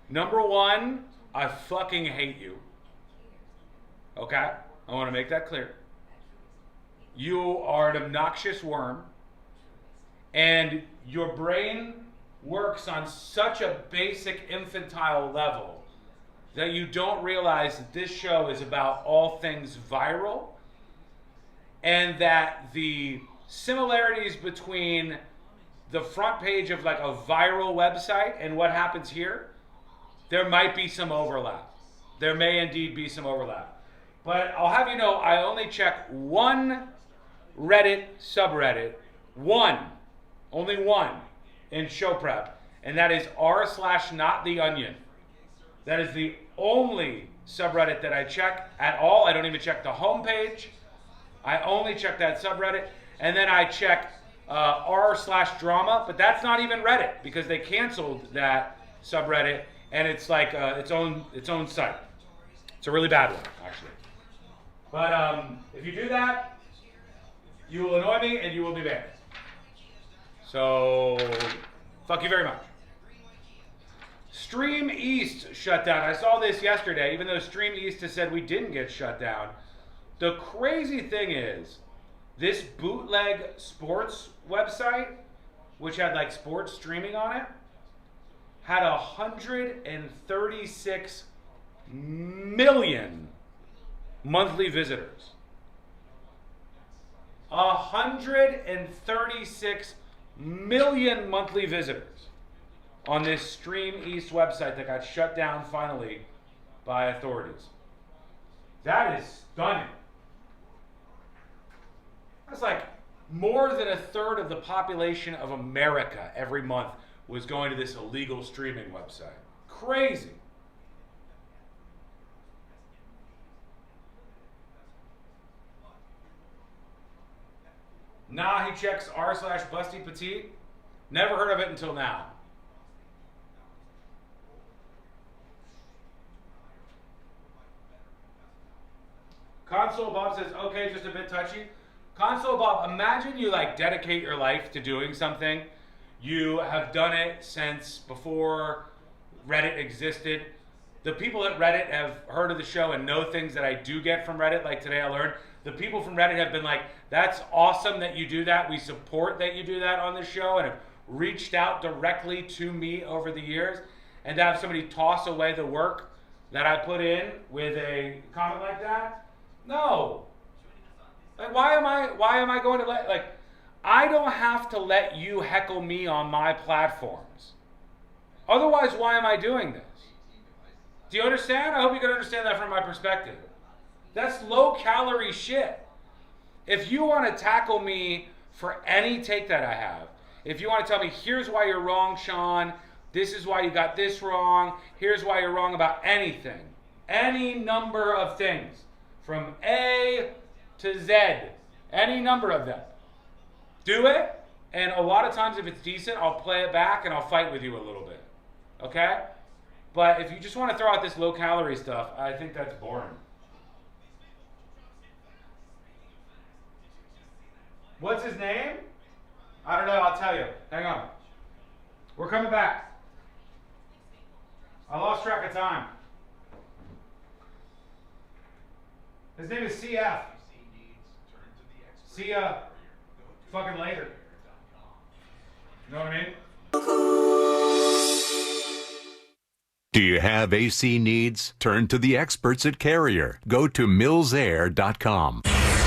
Number one, I fucking hate you. Okay? I want to make that clear. You are an obnoxious worm. And your brain works on such a basic infantile level that you don't realize that this show is about all things viral, and that the similarities between the front page of like a viral website and what happens here, there might be some overlap. There may indeed be some overlap. But I'll have you know, I only check one Reddit subreddit, only one, in show prep, and that is r/nottheonion. That is the only subreddit that I check at all. I don't even check the homepage. I only check that subreddit, and then I check r/drama, but that's not even Reddit because they canceled that subreddit, and it's like its own site. It's a really bad one, actually. But if you do that, you will annoy me and you will be banned. So, fuck you very much. Stream East shut down. I saw this yesterday, even though Stream East has said we didn't get shut down. The crazy thing is, this bootleg sports website, which had like sports streaming on it, had 136 million monthly visitors. 136 million monthly visitors on this Stream East website that got shut down finally by authorities. That is stunning. That's like more than a third of the population of America every month was going to this illegal streaming website. Crazy. Nah, he checks r/Busty Petite. Never heard of it until now. Console Bob says, okay, just a bit touchy. Console Bob, imagine you like dedicate your life to doing something. You have done it since before Reddit existed. The people at Reddit have heard of the show and know things that I do get from Reddit. Like today I learned the people from Reddit have been like, that's awesome that you do that. We support that you do that on the show, and have reached out directly to me over the years. And to have somebody toss away the work that I put in with a comment like that, no. Like, why am I going to I don't have to let you heckle me on my platforms. Otherwise, why am I doing this? Do you understand? I hope you can understand that from my perspective. That's low-calorie shit. If you want to tackle me for any take that I have, if you want to tell me, here's why you're wrong, Sean, this is why you got this wrong, here's why you're wrong about anything, any number of things, from A to Z, any number of them, do it. And a lot of times if it's decent, I'll play it back and I'll fight with you a little bit. Okay? But if you just want to throw out this low-calorie stuff, I think that's boring. What's his name? I don't know. I'll tell you. Hang on. We're coming back. I lost track of time. His name is CF. See ya fucking later. You know what I mean? Do you have AC needs? Turn to the experts at Carrier. Go to millsair.com.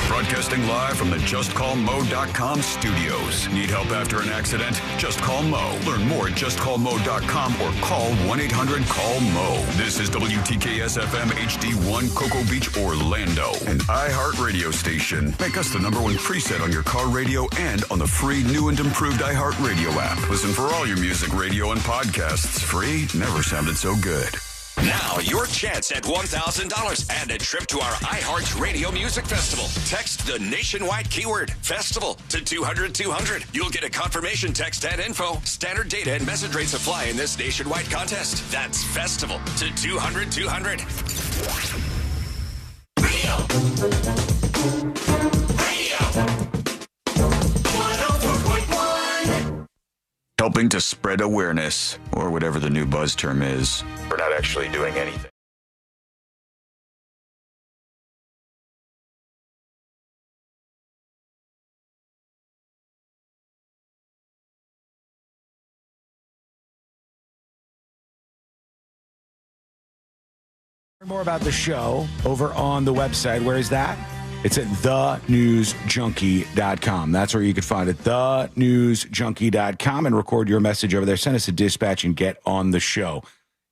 Broadcasting live from the JustCallMo.com studios. Need help after an accident? Just call Mo. Learn more at JustCallMo.com or call 1-800-CALL-MO. This is WTKS-FM HD1 Cocoa Beach, Orlando, an iHeart radio station. Make us the #1 preset on your car radio and on the free new and improved iHeart Radio app. Listen for all your music, radio, and podcasts. Free never sounded so good. Now, your chance at $1,000 and a trip to our iHeart Radio Music Festival. Text the nationwide keyword festival to 200-200. You'll get a confirmation text and info. Standard data and message rates apply in this nationwide contest. That's festival to 200-200. Radio. Radio. 104.1. Helping to spread awareness, or whatever the new buzz term is. We're not actually doing anything. More about the show over on the website. Where is that? It's at thenewsjunkie.com. That's where you can find it, thenewsjunkie.com, and record your message over there. Send us a dispatch and get on the show.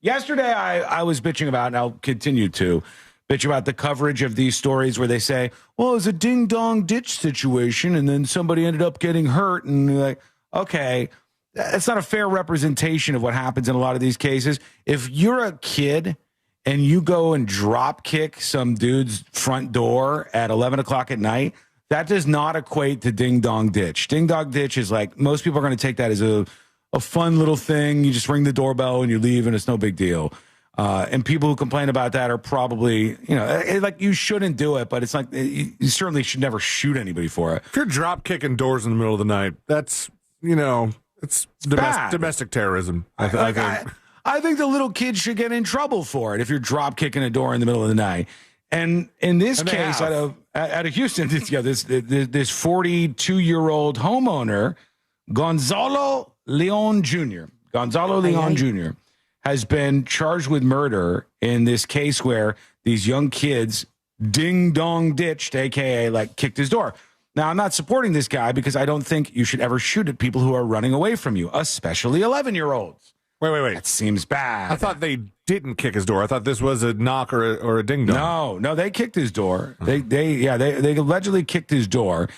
Yesterday, I was bitching about, and I'll continue to bitch about the coverage of these stories where they say, well, it was a ding-dong ditch situation, and then somebody ended up getting hurt, and you're like, okay, that's not a fair representation of what happens in a lot of these cases. If you're a kid and you go and drop kick some dude's front door at 11 o'clock at night, that does not equate to ding-dong ditch. Ding-dong ditch is like, most people are going to take that as a fun little thing. You just ring the doorbell and you leave and it's no big deal. And people who complain about that are probably, like you shouldn't do it, but it's like you certainly should never shoot anybody for it. If you're drop kicking doors in the middle of the night, that's, it's domestic terrorism. I think the little kids should get in trouble for it if you're drop kicking a door in the middle of the night. And in this case, out of Houston, this 42-year-old homeowner, Gonzalo Leon Jr. has been charged with murder in this case where these young kids ding-dong ditched, a.k.a. like kicked his door. Now, I'm not supporting this guy because I don't think you should ever shoot at people who are running away from you, especially 11-year-olds. Wait. That seems bad. I thought they didn't kick his door. I thought this was a knock or a ding-dong. No, they kicked his door. They allegedly kicked his door.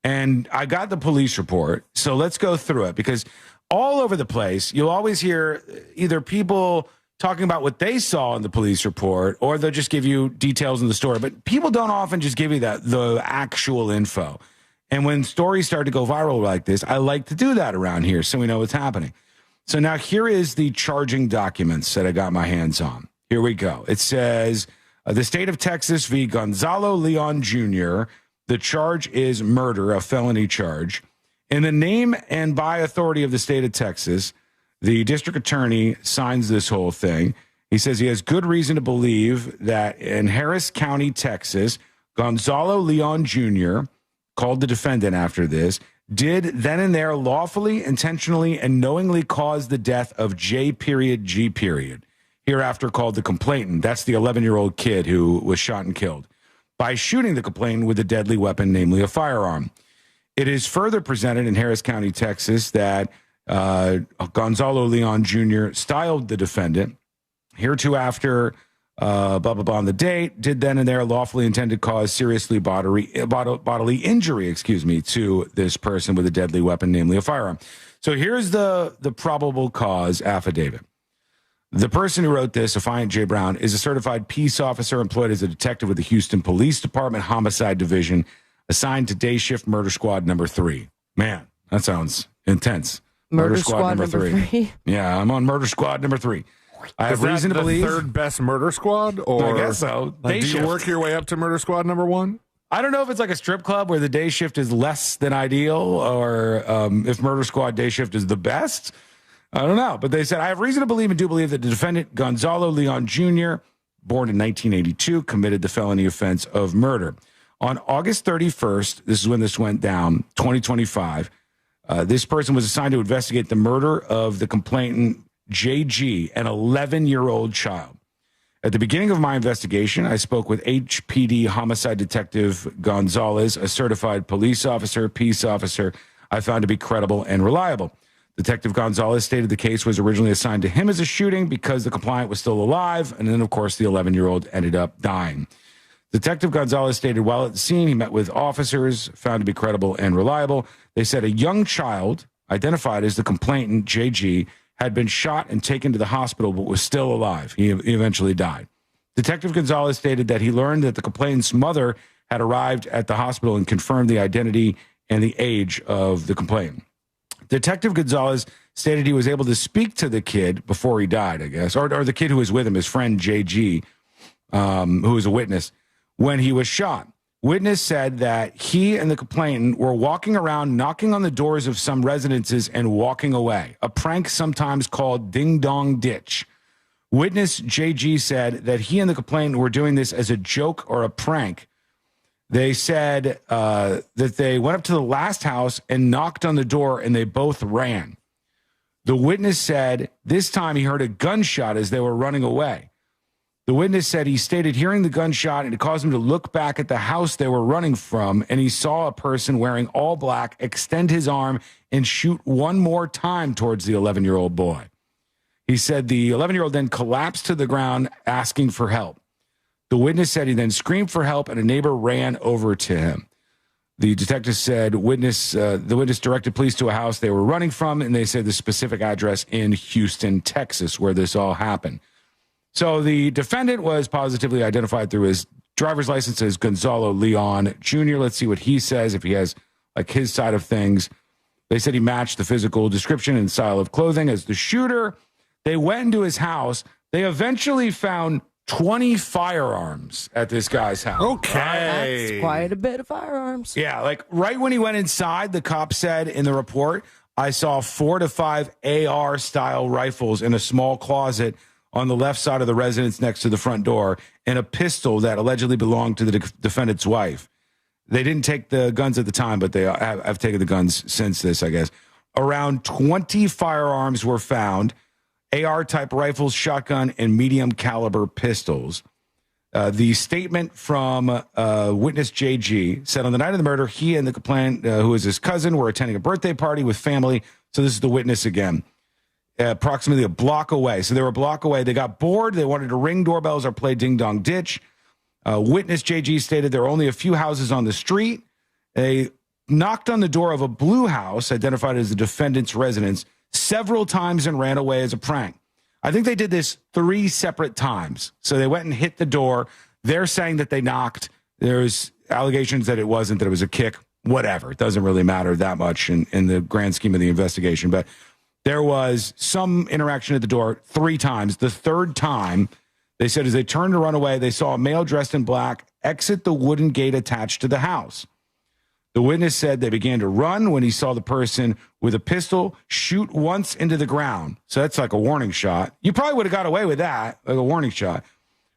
And I got the police report. So let's go through it because all over the place, you'll always hear either people talking about what they saw in the police report or they'll just give you details in the story. But people don't often just give you the actual info. And when stories start to go viral like this, I like to do that around here so we know what's happening. So now here is the charging documents that I got my hands on. Here we go. It says, the state of Texas v. Gonzalo Leon Jr., the charge is murder, a felony charge. In the name and by authority of the state of Texas, the district attorney signs this whole thing. He says he has good reason to believe that in Harris County, Texas, Gonzalo Leon Jr., called the defendant after this, did then and there lawfully, intentionally, and knowingly cause the death of J.G., hereafter called the complainant. That's the 11-year-old kid who was shot and killed, by shooting the complainant with a deadly weapon, namely a firearm. It is further presented in Harris County, Texas, that Gonzalo Leon Jr. styled the defendant, hereafter blah, blah, blah, on the date, did then and there lawfully intend to cause seriously bodily injury, to this person with a deadly weapon, namely a firearm. So here's the probable cause affidavit. The person who wrote this, Affiant J. Brown, is a certified peace officer employed as a detective with the Houston Police Department Homicide Division, assigned to day shift murder squad number 3. Man, that sounds intense. Murder squad number 3? Yeah, I'm on murder squad number 3. I have reason to believe. Third best murder squad? Or I guess so. Do you work your way up to murder squad number 1? I don't know if it's like a strip club where the day shift is less than ideal, or if murder squad day shift is the best. I don't know. But they said, I have reason to believe and do believe that the defendant, Gonzalo Leon Jr., born in 1982, committed the felony offense of murder. On August 31st, this is when this went down, 2025, this person was assigned to investigate the murder of the complainant, JG, an 11-year-old child. At the beginning of my investigation, I spoke with HPD homicide detective Gonzalez, a certified police officer, peace officer I found to be credible and reliable. Detective Gonzalez stated the case was originally assigned to him as a shooting because the complainant was still alive, and then, of course, the 11-year-old ended up dying. Detective Gonzalez stated while at the scene, he met with officers found to be credible and reliable. They said a young child, identified as the complainant, JG, had been shot and taken to the hospital but was still alive. He eventually died. Detective Gonzalez stated that he learned that the complainant's mother had arrived at the hospital and confirmed the identity and the age of the complainant. Detective Gonzalez stated he was able to speak to the kid before he died, I guess, or the kid who was with him, his friend JG, who was a witness, when he was shot. Witness said that he and the complainant were walking around, knocking on the doors of some residences and walking away, a prank sometimes called ding-dong ditch. Witness JG said that he and the complainant were doing this as a joke or a prank. They said that they went up to the last house and knocked on the door, and they both ran. The witness said this time he heard a gunshot as they were running away. The witness said he stated hearing the gunshot and it caused him to look back at the house they were running from, and he saw a person wearing all black extend his arm and shoot one more time towards the 11-year-old boy. He said the 11-year-old then collapsed to the ground asking for help. The witness said he then screamed for help and a neighbor ran over to him. The detective said the witness directed police to a house they were running from, and they said the specific address in Houston, Texas, where this all happened. So the defendant was positively identified through his driver's license as Gonzalo Leon Jr. Let's see what he says, if he has like his side of things. They said he matched the physical description and style of clothing as the shooter. They went into his house. They eventually found 20 firearms at this guy's house. Okay. That's quite a bit of firearms. Yeah, like right when he went inside, the cop said in the report, I saw 4 to 5 AR-style rifles in a small closet on the left side of the residence next to the front door, and a pistol that allegedly belonged to the defendant's wife. They didn't take the guns at the time, but they have taken the guns since this, I guess. Around 20 firearms were found, AR-type rifles, shotgun, and medium-caliber pistols. The statement from witness JG said on the night of the murder, he and the complainant, who is his cousin, were attending a birthday party with family. So this is the witness again. Approximately a block away. So they were a block away. They got bored. They wanted to ring doorbells or play ding-dong ditch. Witness JG stated there were only a few houses on the street. They knocked on the door of a blue house, identified as the defendant's residence, several times and ran away as a prank. I think they did this 3 separate times. So they went and hit the door. They're saying that they knocked. There's allegations that it wasn't, that it was a kick. Whatever. It doesn't really matter that much in the grand scheme of the investigation. But there was some interaction at the door 3 times. The third time, they said as they turned to run away, they saw a male dressed in black exit the wooden gate attached to the house. The witness said they began to run when he saw the person with a pistol shoot once into the ground. So that's like a warning shot. You probably would have got away with that, like a warning shot.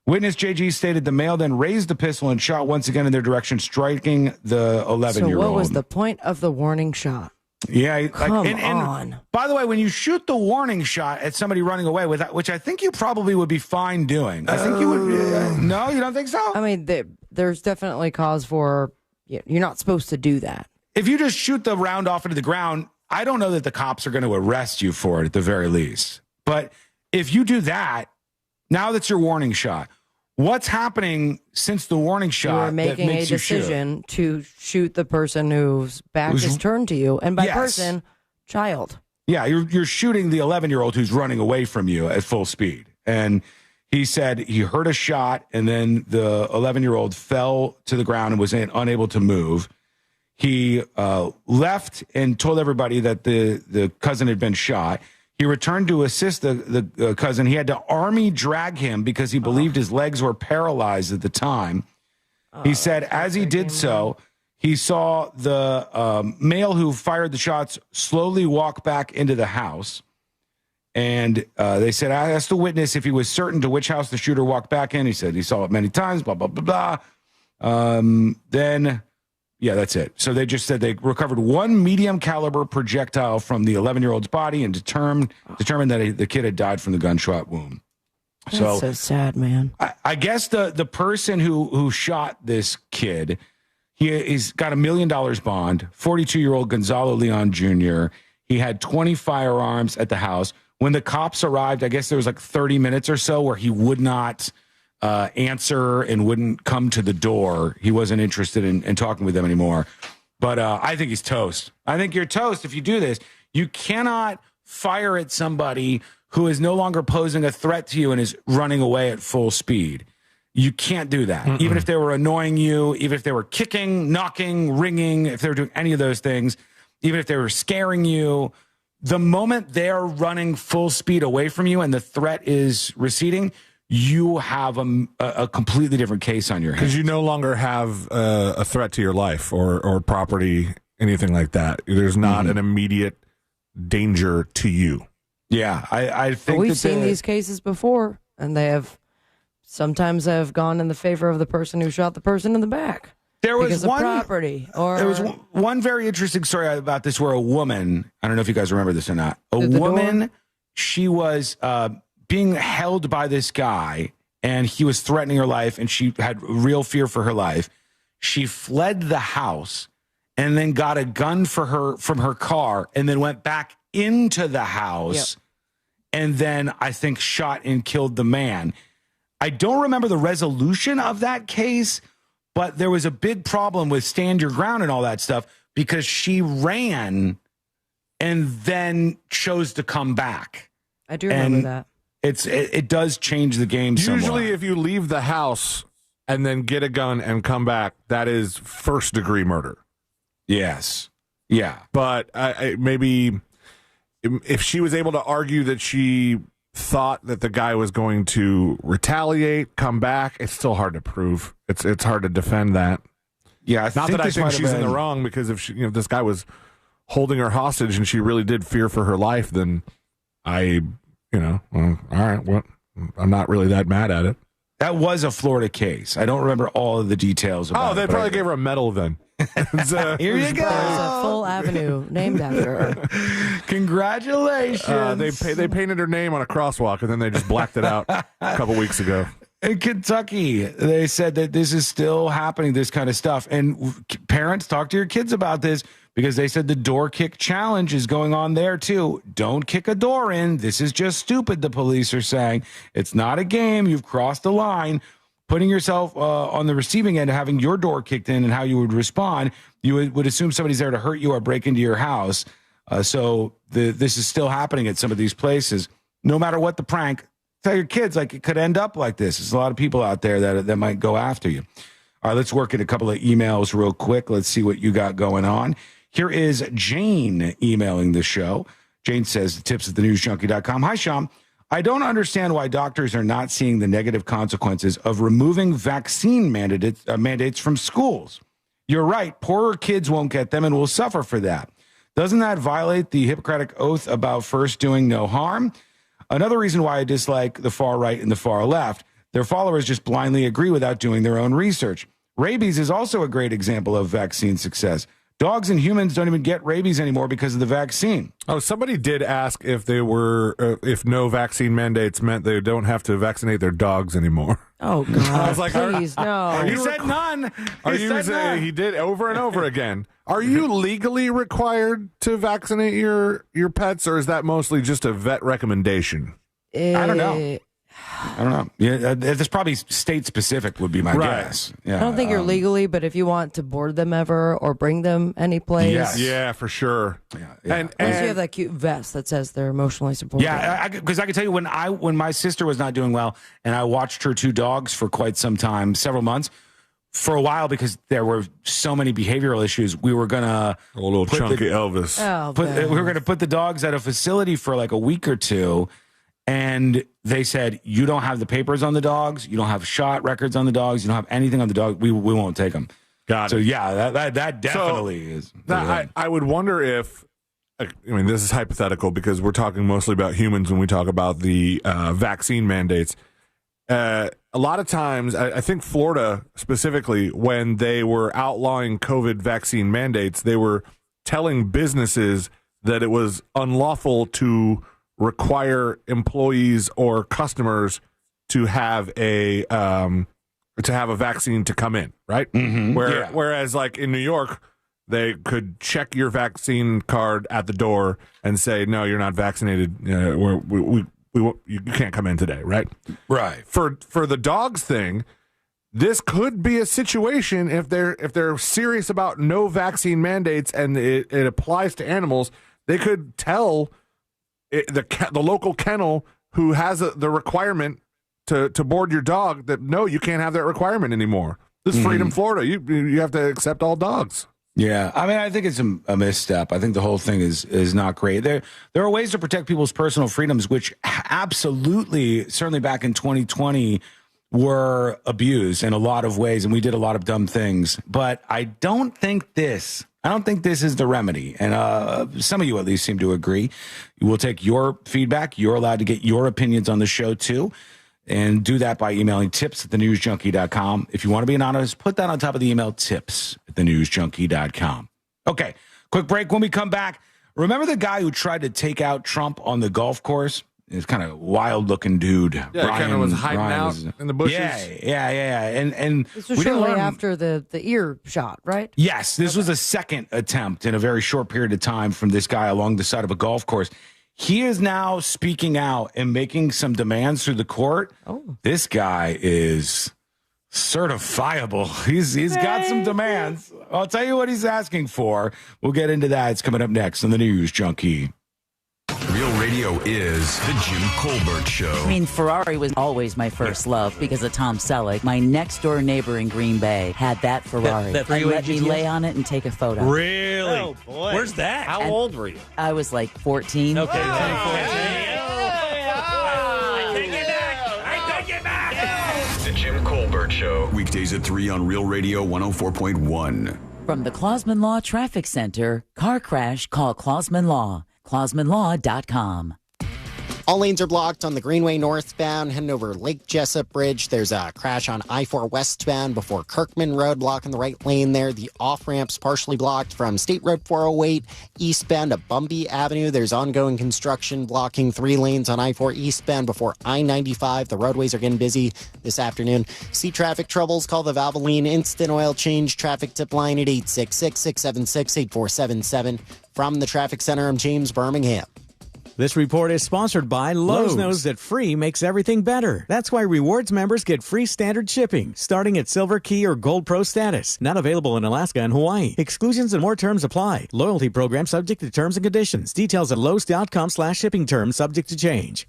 Witness JG stated the male then raised the pistol and shot once again in their direction, striking the 11-year-old. So what was the point of the warning shot? Yeah, Come on. By the way, when you shoot the warning shot at somebody running away with that, which I think you probably would be fine doing. I think you would. No, you don't think so? I mean, there's definitely cause for, you're not supposed to do that. If you just shoot the round off into the ground, I don't know that the cops are going to arrest you for it at the very least. But if you do that, now that's your warning shot. What's happening since the warning shot? You are making a decision to shoot the person whose back is turned to you, and by person, child. Yeah, you're shooting the 11-year-old who's running away from you at full speed. And he said he heard a shot, and then the 11-year-old fell to the ground and was unable to move. He left and told everybody that the cousin had been shot. He returned to assist the cousin. He had to army drag him because he believed his legs were paralyzed at the time. He said as he did so, he saw the male who fired the shots slowly walk back into the house. And they said, I asked the witness if he was certain to which house the shooter walked back in. He said he saw it many times, blah, blah, blah, blah. Then... yeah, that's it. So they just said they recovered one medium caliber projectile from the 11-year-old's body and determined that the kid had died from the gunshot wound. That's so sad, man. I guess the person who shot this kid, he's got $1 million bond, 42-year-old Gonzalo Leon Jr. He had 20 firearms at the house. When the cops arrived, I guess there was like 30 minutes or so where he would not answer and wouldn't come to the door. He wasn't interested in talking with them anymore. But I think he's toast. I think you're toast if you do this. You cannot fire at somebody who is no longer posing a threat to you and is running away at full speed. You can't do that. Even if they were annoying you, even if they were kicking, knocking, ringing, if they were doing any of those things, even if they were scaring you, the moment they're running full speed away from you and the threat is receding, you have a completely different case on your hands. Because you no longer have a threat to your life or property, anything like that. There's not an immediate danger to you. Yeah, I think we've seen these cases before, and they have sometimes have gone in the favor of the person who shot the person in the back. There was because one of property, or there was one very interesting story about this where a woman, I don't know if you guys remember this or not, a woman, she was being held by this guy, and he was threatening her life, and she had real fear for her life. She fled the house and then got a gun from her car and then went back into the house and then I think shot and killed the man. I don't remember the resolution of that case, but there was a big problem with stand your ground and all that stuff because she ran and then chose to come back. I do remember that. It does change the game somewhat. Usually if you leave the house and then get a gun and come back, that is first degree murder. Yes. Yeah. But maybe if she was able to argue that she thought that the guy was going to retaliate, come back, it's still hard to prove. It's hard to defend that. Yeah, I think she's in the wrong, because if this guy was holding her hostage and she really did fear for her life, then all right, well, I'm not really that mad at it. That was a Florida case. I don't remember all of the details about it. Oh, they probably gave her a medal then. Here you go. There's a full avenue named after her. Congratulations. They painted her name on a crosswalk, and then they just blacked it out a couple weeks ago. In Kentucky, they said that this is still happening, this kind of stuff. And parents, talk to your kids about this, because they said the door kick challenge is going on there too. Don't kick a door in. This is just stupid, the police are saying. It's not a game. You've crossed the line. Putting yourself on the receiving end, having your door kicked in and how you would respond, you would assume somebody's there to hurt you or break into your house. So this is still happening at some of these places. No matter what the prank, tell your kids, like, it could end up like this. There's a lot of people out there that might go after you. All right, let's work at a couple of emails real quick. Let's see what you got going on. Here is Jane emailing the show. Jane says, tips@thenewsjunkie.com. Hi, Sean. I don't understand why doctors are not seeing the negative consequences of removing vaccine mandates from schools. You're right. Poorer kids won't get them and will suffer for that. Doesn't that violate the Hippocratic Oath about first doing no harm? Another reason why I dislike the far right and the far left. Their followers just blindly agree without doing their own research. Rabies is also a great example of vaccine success. Dogs and humans don't even get rabies anymore because of the vaccine. Oh, somebody did ask if if no vaccine mandates meant they don't have to vaccinate their dogs anymore. Oh, God. I was like, please, no. He said none. He did over and over again. Are you legally required to vaccinate your pets, or is that mostly just a vet recommendation? I don't know. I don't know. Yeah, that's probably state specific would be my guess. Yeah, I don't think you're legally, but if you want to board them ever or bring them any place. Yes. Yeah, for sure. And you have that cute vest that says they're emotionally supported. Yeah, because I can tell you when my sister was not doing well and I watched her 2 dogs for quite some time, several months, for a while because there were so many behavioral issues, we were gonna little chunky Elvis. We were gonna put the dogs at a facility for like a week or two, and they said you don't have the papers on the dogs, you don't have shot records on the dogs, you don't have anything on the dog. We won't take them. Got it. So yeah, that definitely is. I would wonder if. I mean, this is hypothetical because we're talking mostly about humans when we talk about the vaccine mandates. A lot of times, I think Florida specifically, when they were outlawing COVID vaccine mandates, they were telling businesses that it was unlawful to require employees or customers to have a vaccine to come in, right? Mm-hmm. Whereas, like in New York, they could check your vaccine card at the door and say, "No, you're not vaccinated. You can't come in today," right? Right. For the dogs thing, this could be a situation if they're serious about no vaccine mandates and it applies to animals. They could tell the local kennel who has the requirement to board your dog that no, you can't have that requirement anymore. This is Freedom Florida. You have to accept all dogs. Yeah, I mean, I think it's a misstep. I think the whole thing is not great. There are ways to protect people's personal freedoms, which absolutely, certainly back in 2020, were abused in a lot of ways, and we did a lot of dumb things. But I don't think this is the remedy, and some of you at least seem to agree. We'll take your feedback. You're allowed to get your opinions on the show too. And do that by emailing tips@thenewsjunkie.com. If you want to be anonymous, put that on top of the email, tips@thenewsjunkie.com. Okay, quick break. When we come back, remember the guy who tried to take out Trump on the golf course? He's kind of wild-looking dude. Yeah, kind of was hiding out in the bushes. Yeah. And this was shortly after the ear shot, right? Yes, this was a second attempt in a very short period of time from this guy along the side of a golf course. He is now speaking out and making some demands through the court. Oh. This guy is certifiable. He's got some demands. I'll tell you what he's asking for. We'll get into that. It's coming up next on the News Junkie. Real radio is the Jim Colbert Show. I mean, Ferrari was always my first love because of Tom Selleck. My next door neighbor in Green Bay had that Ferrari. That and let me lay on it and take a photo. Really? Oh, boy. Where's that? How old were you? I was like 14. Okay. I take it back. The Jim Colbert Show. Weekdays at 3 on Real Radio 104.1. From the Clausman Law Traffic Center, car crash, call Clausman Law. ClausmanLaw.com. All lanes are blocked on the Greenway northbound, heading over Lake Jessup Bridge. There's a crash on I-4 westbound before Kirkman Road, blocking the right lane there. The off-ramp's partially blocked from State Road 408 eastbound to Bumby Avenue. There's ongoing construction blocking 3 lanes on I-4 eastbound before I-95. The roadways are getting busy this afternoon. See traffic troubles? Call the Valvoline Instant Oil Change traffic tip line at 866-676-8477. From the Traffic Center, I'm James Birmingham. This report is sponsored by Lowe's. Knows that free makes everything better. That's why rewards members get free standard shipping, starting at Silver Key or Gold Pro status. Not available in Alaska and Hawaii. Exclusions and more terms apply. Loyalty program subject to terms and conditions. Details at Lowe's.com/shipping terms subject to change.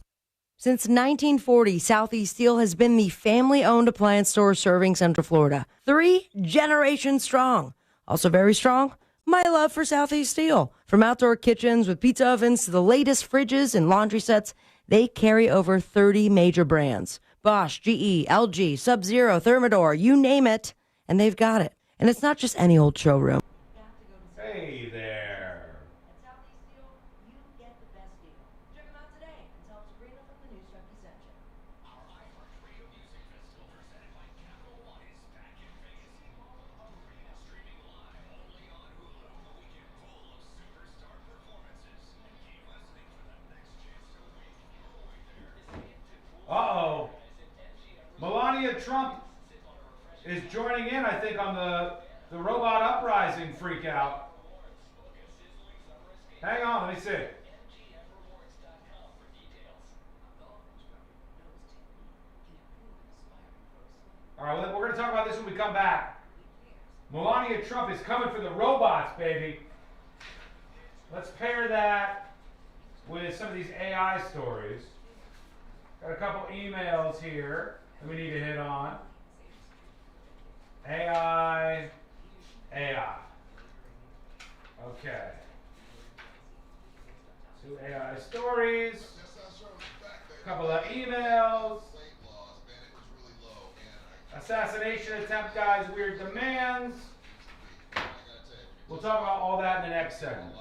Since 1940, Southeast Steel has been the family-owned appliance store serving Central Florida. 3 generations strong. Also very strong, my love for Southeast Steel. From outdoor kitchens with pizza ovens to the latest fridges and laundry sets, they carry over 30 major brands. Bosch, GE, LG, Sub-Zero, Thermador, you name it, and they've got it. And it's not just any old showroom. Hey there. Uh-oh. Melania Trump is joining in, I think, on the robot uprising freak out. Hang on, let me see. All right, we're going to talk about this when we come back. Melania Trump is coming for the robots, baby. Let's pair that with some of these AI stories. Got a couple emails here that we need to hit on. AI. Okay. 2 AI stories. A couple of emails. Assassination attempt, guys. Weird demands. We'll talk about all that in the next segment.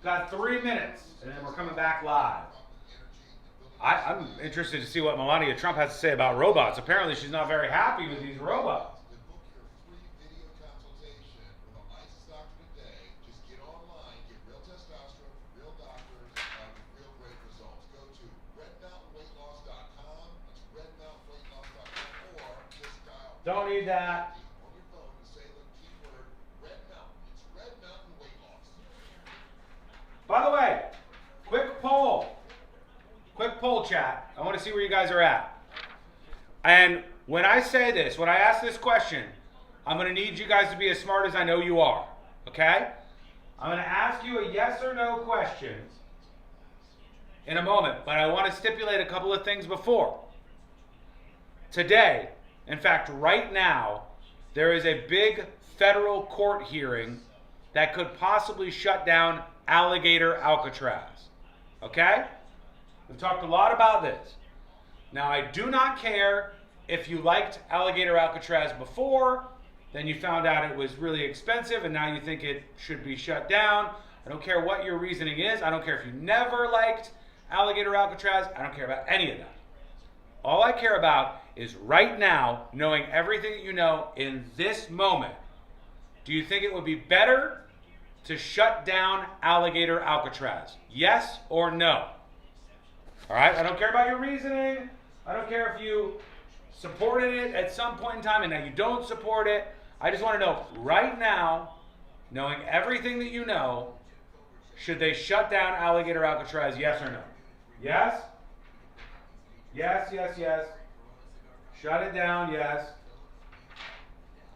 Got 3 minutes, and then we're coming back live. I'm interested to see what Melania Trump has to say about robots. Apparently, she's not very happy with these robots. Don't need that. By the way, quick poll chat. I want to see where you guys are at. And when I say this, when I ask this question, I'm going to need you guys to be as smart as I know you are. Okay? I'm going to ask you a yes or no question in a moment, but I want to stipulate a couple of things before. Today, in fact, right now, there is a big federal court hearing that could possibly shut down Alligator Alcatraz. Okay? We've talked a lot about this. Now, I do not care if you liked Alligator Alcatraz before, then you found out it was really expensive, and now you think it should be shut down. I don't care what your reasoning is. I don't care if you never liked Alligator Alcatraz. I don't care about any of that. All I care about is right now, knowing everything that you know in this moment. Do you think it would be better to shut down Alligator Alcatraz? Yes or no? All right, I don't care about your reasoning. I don't care if you supported it at some point in time and now you don't support it. I just want to know right now, knowing everything that you know, should they shut down Alligator Alcatraz, yes or no? Yes? Yes, yes, yes. Shut it down, yes.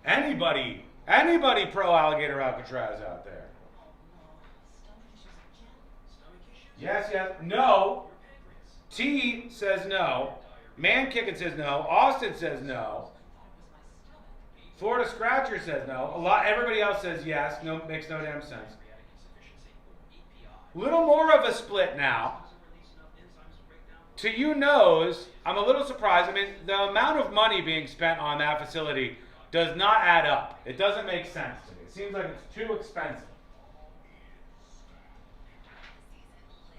Anybody pro Alligator Alcatraz out there? Yes, yes. No. T says no. Man Kicking says no. Austin says no. Florida Scratcher says no. Everybody else says yes. No, makes no damn sense. Little more of a split now. To you knows, I'm a little surprised. I mean, the amount of money being spent on that facility does not add up. It doesn't make sense to me. It seems like it's too expensive.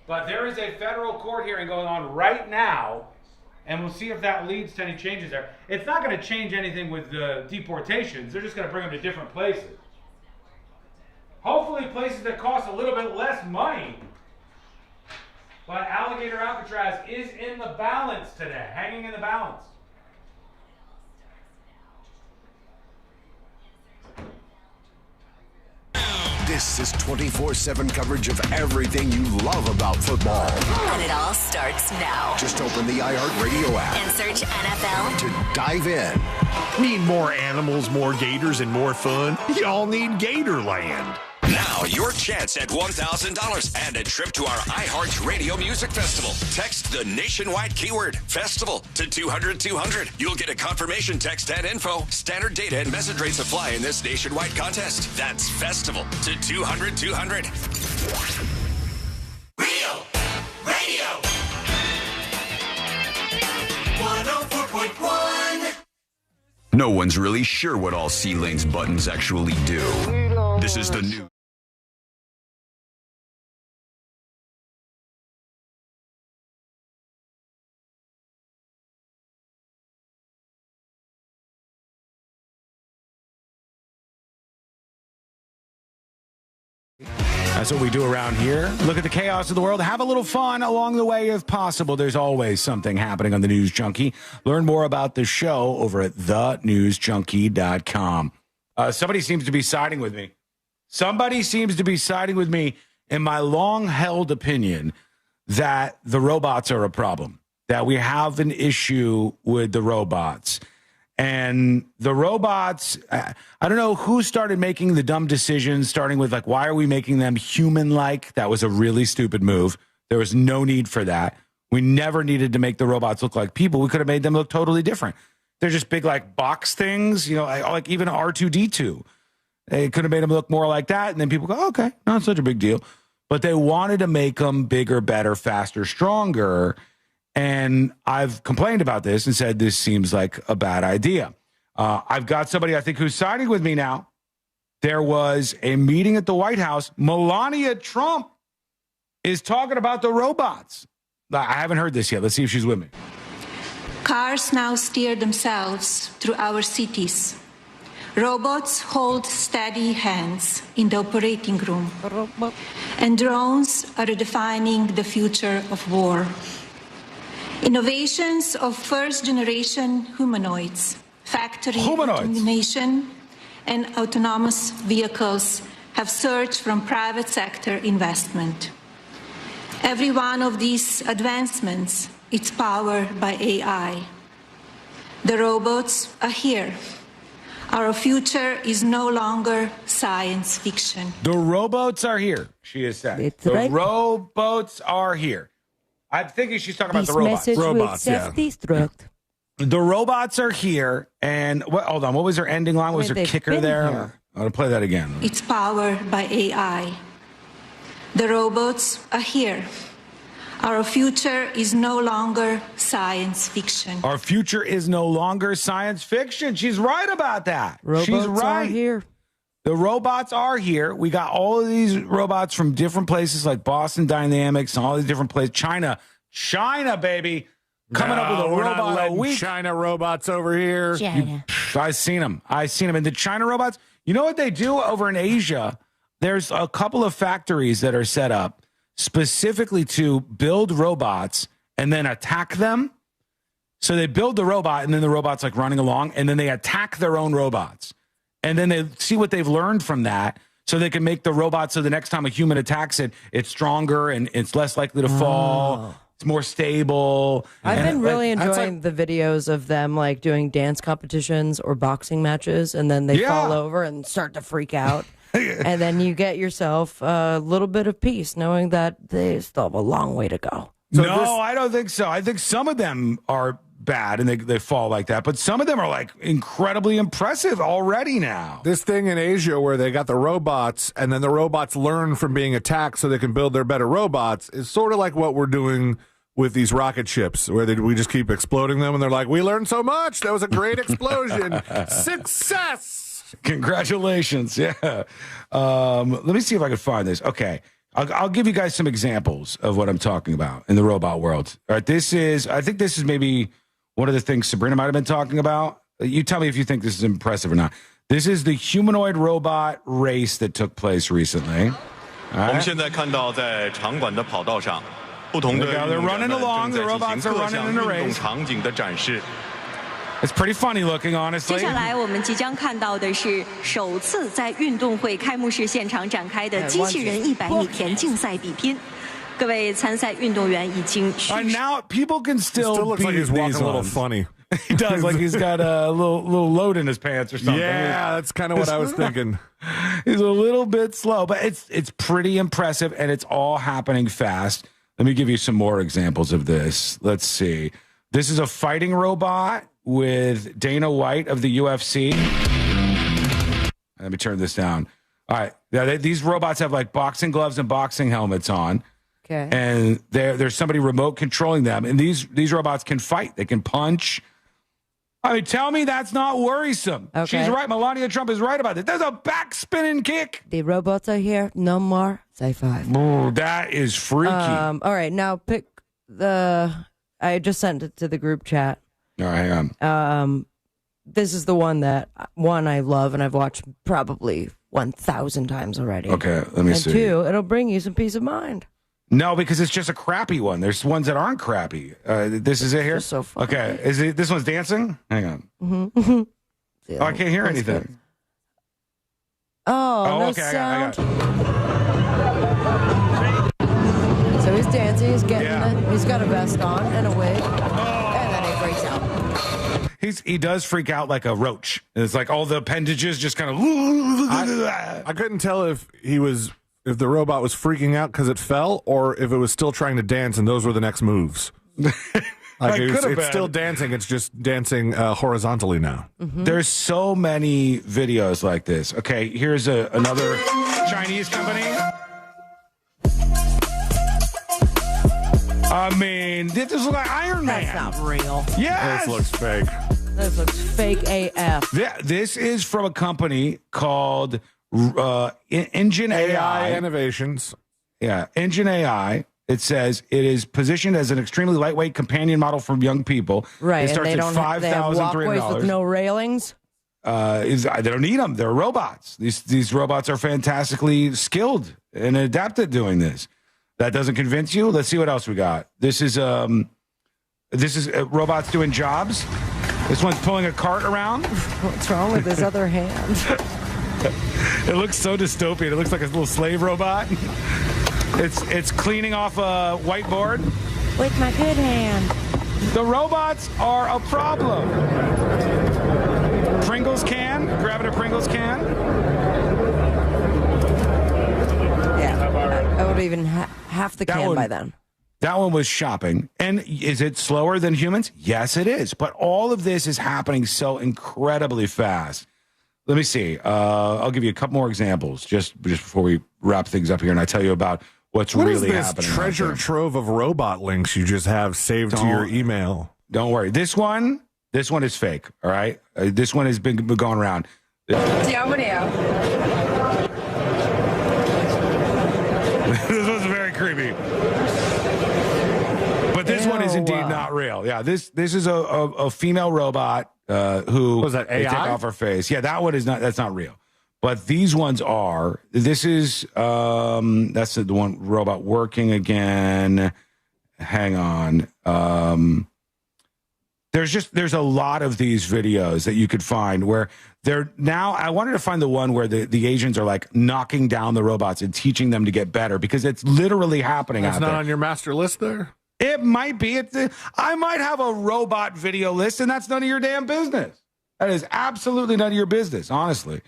But there is a federal court hearing going on right now, and we'll see if that leads to any changes there. It's not going to change anything with the deportations. They're just going to bring them to different places. Hopefully places that cost a little bit less money. But Alligator Alcatraz is in the balance today, hanging in the balance. This is 24/7 coverage of everything you love about football. And it all starts now. Just open the iHeartRadio app And search NFL to dive in. Need more animals, more gators, and more fun? Y'all need Gatorland. Now, your chance at $1,000 and a trip to our iHeart Radio Music Festival. Text the nationwide keyword festival to 200-200. You'll get a confirmation text and info. Standard data and message rates apply in this nationwide contest. That's festival to 200-200. Radio. 104.1. No one's really sure what all C-Lane's buttons actually do. This is the new That's what we do around here. Look at the chaos of the world. Have a little fun along the way if possible. There's always something happening on the News Junkie. Learn more about the show over at thenewsjunkie.com. Somebody seems to be siding with me. Somebody seems to be siding with me in my long-held opinion that the robots are a problem, that we have an issue with the robots. And the robots, I don't know who started making the dumb decisions, starting with like, why are we making them human-like? That was a really stupid move. There was no need for that. We never needed to make the robots look like people. We could have made them look totally different. They're just big like box things, you know, like even R2-D2. They could have made them look more like that. And then people go, okay, not such a big deal. But they wanted to make them bigger, better, faster, stronger. And I've complained about this and said this seems like a bad idea. I've got somebody I think who's siding with me now. There was a meeting at the White House. Melania Trump is talking about the robots. I haven't heard this yet. Let's see if she's with me. Cars now steer themselves through our cities. Robots hold steady hands in the operating room. And drones are redefining the future of war. Innovations of first-generation humanoids, factory automation, and autonomous vehicles have surged from private sector investment. Every one of these advancements is powered by AI. The robots are here. Our future is no longer science fiction. The robots are here, she is saying. The robots are here. I'm thinking she's talking about the robots. Robots, yeah. The robots are here, and hold on. What was her ending line? Was her kicker there? I'm going to play that again. It's powered by AI. The robots are here. Our future is no longer science fiction. Our future is no longer science fiction. She's right about that. She's right. Are here. The robots are here. We got all of these robots from different places like Boston Dynamics and all these different places. China, baby. Coming up with a robot a week. China robots over here. I've seen them. And the China robots, you know what they do over in Asia? There's a couple of factories that are set up specifically to build robots and then attack them. So they build the robot and then the robot's like running along and then they attack their own robots. And then they see what they've learned from that so they can make the robot so the next time a human attacks it, it's stronger and it's less likely to fall. It's more stable. I've been really enjoying the videos of them like doing dance competitions or boxing matches, and then they fall over and start to freak out. And then you get yourself a little bit of peace knowing that they still have a long way to go. So I don't think so. I think some of them are bad and they fall like that, but some of them are like incredibly impressive already now. This thing in Asia where they got the robots and then the robots learn from being attacked so they can build their better robots is sort of like what we're doing with these rocket ships where we just keep exploding them and they're like, we learned so much. That was a great explosion. Success. Congratulations. Yeah. Let me see if I can find this. Okay. I'll give you guys some examples of what I'm talking about in the robot world. All right. I think this is maybe one of the things Sabrina might have been talking about. You tell me if you think this is impressive or not. This is the humanoid robot race that took place recently. Right. They're running along. The robots are running in a race. It's pretty funny looking, honestly. 接下来我们即将看到的是首次在运动会开幕式现场展开的机器人100米田径赛比拼。各位参赛运动员已经。Now people can still looks like he's walking a little funny. He does, like he's got a little load in his pants or something. Yeah, that's kind of what I was thinking. He's a little bit slow, but it's pretty impressive, and it's all happening fast. Let me give you some more examples of this. Let's see. This is a fighting robot with Dana White of the UFC. Let me turn this down. All right. Yeah, these robots have like boxing gloves and boxing helmets on. Okay. And there's somebody remote controlling them. And these robots can fight. They can punch. I mean, tell me that's not worrisome. Okay. She's right. Melania Trump is right about it. There's a back spinning kick. The robots are here. No more sci-fi. Ooh, that is freaky. All right. Now pick I just sent it to the group chat. All right, hang on. This is the one that I love and I've watched probably 1,000 times already. Okay, let me see. And 2, it'll bring you some peace of mind. No, because it's just a crappy one. There's ones that aren't crappy. This is it here? So funny. Okay, this one's dancing? Hang on. Mm-hmm. Oh, I can't hear anything. Good. Oh, no okay, sound. I got it. So he's dancing, he's getting it. He's got a vest on and a wig. And then he freaks out. He does freak out like a roach. It's like all the appendages just kind of. I couldn't tell if the robot was freaking out because it fell, or if it was still trying to dance, and those were the next moves. It's still dancing. It's just dancing horizontally now. Mm-hmm. There's so many videos like this. Okay, here's another Chinese company. I mean, this looks like Iron Man. That's not real. Yes. This looks fake. This looks fake AF. This is from a company called Engine AI Innovations. Yeah, Engine AI. It says it is positioned as an extremely lightweight companion model for young people. Right, It starts and they at don't they have walkways with $5,300. no railings. They don't need them. They're robots. These robots are fantastically skilled and adept at doing this. That doesn't convince you? Let's see what else we got. This is robots doing jobs. This one's pulling a cart around. What's wrong with his other hand? It looks so dystopian. It looks like a little slave robot. It's cleaning off a whiteboard. With my good hand. The robots are a problem. Pringles can. Grabbing a Pringles can. Yeah. I would even half the can by then. That one was shopping. And is it slower than humans? Yes, it is. But all of this is happening so incredibly fast. Let me see. I'll give you a couple more examples just before we wrap things up here, and I tell you about what's really happening. What is this treasure trove of robot links you just have saved to your email? Don't worry. This one is fake. All right. This one has been going around. This was very creepy. But this one is indeed not real. Yeah, this is a female robot who was that AI? They take off her face. Yeah, that one is not. That's not real. But these ones are. This is that's the one robot working again. Hang on. There's a lot of these videos that you could find where they're now. I wanted to find the one where the Asians are like knocking down the robots and teaching them to get better, because it's literally happening. It's out not there. on your master list there. It might be. I might have a robot video list, and that's none of your damn business. That is absolutely none of your business, honestly.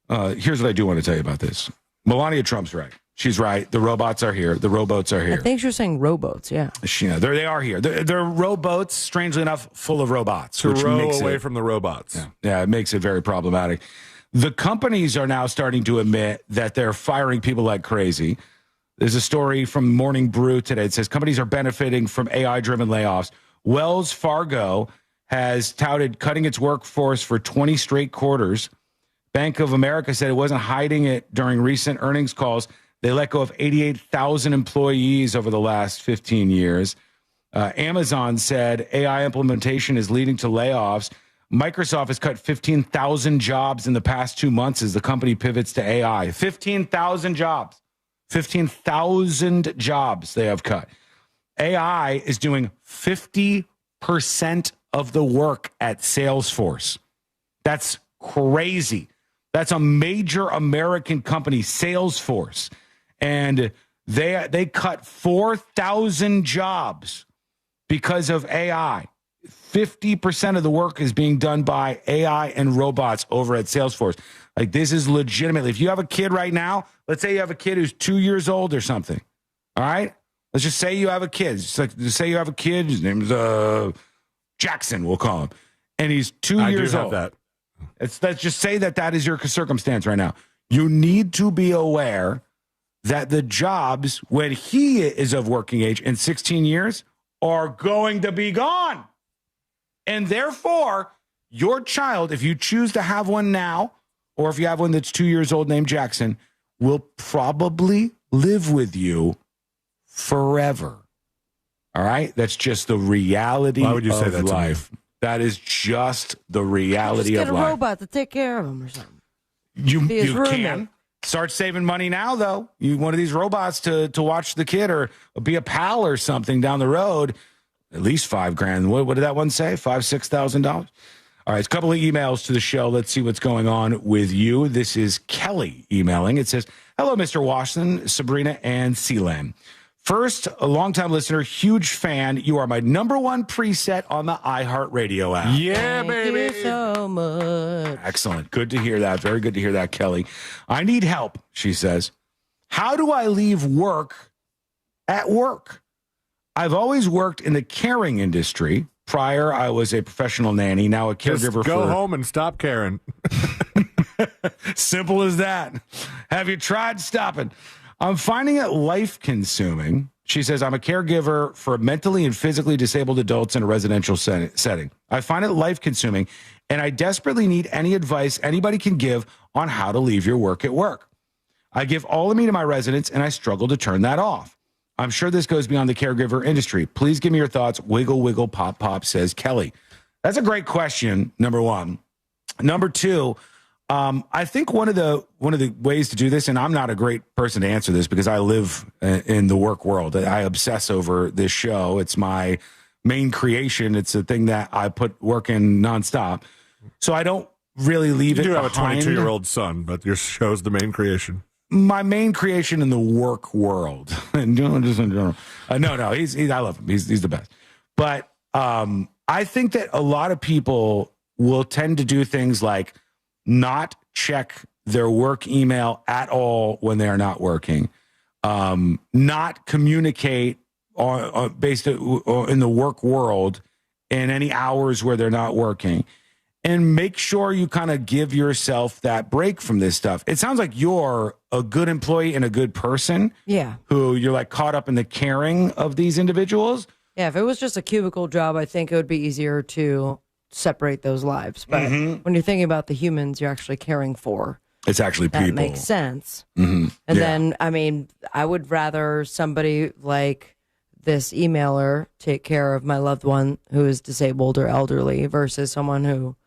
Here's what I do want to tell you about this. Melania Trump's right. She's right. The robots are here. The rowboats are here. I think you're saying rowboats, yeah. They are here. They're rowboats, strangely enough, full of robots. To row away from the robots. Yeah, it makes it very problematic. The companies are now starting to admit that they're firing people like crazy. There's a story from Morning Brew today. It says companies are benefiting from AI-driven layoffs. Wells Fargo has touted cutting its workforce for 20 straight quarters. Bank of America said it wasn't hiding it during recent earnings calls. They let go of 88,000 employees over the last 15 years. Amazon said AI implementation is leading to layoffs. Microsoft has cut 15,000 jobs in the past 2 months as the company pivots to AI. 15,000 jobs. 15,000 jobs they have cut. AI is doing 50% of the work at Salesforce. That's crazy. That's a major American company, Salesforce. And they cut 4,000 jobs because of AI. 50% of the work is being done by AI and robots over at Salesforce. Like, this is legitimately, if you have a kid right now, let's say you have a kid who's 2 years old or something. All right? Let's just say you have a kid. Just say you have a kid. His name is Jackson, we'll call him. And he's 2 years old. That. Let's just say that is your circumstance right now. You need to be aware that the jobs, when he is of working age in 16 years, are going to be gone. And therefore, your child, if you choose to have one now, or if you have one that's 2 years old named Jackson, will probably live with you forever. All right? That's just the reality Why would you say of that life. That is just the reality Just of get a life. robot to take care of him or something. You roommate. can start saving money now, though. You one of these robots to watch the kid or be a pal or something down the road. At least $5,000. What did that one say? $6,000. All right, a couple of emails to the show. Let's see what's going on with you. This is Kelly emailing. It says, "Hello, Mr. Washington, Sabrina, and Sealand. First, a longtime listener, huge fan. You are my number one preset on the iHeartRadio app." Yeah, baby. Thank you so much. Excellent. Good to hear that. Very good to hear that, Kelly. "I need help," she says. "How do I leave work at work? I've always worked in the caring industry. Prior, I was a professional nanny. Now a caregiver Just go home and stop caring. Simple as that. Have you tried stopping? I'm finding it life-consuming." She says, "I'm a caregiver for mentally and physically disabled adults in a residential setting. I find it life-consuming, and I desperately need any advice anybody can give on how to leave your work at work. I give all of me to my residents, and I struggle to turn that off. I'm sure this goes beyond the caregiver industry. Please give me your thoughts. Wiggle, wiggle, pop, pop," says Kelly. That's a great question, number one. Number two, I think one of the ways to do this, and I'm not a great person to answer this because I live in the work world. I obsess over this show. It's my main creation. It's a thing that I put work in nonstop. So I don't really leave it behind. You do have a 22-year-old son, but your show's the main creation. My main creation in the work world. No, I love him. He's the best. But I think that a lot of people will tend to do things like not check their work email at all when they are not working, not communicate based in the work world in any hours where they're not working, and make sure you kind of give yourself that break from this stuff. It sounds like you're a good employee and a good person. Yeah. Who you're like caught up in the caring of these individuals. Yeah, if it was just a cubicle job, I think it would be easier to separate those lives. But when you're thinking about the humans you're actually caring for, it's actually people. That makes sense. Mm-hmm. And then, I mean, I would rather somebody like this emailer take care of my loved one who is disabled or elderly versus someone who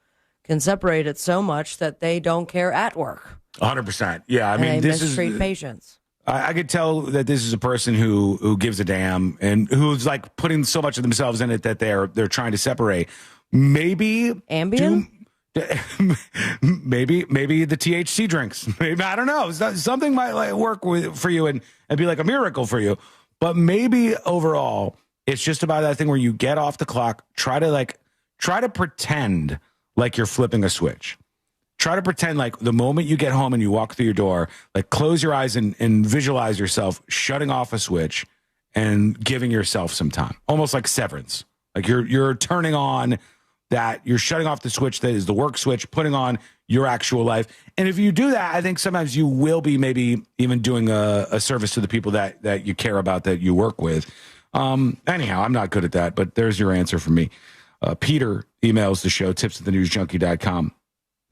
can separate it so much that they don't care at work. 100%. Yeah, I mean, and they this mistreat is patients. I could tell that this is a person who gives a damn and who's like putting so much of themselves in it that they're trying to separate. Maybe Ambien? Maybe the THC drinks. Maybe, I don't know. Something might like work for you and be like a miracle for you. But maybe overall, it's just about that thing where you get off the clock, try to pretend like you're flipping a switch. Try to pretend like the moment you get home and you walk through your door, like close your eyes and visualize yourself shutting off a switch and giving yourself some time. Almost like Severance. Like you're turning on that, you're shutting off the switch that is the work switch, putting on your actual life. And if you do that, I think sometimes you will be maybe even doing a service to the people that you care about, that you work with. Anyhow, I'm not good at that, but there's your answer from me. Peter emails the show, tips@thenewsjunkie.com.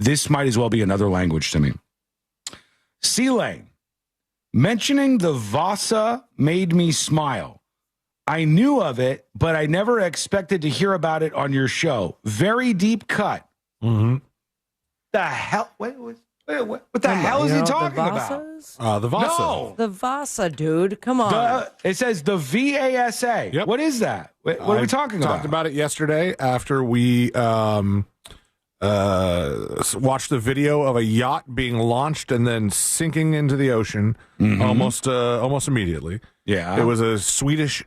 This might as well be another language to me. C-Lane, mentioning the Vasa made me smile. I knew of it, but I never expected to hear about it on your show. Very deep cut. Mm-hmm. The hell? Wait, what the hell is he talking about? The Vasa. No. The Vasa, dude. Come on. It says the VASA. Yep. What is that? What are we talking about? Talked about it yesterday after we watched the video of a yacht being launched and then sinking into the ocean almost immediately. Yeah. It was a Swedish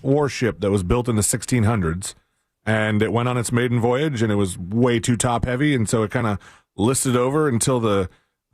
warship that was built in the 1600s, and it went on its maiden voyage, and it was way too top heavy, and so it kind of listed over until the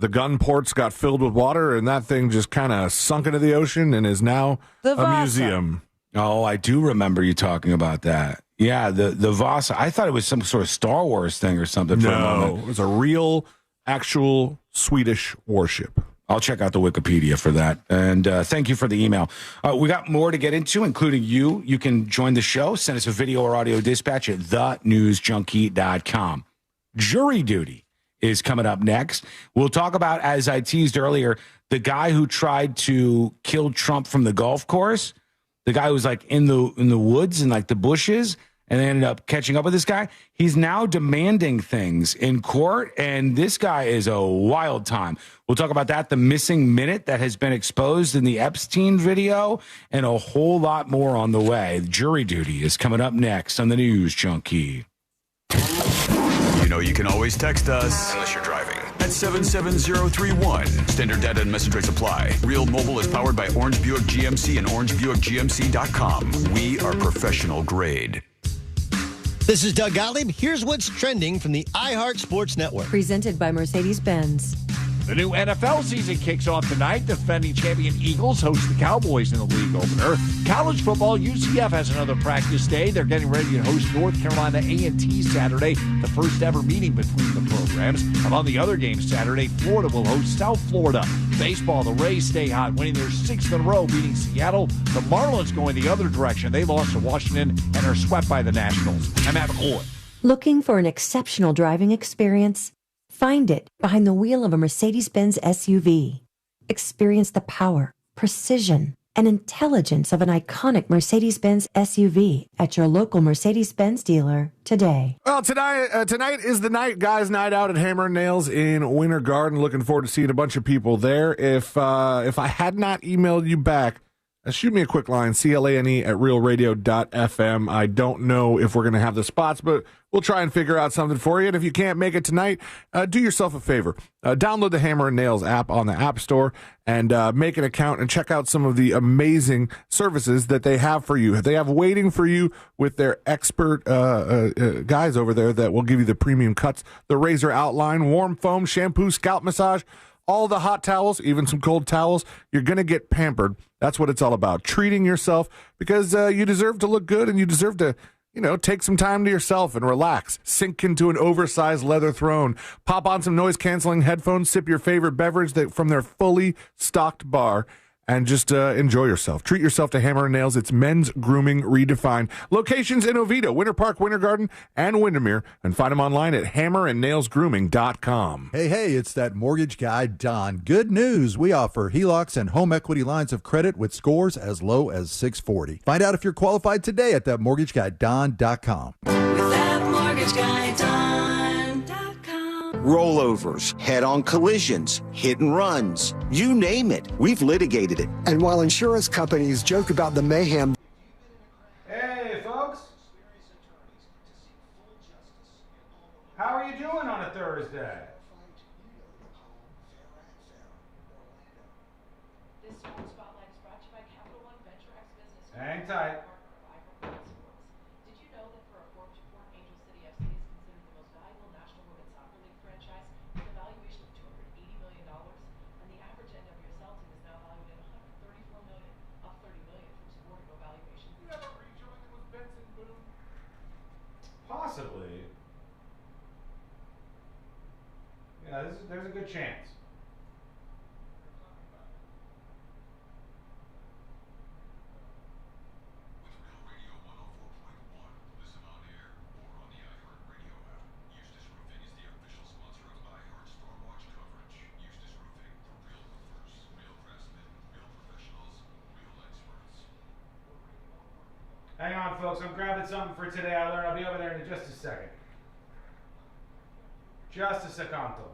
gun ports got filled with water, and that thing just kind of sunk into the ocean and is now a museum. Oh, I do remember you talking about that. Yeah, the Vasa. I thought it was some sort of Star Wars thing or something for a moment. It was a real, actual Swedish warship. I'll check out the Wikipedia for that. And thank you for the email. We got more to get into, including you. You can join the show. Send us a video or audio dispatch at thenewsjunkie.com. Jury duty is coming up next. We'll talk about, as I teased earlier, the guy who tried to kill Trump from the golf course. The guy who was like in the woods and like the bushes. and they ended up catching up with this guy. He's now demanding things in court, and this guy is a wild time. We'll talk about that, the missing minute that has been exposed in the Epstein video, and a whole lot more on the way. Jury duty is coming up next on the News Junkie. You know you can always text us, unless you're driving, at 77031. Standard data and message rates apply. Real Mobile is powered by Orange Buick GMC and orangebuickgmc.com. We are professional grade. This is Doug Gottlieb. Here's what's trending from the iHeart Sports Network. Presented by Mercedes-Benz. The new NFL season kicks off tonight. Defending champion Eagles host the Cowboys in the league opener. College football, UCF has another practice day. They're getting ready to host North Carolina A&T Saturday, the first ever meeting between the programs. Among the other games Saturday, Florida will host South Florida. Baseball, the Rays stay hot, winning their 6th in a row, beating Seattle. The Marlins going the other direction. They lost to Washington and are swept by the Nationals. I'm Adam Owen. Looking for an exceptional driving experience? Find it behind the wheel of a Mercedes-Benz SUV. Experience the power, precision, and intelligence of an iconic Mercedes-Benz SUV at your local Mercedes-Benz dealer today. Well, tonight is the night, guys' night out at Hammer and Nails in Winter Garden. Looking forward to seeing a bunch of people there. If I had not emailed you back, shoot me a quick line, CLANE@realradio.fm. I don't know if we're going to have the spots, but we'll try and figure out something for you. And if you can't make it tonight, do yourself a favor. Download the Hammer and Nails app on the App Store and make an account and check out some of the amazing services that they have for you. They have waiting for you with their expert guys over there that will give you the premium cuts, the razor outline, warm foam, shampoo, scalp massage, all the hot towels, even some cold towels. You're going to get pampered. That's what it's all about. Treating yourself, because you deserve to look good and you deserve to, take some time to yourself and relax. Sink into an oversized leather throne. Pop on some noise-canceling headphones. Sip your favorite beverage from their fully stocked bar. And just enjoy yourself. Treat yourself to Hammer and Nails. It's men's grooming redefined. Locations in Oviedo, Winter Park, Winter Garden, and Windermere. And find them online at hammerandnailsgrooming.com. Hey, it's that mortgage guy, Don. Good news. We offer HELOCs and home equity lines of credit with scores as low as 640. Find out if you're qualified today at thatmortgageguyDon.com. With that mortgage guy, Don. Rollovers, head-on collisions, hit and runs, you name it. We've litigated it. And while insurance companies joke about the mayhem. Hey, folks. How are you doing on a Thursday? Hang tight. Possibly. Yeah, there's a good chance. Hang on, folks. I'm grabbing something for today. I'll be over there in just a second. Just a secondo.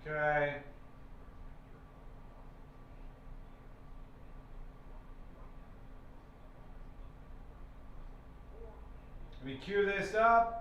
Okay. Let me cue this up.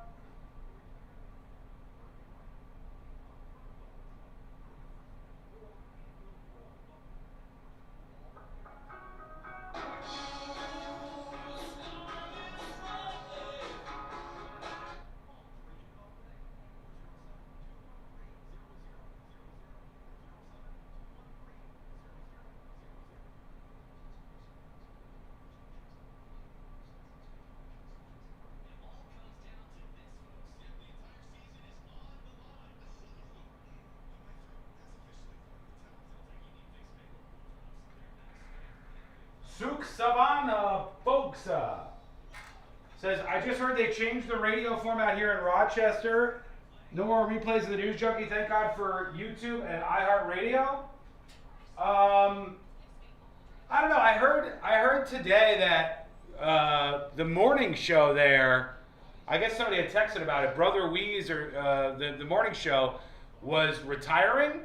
Suk Savannah Folksa says, I just heard they changed the radio format here in Rochester No more replays of the News Junkie. Thank God for YouTube and iHeartRadio. I don't know. I heard today that the morning show there, I guess somebody had texted about it. Brother Weeze, or the morning show, was retiring,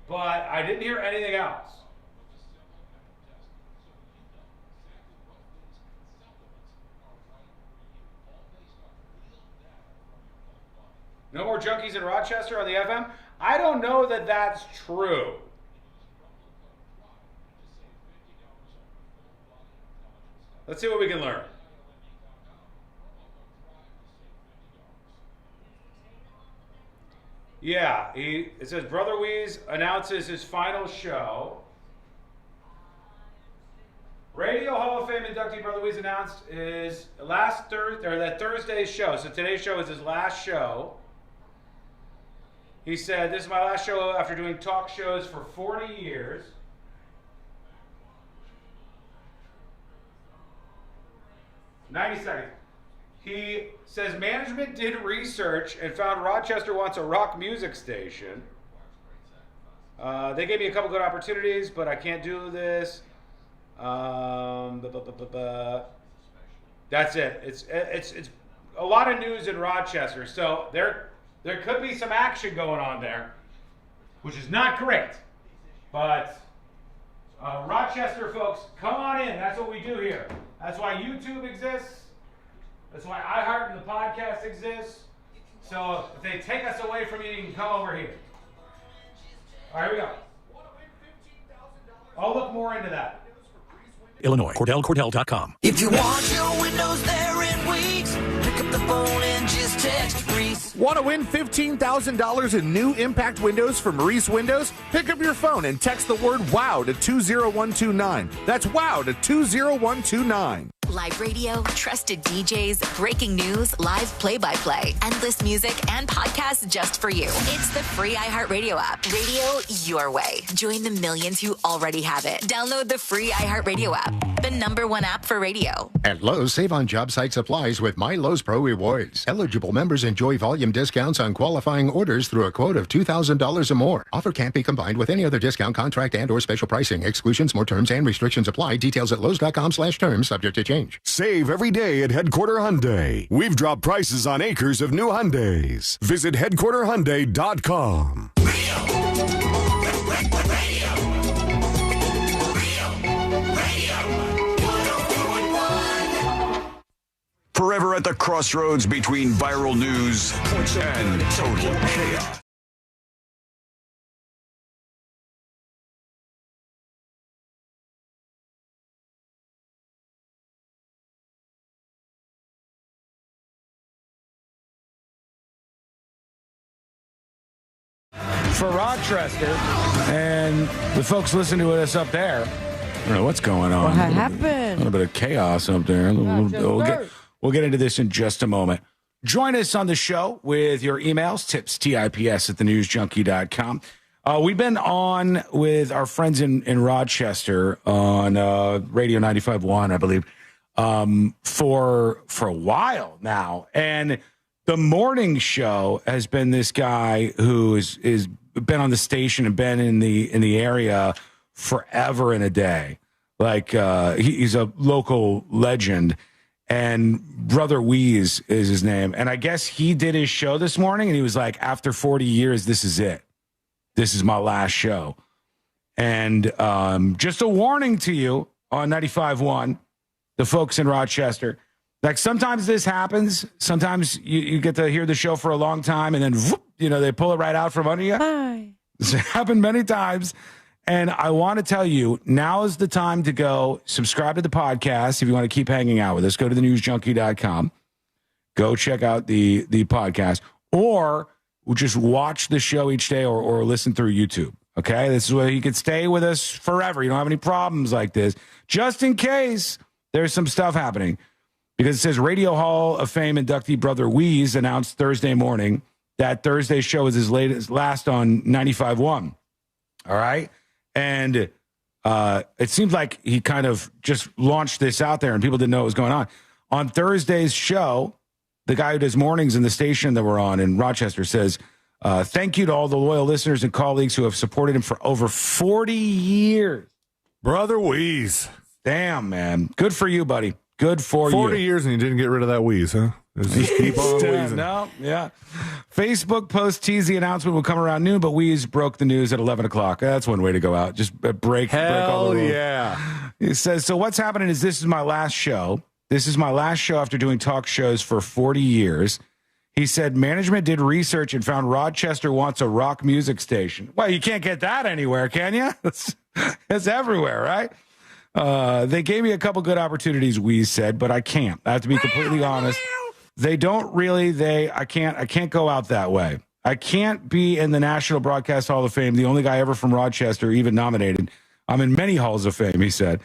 but I didn't hear anything else. No more junkies in Rochester on the FM? I don't know that that's true. Let's see what we can learn. Yeah, it says Brother Weeze announces his final show. Radio Hall of Fame inductee Brother Weeze announced his that Thursday's show. So today's show is his last show. He said, "This is my last show after doing talk shows for 40 years. "90 seconds. He says management did research and found Rochester wants a rock music station. They gave me a couple good opportunities, but I can't do this. That's it. It's a lot of news in Rochester. So there could be some action going on there, which is not great. But Rochester folks, come on in. That's what we do here. That's why YouTube exists. That's why iHeart and the podcast exists. So if they take us away from you, you can come over here. All right, here we go. I'll look more into that. Illinois, CordellCordell.com. If you want your windows there in weeks, pick up the phone and just text Reese. Want to win $15,000 in new impact windows from Reese Windows? Pick up your phone and text the word WOW to 20129. That's WOW to 20129. Live radio, trusted DJs, breaking news, live play-by-play, endless music, and podcasts just for you. It's the free iHeartRadio app. Radio your way. Join the millions who already have it. Download the free iHeartRadio app, the #1 app for radio. At Lowe's, save on job site supplies with My Lowe's Pro Rewards. Eligible members enjoy volume discounts on qualifying orders through a quote of $2,000 or more. Offer can't be combined with any other discount, contract, and or special pricing. Exclusions, more terms, and restrictions apply. Details at Lowe's.com/terms, subject to change. Save every day at Headquarter Hyundai. We've dropped prices on acres of new Hyundais. Visit headquarterhyundai.com. Forever at the crossroads between viral news and total chaos. For Rochester and the folks listening to us up there. I don't know what's going on. What happened? A little bit of chaos up there. We'll get into this in just a moment. Join us on the show with your emails, tips, TIPS at thenewsjunkie.com. We've been on with our friends in Rochester on Radio 95.1, I believe, for a while now. And the morning show has been this guy who is been on the station and been in the area forever and a day. Like he's a local legend, and Brother Weeze is his name. And I guess he did his show this morning, and he was like, after 40 years, this is it. This is my last show. And just a warning to you on 95.1, the folks in Rochester. Like sometimes this happens. Sometimes you get to hear the show for a long time, and then whoop, they pull it right out from under you. Hi. It's happened many times. And I want to tell you, now is the time to go subscribe to the podcast. If you want to keep hanging out with us, go to thenewsjunkie.com. Go check out the podcast, or just watch the show each day or listen through YouTube. Okay? This is where you can stay with us forever. You don't have any problems like this. Just in case there's some stuff happening. Because it says Radio Hall of Fame inductee Brother Weeze announced Thursday morning that Thursday's show is his last on 95.1. All right? And it seems like he kind of just launched this out there and people didn't know what was going on. On Thursday's show, the guy who does mornings in the station that we're on in Rochester, says, thank you to all the loyal listeners and colleagues who have supported him for over 40 years. Brother Wheeze. Damn, man. Good for you, buddy. Good for 40 you. years and you didn't get rid of that wheeze, huh? Just keep on wheezing. No, yeah. Facebook post teased the announcement will come around noon, but Wheeze broke the news at 11 o'clock. That's one way to go out. Just break all the rules. Yeah. He says, so what's happening is this is my last show. This is my last show after doing talk shows for 40 years. He said management did research and found Rochester wants a rock music station. Well, you can't get that anywhere, can you? It's everywhere, right? They gave me a couple good opportunities, Wheeze said, but I can't. I have to be completely honest. They don't really, I can't go out that way. I can't be in the National Broadcast Hall of Fame, the only guy ever from Rochester even nominated. I'm in many halls of fame, he said.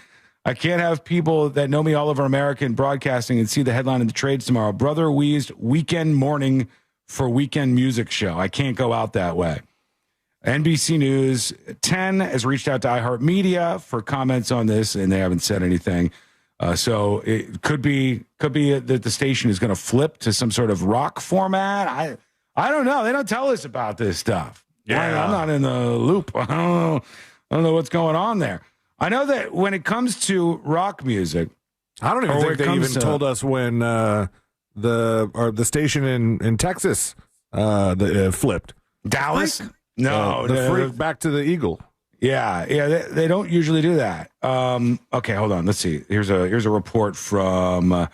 I can't have people that know me all over American broadcasting and see the headline in the trades tomorrow. Brother Wheeze, weekend morning for weekend music show. I can't go out that way. NBC News 10 has reached out to iHeartMedia for comments on this, and they haven't said anything. So it could be that the station is going to flip to some sort of rock format. I don't know. They don't tell us about this stuff. Yeah, I'm not in the loop. I don't know what's going on there. I know that when it comes to rock music, I don't even think they even told us when the station in Texas flipped. Dallas. No, the freak back to the Eagle. Yeah, they don't usually do that. Okay, hold on. Let's see. Here's a report from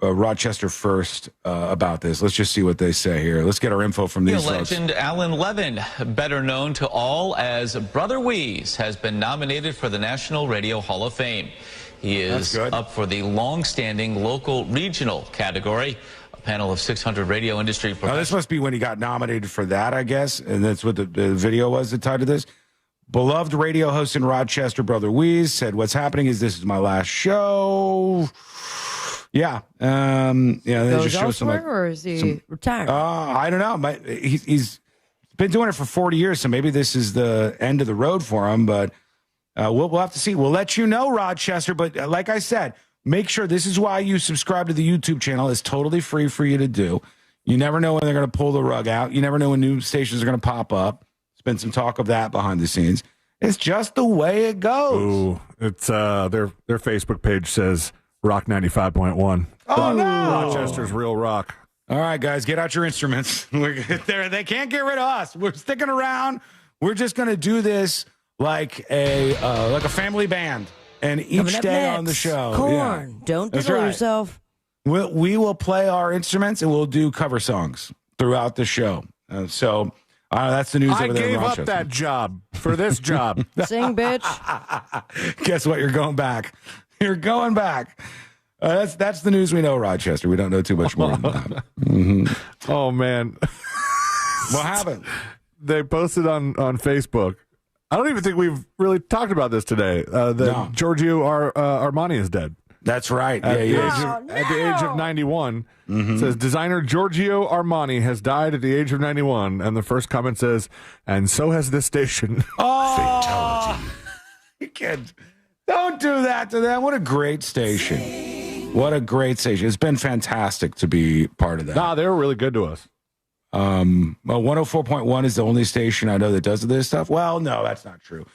Rochester First about this. Let's just see what they say here. Let's get our info from these folks. Legend Alan Levin, better known to all as Brother Wheeze, has been nominated for the National Radio Hall of Fame. He is up for the long-standing local regional category. A panel of 600 radio industry professionals. This must be when he got nominated for that, I guess, and that's what the video was that tied to this. Beloved radio host in Rochester, Brother Wheeze, said, what's happening is this is my last show. Yeah. They just show some, or is he retired? I don't know. He's been doing it for 40 years, so maybe this is the end of the road for him, but we'll have to see. We'll let you know, Rochester, but like I said, make sure this is why you subscribe to the YouTube channel. It's totally free for you to do. You never know when they're going to pull the rug out. You never know when new stations are going to pop up. There's been some talk of that behind the scenes. It's just the way it goes. Ooh, it's their Facebook page says Rock 95.1. Oh, no. Rochester's real rock. All right, guys, get out your instruments. They can't get rid of us. We're sticking around. We're just going to do this like a family band. And each day on the show. Corn. Don't diddle yourself. We will play our instruments and we'll do cover songs throughout the show. So that's the news over there in Rochester. I gave up that job for this job. Sing, bitch. Guess what? You're going back. You're going back. That's the news we know, Rochester. We don't know too much more than that. Mm-hmm. Oh, man. What happened? They posted on Facebook. I don't even think we've really talked about this today. That Giorgio Armani is dead. That's right. At the age of 91. It says, designer Giorgio Armani has died at the age of 91. And the first comment says, and so has this station. Oh, you can't. Don't do that to them. What a great station. What a great station. It's been fantastic to be part of that. Nah, they were really good to us. 104.1 is the only station I know that does this stuff. Well, no, that's not true.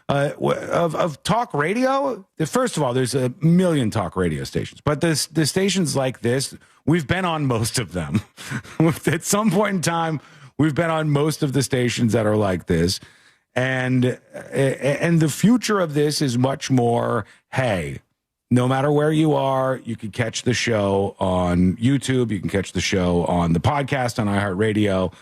Of talk radio, first of all, there's a million talk radio stations. But the stations like this, we've been on most of them. At some point in time, we've been on most of the stations that are like this. And the future of this is much more, hey, no matter where you are, you can catch the show on YouTube. You can catch the show on the podcast on iHeartRadio.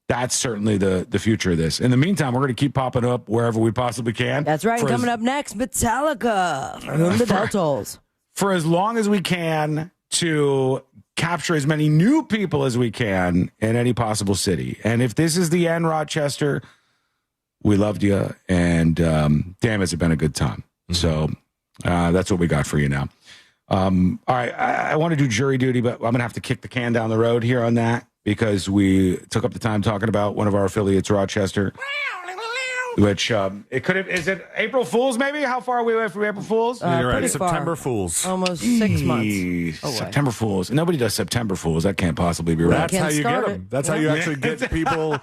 That's certainly the future of this. In the meantime, we're going to keep popping up wherever we possibly can. That's right. Coming up next, Metallica. The Bell Tolls. For as long as we can to capture as many new people as we can in any possible city. And if this is the end, Rochester, we loved you. And damn, has it been a good time. So that's what we got for you now. All right. I want to do jury duty, but I'm going to have to kick the can down the road here on that because we took up the time talking about one of our affiliates, Rochester. Which it could have. Is it April Fool's? Maybe. How far are we away from April Fool's? You're right. pretty September far. Fools. Almost 6 months away. September Fools. Nobody does September Fools. That can't possibly be right. That's how you get them. That's how you actually get people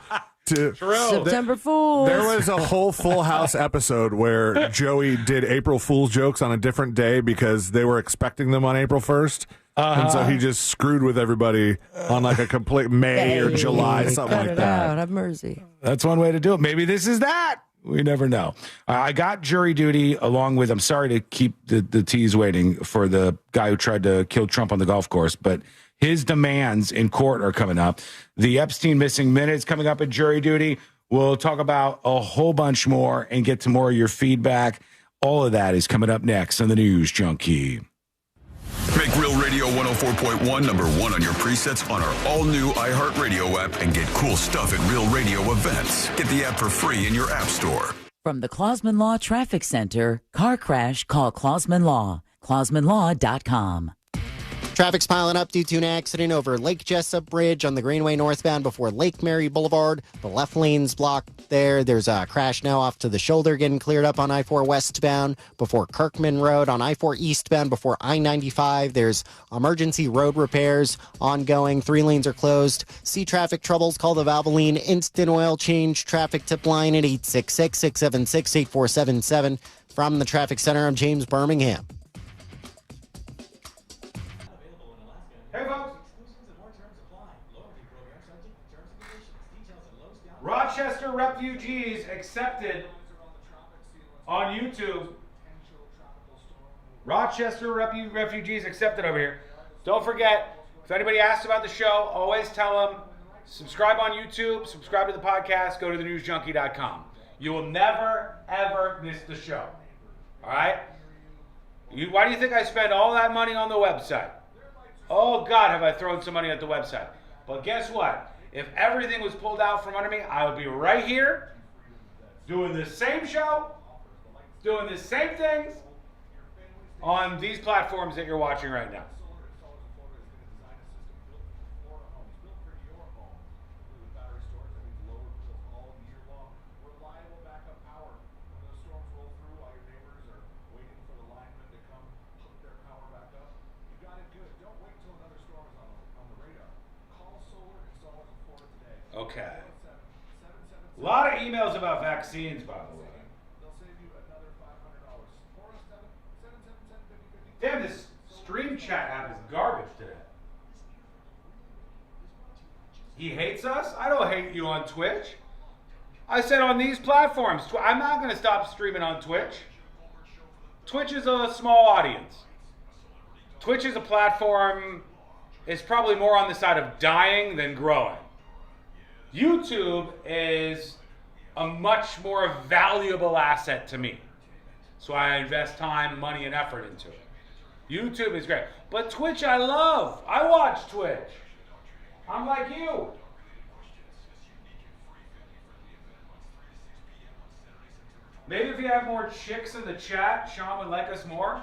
to. September Fools. There was a whole Full House episode where Joey did April Fool's jokes on a different day because they were expecting them on April 1st. And so he just screwed with everybody on like a complete May or July, something like that. Have mercy. That's one way to do it. Maybe this is that. We never know. I got jury duty along with, I'm sorry to keep the tease waiting for the guy who tried to kill Trump on the golf course, but his demands in court are coming up. The Epstein missing minutes coming up at jury duty. We'll talk about a whole bunch more and get to more of your feedback. All of that is coming up next on the News Junkie. Make Real Radio 104.1 #1 on your presets on our all-new iHeartRadio app and get cool stuff at Real Radio events. Get the app for free in your app store. From the Clausman Law Traffic Center, car crash, call Clausman Law. ClausmanLaw.com. Traffic's piling up due to an accident over Lake Jessup Bridge on the Greenway northbound before Lake Mary Boulevard. The left lane's blocked there. There's a crash now off to the shoulder getting cleared up on I-4 westbound before Kirkman Road, on I-4 eastbound before I-95. There's emergency road repairs ongoing. 3 lanes are closed. See traffic troubles, call the Valvoline Instant Oil Change traffic tip line at 866-676-8477. From the Traffic Center, I'm James Birmingham. Hey, folks. Rochester refugees accepted on YouTube. Rochester refugees accepted over here. Don't forget, if anybody asks about the show, always tell them, subscribe on YouTube, subscribe to the podcast, go to thenewsjunkie.com. You will never, ever miss the show. All right? Why do you think I spend all that money on the website? Oh, God, have I thrown some money at the website. But guess what? If everything was pulled out from under me, I would be right here doing the same show, doing the same things on these platforms that you're watching right now. Okay. A lot of emails about vaccines, by the way. Damn, this stream chat app is garbage today. He hates us? I don't hate you on Twitch. I said on these platforms. I'm not going to stop streaming on Twitch. Twitch is a small audience. Twitch is a platform, it's probably more on the side of dying than growing. YouTube is a much more valuable asset to me. So I invest time, money, and effort into it. YouTube is great. But Twitch I love. I watch Twitch. I'm like you. Maybe if you have more chicks in the chat, Sean would like us more.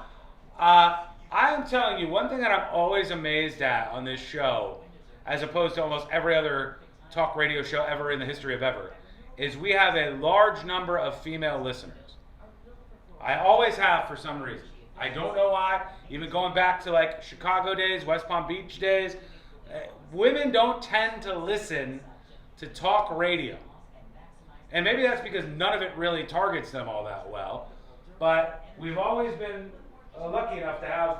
I am telling you, one thing that I'm always amazed at on this show, as opposed to almost every other talk radio show ever in the history of ever, is we have a large number of female listeners. I always have for some reason. I don't know why. Even going back to like Chicago days, West Palm Beach days, women don't tend to listen to talk radio. And maybe that's because none of it really targets them all that well. But we've always been lucky enough to have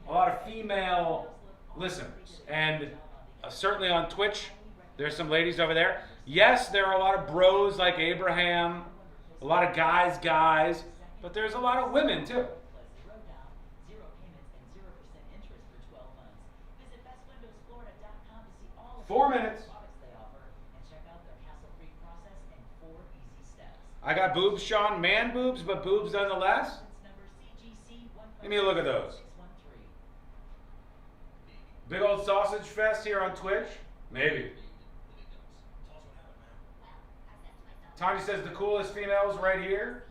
a lot of female listeners. And certainly on Twitch, there's some ladies over there. Yes, there are a lot of bros like Abraham, a lot of guys, but there's a lot of women too. Four minutes. I got boobs, Sean. Man boobs, but boobs nonetheless. Give me a look at those. Big old sausage fest here on Twitch? Maybe. Tanya says the coolest females right here.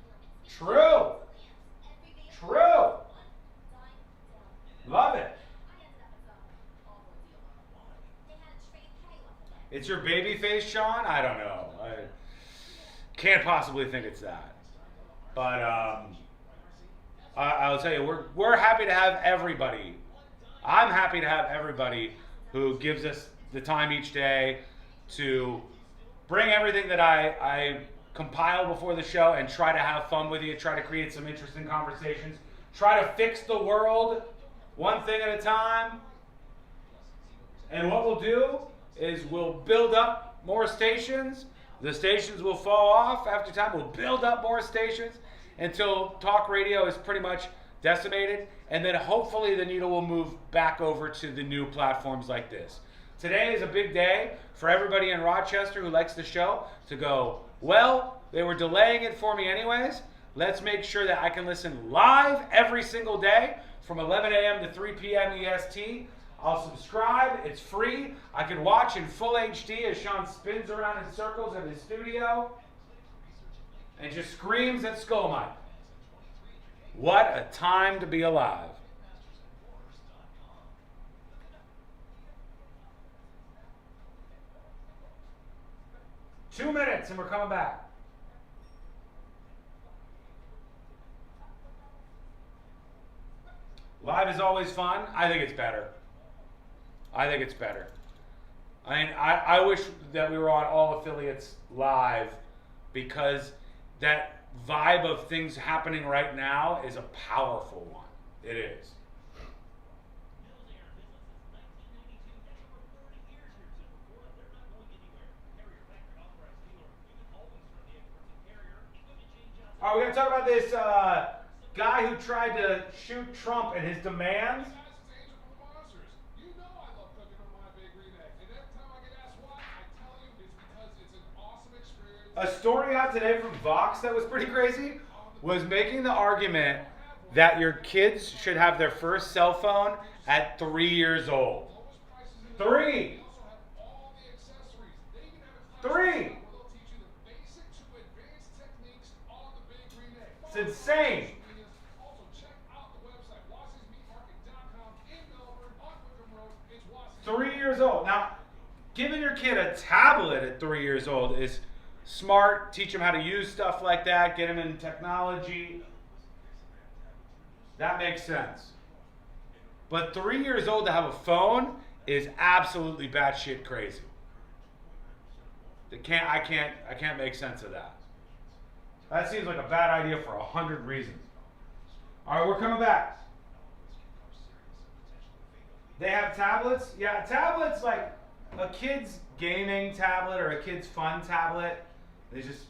True. True. Love it. It's your baby face, Sean? I don't know. Can't possibly think it's that. But I'll tell you, we're happy to have everybody. I'm happy to have everybody who gives us the time each day to bring everything that I compile before the show and try to have fun with you, try to create some interesting conversations, try to fix the world one thing at a time. And what we'll do is we'll build up more stations. The stations will fall off after time. We'll build up more stations until talk radio is pretty much decimated. And then hopefully the needle will move back over to the new platforms like this. Today is a big day for everybody in Rochester who likes the show to go, well, they were delaying it for me anyways. Let's make sure that I can listen live every single day from 11 a.m. to 3 p.m. EST. I'll subscribe. It's free. I can watch in full HD as Sean spins around in circles in his studio and just screams at Skull Mike. What a time to be alive. Two minutes and we're coming back. Live is always fun. I think it's better. I think it's better. I mean, I wish that we were on all affiliates live because that vibe of things happening right now is a powerful one. It is. All right, we're going to talk about this guy who tried to shoot Trump and his demands. A story out today from Vox that was pretty crazy was making the argument that your kids should have their first cell phone at 3 years old. 3! It's insane. Three years old. Now, giving your kid a tablet at 3 years old is smart. Teach them how to use stuff like that. Get them in technology. That makes sense. But 3 years old to have a phone is absolutely batshit crazy. I can't make sense of that. That seems like a bad idea for 100 reasons. All right, we're coming back. They have tablets? Yeah, tablets like a kid's gaming tablet or a kid's fun tablet. They just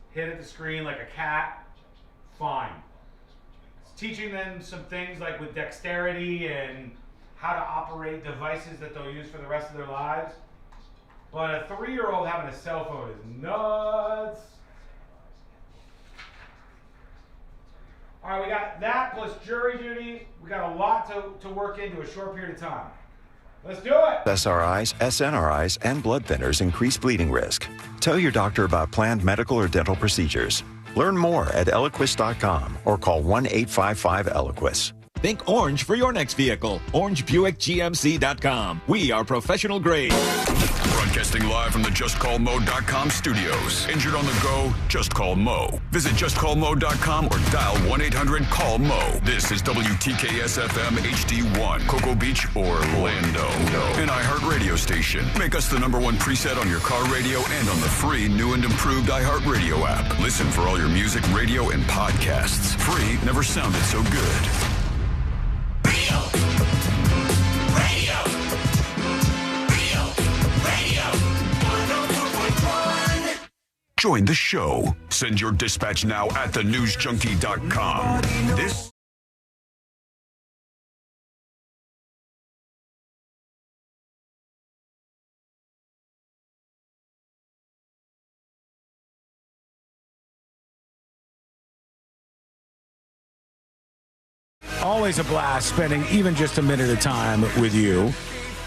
hit at the screen like a cat. Fine. It's teaching them some things like with dexterity and how to operate devices that they'll use for the rest of their lives. But a 3-year-old having a cell phone is nuts. All right, we got that plus jury duty. We got a lot to work into a short period of time. Let's do it. SRIs, SNRIs, and blood thinners increase bleeding risk. Tell your doctor about planned medical or dental procedures. Learn more at Eliquis.com or call 1-855-ELIQUIS. Think orange for your next vehicle. OrangeBuickGMC.com. We are professional grade. Broadcasting live from the JustCallMo.com studios. Injured on the go? Just call Mo. Visit JustCallMo.com or dial 1-800-CALL-MO. This is WTKS-FM HD1, Cocoa Beach, Orlando. An iHeart radio station. Make us the #1 preset on your car radio and on the free new and improved iHeart Radio app. Listen for all your music, radio, and podcasts. Free never sounded so good. Join the show. Send your dispatch now at thenewsjunkie.com. This Always a blast spending even just a minute of time with you.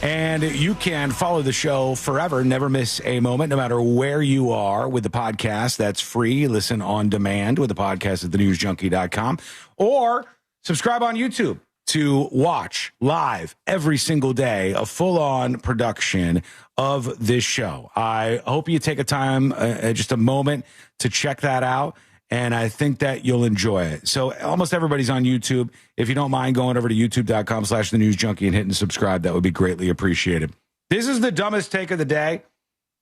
And you can follow the show forever, never miss a moment, no matter where you are with the podcast. That's free. Listen on demand with the podcast at thenewsjunkie.com or subscribe on YouTube. to watch live every single day a full-on production of this show. I hope you take a time, just a moment to check that out, and I think that you'll enjoy it. So almost everybody's on YouTube. If you don't mind going over to youtube.com/thenewsjunkie and hitting subscribe, that would be greatly appreciated. This is the dumbest take of the day.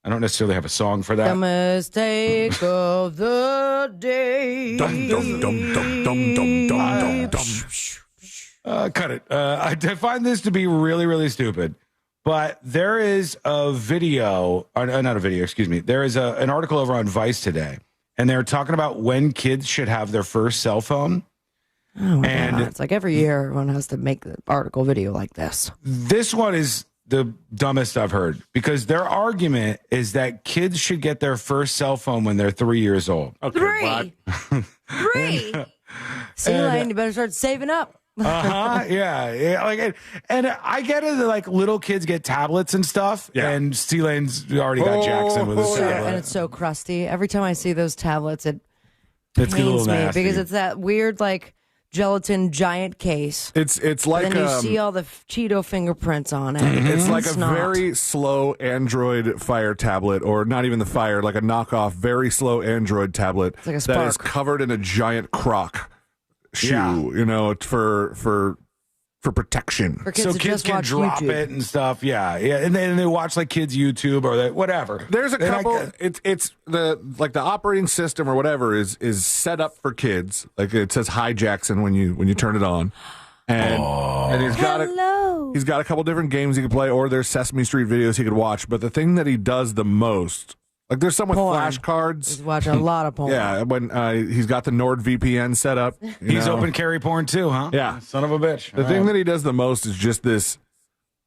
I don't necessarily have a song for that. Dumbest take of the day. Dum, dum, dum, dum, dum, dum, dum, dum. Cut it. I find this to be really, really stupid. But there is a video, not a video, excuse me. There is an article over on Vice today, and they're talking about when kids should have their first cell phone. Oh my God. It's like every year everyone has to make the article video like this. This one is the dumbest I've heard, because their argument is that kids should get their first cell phone when they're 3 years old. Okay, 3? C-Lane, you better start saving up. Yeah. Like, and I get it that like little kids get tablets and stuff. Yeah. And C-Lane's already got Jackson with his tablet. And it's so crusty. Every time I see those tablets, it it's pains me nasty. Because it's that weird like gelatin giant case. It's like and then you see all the Cheeto fingerprints on it. It's like a very slow Android Fire tablet, or not even the Fire, like a knockoff, very slow Android tablet like a that is covered in a giant croc shoe, you know, for protection. For kids so kids can drop YouTube. it and stuff. Yeah. And then they watch like kids YouTube or whatever. There's a couple. It's the like the operating system or whatever is set up for kids. Like it says "Hi Jackson" when you turn it on, and he's got he's got a couple different games he can play, or there's Sesame Street videos he could watch. But the thing that he does the most, like there's some with flashcards. He's watching a lot of porn. Yeah, when he's got the NordVPN set up. He's open carry porn too, huh? Yeah. Son of a bitch. The thing that he does the most is just this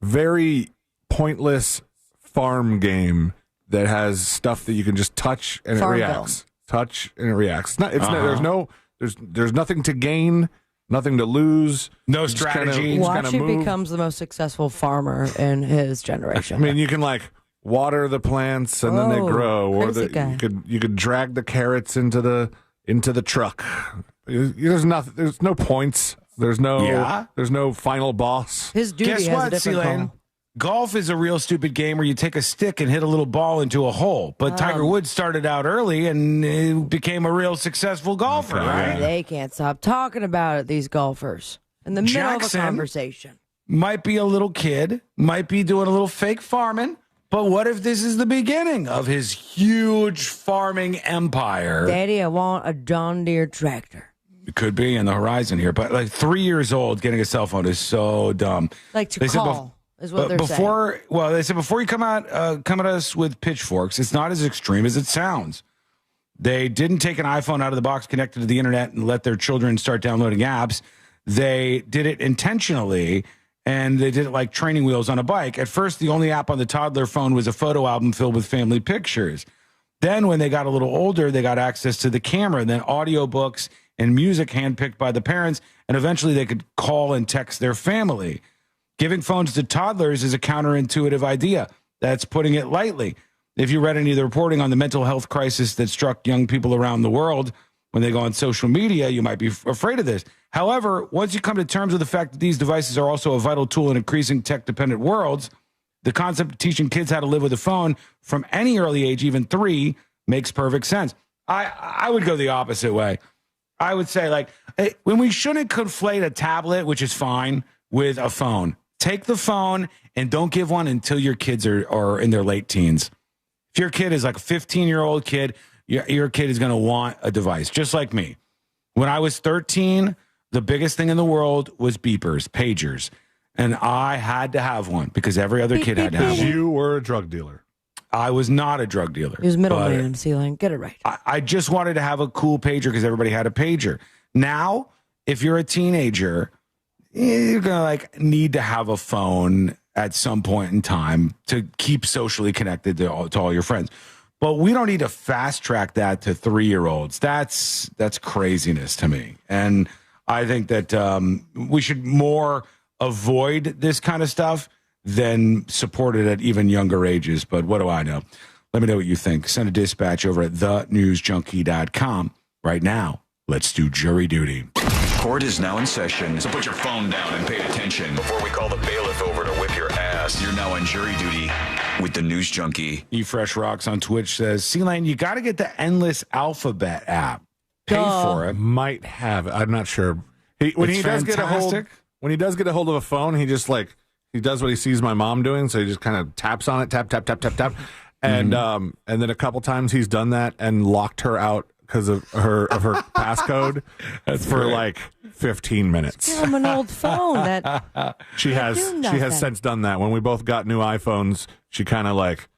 very pointless farm game that has stuff that you can just touch and it reacts. Touch and it reacts. There's nothing to gain, nothing to lose. No strategy. Watch who becomes the most successful farmer in his generation. I mean, you can like water the plants and then they grow, or you could drag the carrots into the truck. There's no points. There's no final boss. His duty Guess has what, a different C-Lane? Golf is a real stupid game where you take a stick and hit a little ball into a hole. But Tiger Woods started out early and became a real successful golfer, right? They can't stop talking about it, these golfers. In the middle of a conversation. Might be a little kid, might be doing a little fake farming. But what if this is the beginning of his huge farming empire? Daddy, I want a John Deere tractor. It could be in the horizon here. But like 3 years old, getting a cell phone is so dumb. Like to call is what they're saying. Well, they said before you come at us with pitchforks, it's not as extreme as it sounds. They didn't take an iPhone out of the box, connected to the internet, and let their children start downloading apps. They did it intentionally. And they did it like training wheels on a bike. At first, the only app on the toddler phone was a photo album filled with family pictures. Then when they got a little older, they got access to the camera, and then audiobooks and music handpicked by the parents. And eventually they could call and text their family. Giving phones to toddlers is a counterintuitive idea. That's putting it lightly. If you read any of the reporting on the mental health crisis that struck young people around the world when they go on social media, you might be afraid of this. However, once you come to terms with the fact that these devices are also a vital tool in increasing tech-dependent worlds, the concept of teaching kids how to live with a phone from any early age, even 3, makes perfect sense. I would go the opposite way. I would say, like, when we shouldn't conflate a tablet, which is fine, with a phone. Take the phone and don't give one until your kids are in their late teens. If your kid is like a 15-year-old kid, your kid is going to want a device, just like me. When I was 13, the biggest thing in the world was beepers, pagers. And I had to have one because every other kid had to have one. You were a drug dealer. I was not a drug dealer. He was middleman, C-Lane. Get it right. I just wanted to have a cool pager because everybody had a pager. Now, if you're a teenager, you're going to need to have a phone at some point in time to keep socially connected to all your friends. But we don't need to fast track that to 3-year-olds. That's craziness to me. And I think that we should more avoid this kind of stuff than support it at even younger ages. But what do I know? Let me know what you think. Send a dispatch over at thenewsjunkie.com. Right now, let's do jury duty. Court is now in session, so put your phone down and pay attention. Before we call the bailiff over to whip your ass, you're now on jury duty with the News Junkie. eFresh Rocks on Twitch says, C-Lane, you got to get the Endless Alphabet app. Pay for it. Might have it. I'm not sure. When he does get a hold of a phone, he just he does what he sees my mom doing, so he just kind of taps on it, tap, tap, tap, tap, tap. And then a couple times he's done that and locked her out because of her passcode for 15 minutes. Give him an old phone that she has since done that. When we both got new iPhones, she kind of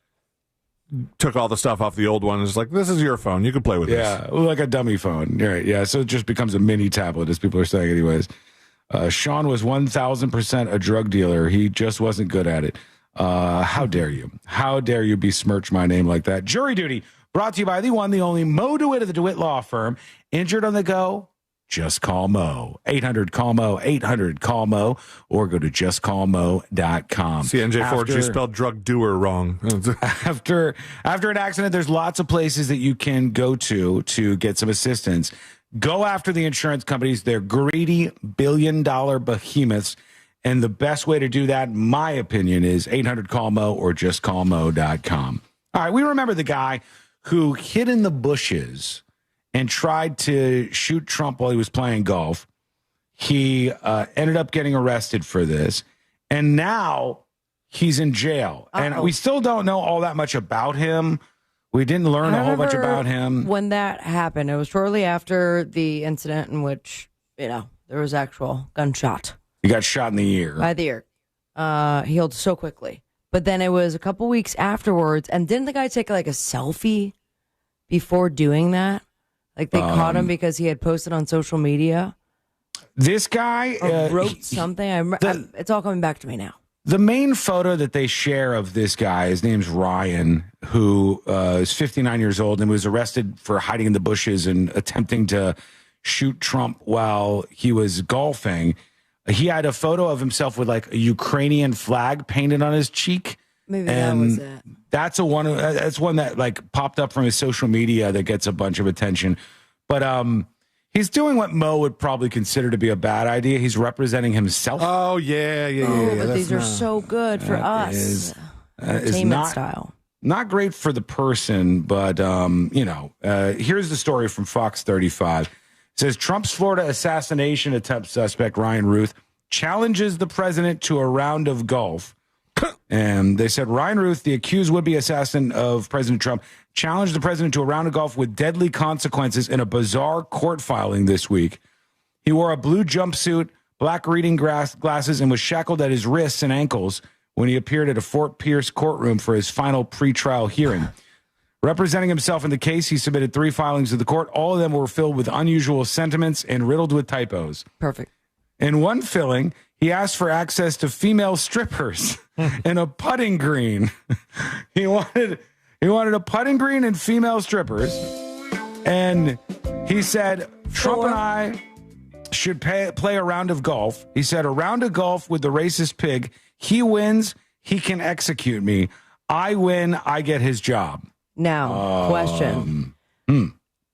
took all the stuff off the old one and was like, this is your phone. You can play with this. Yeah, like a dummy phone. Right. Yeah, so it just becomes a mini tablet, as people are saying anyways. Sean was 1,000% a drug dealer. He just wasn't good at it. How dare you? How dare you besmirch my name like that? Jury Duty, brought to you by the one, the only Mo DeWitt of the DeWitt Law Firm. Injured on the go? Just call Mo. 800-CALL-MO, 800-CALL-MO, or go to justcallmo.com. CNJ Ford, you spelled drug doer wrong. After an accident, there's lots of places that you can go to get some assistance. Go after the insurance companies. They're greedy billion-dollar behemoths. And the best way to do that, in my opinion, is 800-CALL-MO or justcallmo.com. All right, we remember the guy who hid in the bushes and tried to shoot Trump while he was playing golf. He ended up getting arrested for this, and now he's in jail. And we still don't know all that much about him. We didn't learn a whole bunch about him. When that happened, it was shortly after the incident in which, there was actual gunshot. He got shot in the ear. By the ear. Healed so quickly. But then it was a couple weeks afterwards, and didn't the guy take a selfie before doing that? They caught him because he had posted on social media. This guy wrote something. It's all coming back to me now. The main photo that they share of this guy, his name's Ryan, who is 59 years old and was arrested for hiding in the bushes and attempting to shoot Trump while he was golfing. He had a photo of himself with a Ukrainian flag painted on his cheek. Maybe that was it. That's one that popped up from his social media that gets a bunch of attention. But he's doing what Mo would probably consider to be a bad idea. He's representing himself. Oh, yeah. But these are so good for us. Entertainment style. Not great for the person, but, here's the story from Fox 35. It says Trump's Florida assassination attempt suspect, Ryan Ruth, challenges the president to a round of golf. And they said Ryan Ruth, the accused would-be assassin of President Trump, challenged the president to a round of golf with deadly consequences in a bizarre court filing this week. He wore a blue jumpsuit, black reading glasses, and was shackled at his wrists and ankles when he appeared at a Fort Pierce courtroom for his final pretrial hearing. Representing himself in the case, he submitted 3 filings to the court. All of them were filled with unusual sentiments and riddled with typos. Perfect. In one filling, he asked for access to female strippers and a putting green. He wanted a putting green and female strippers. And he said, Trump and I should play a round of golf. He said, a round of golf with the racist pig. He wins, he can execute me. I win, I get his job. Now, question.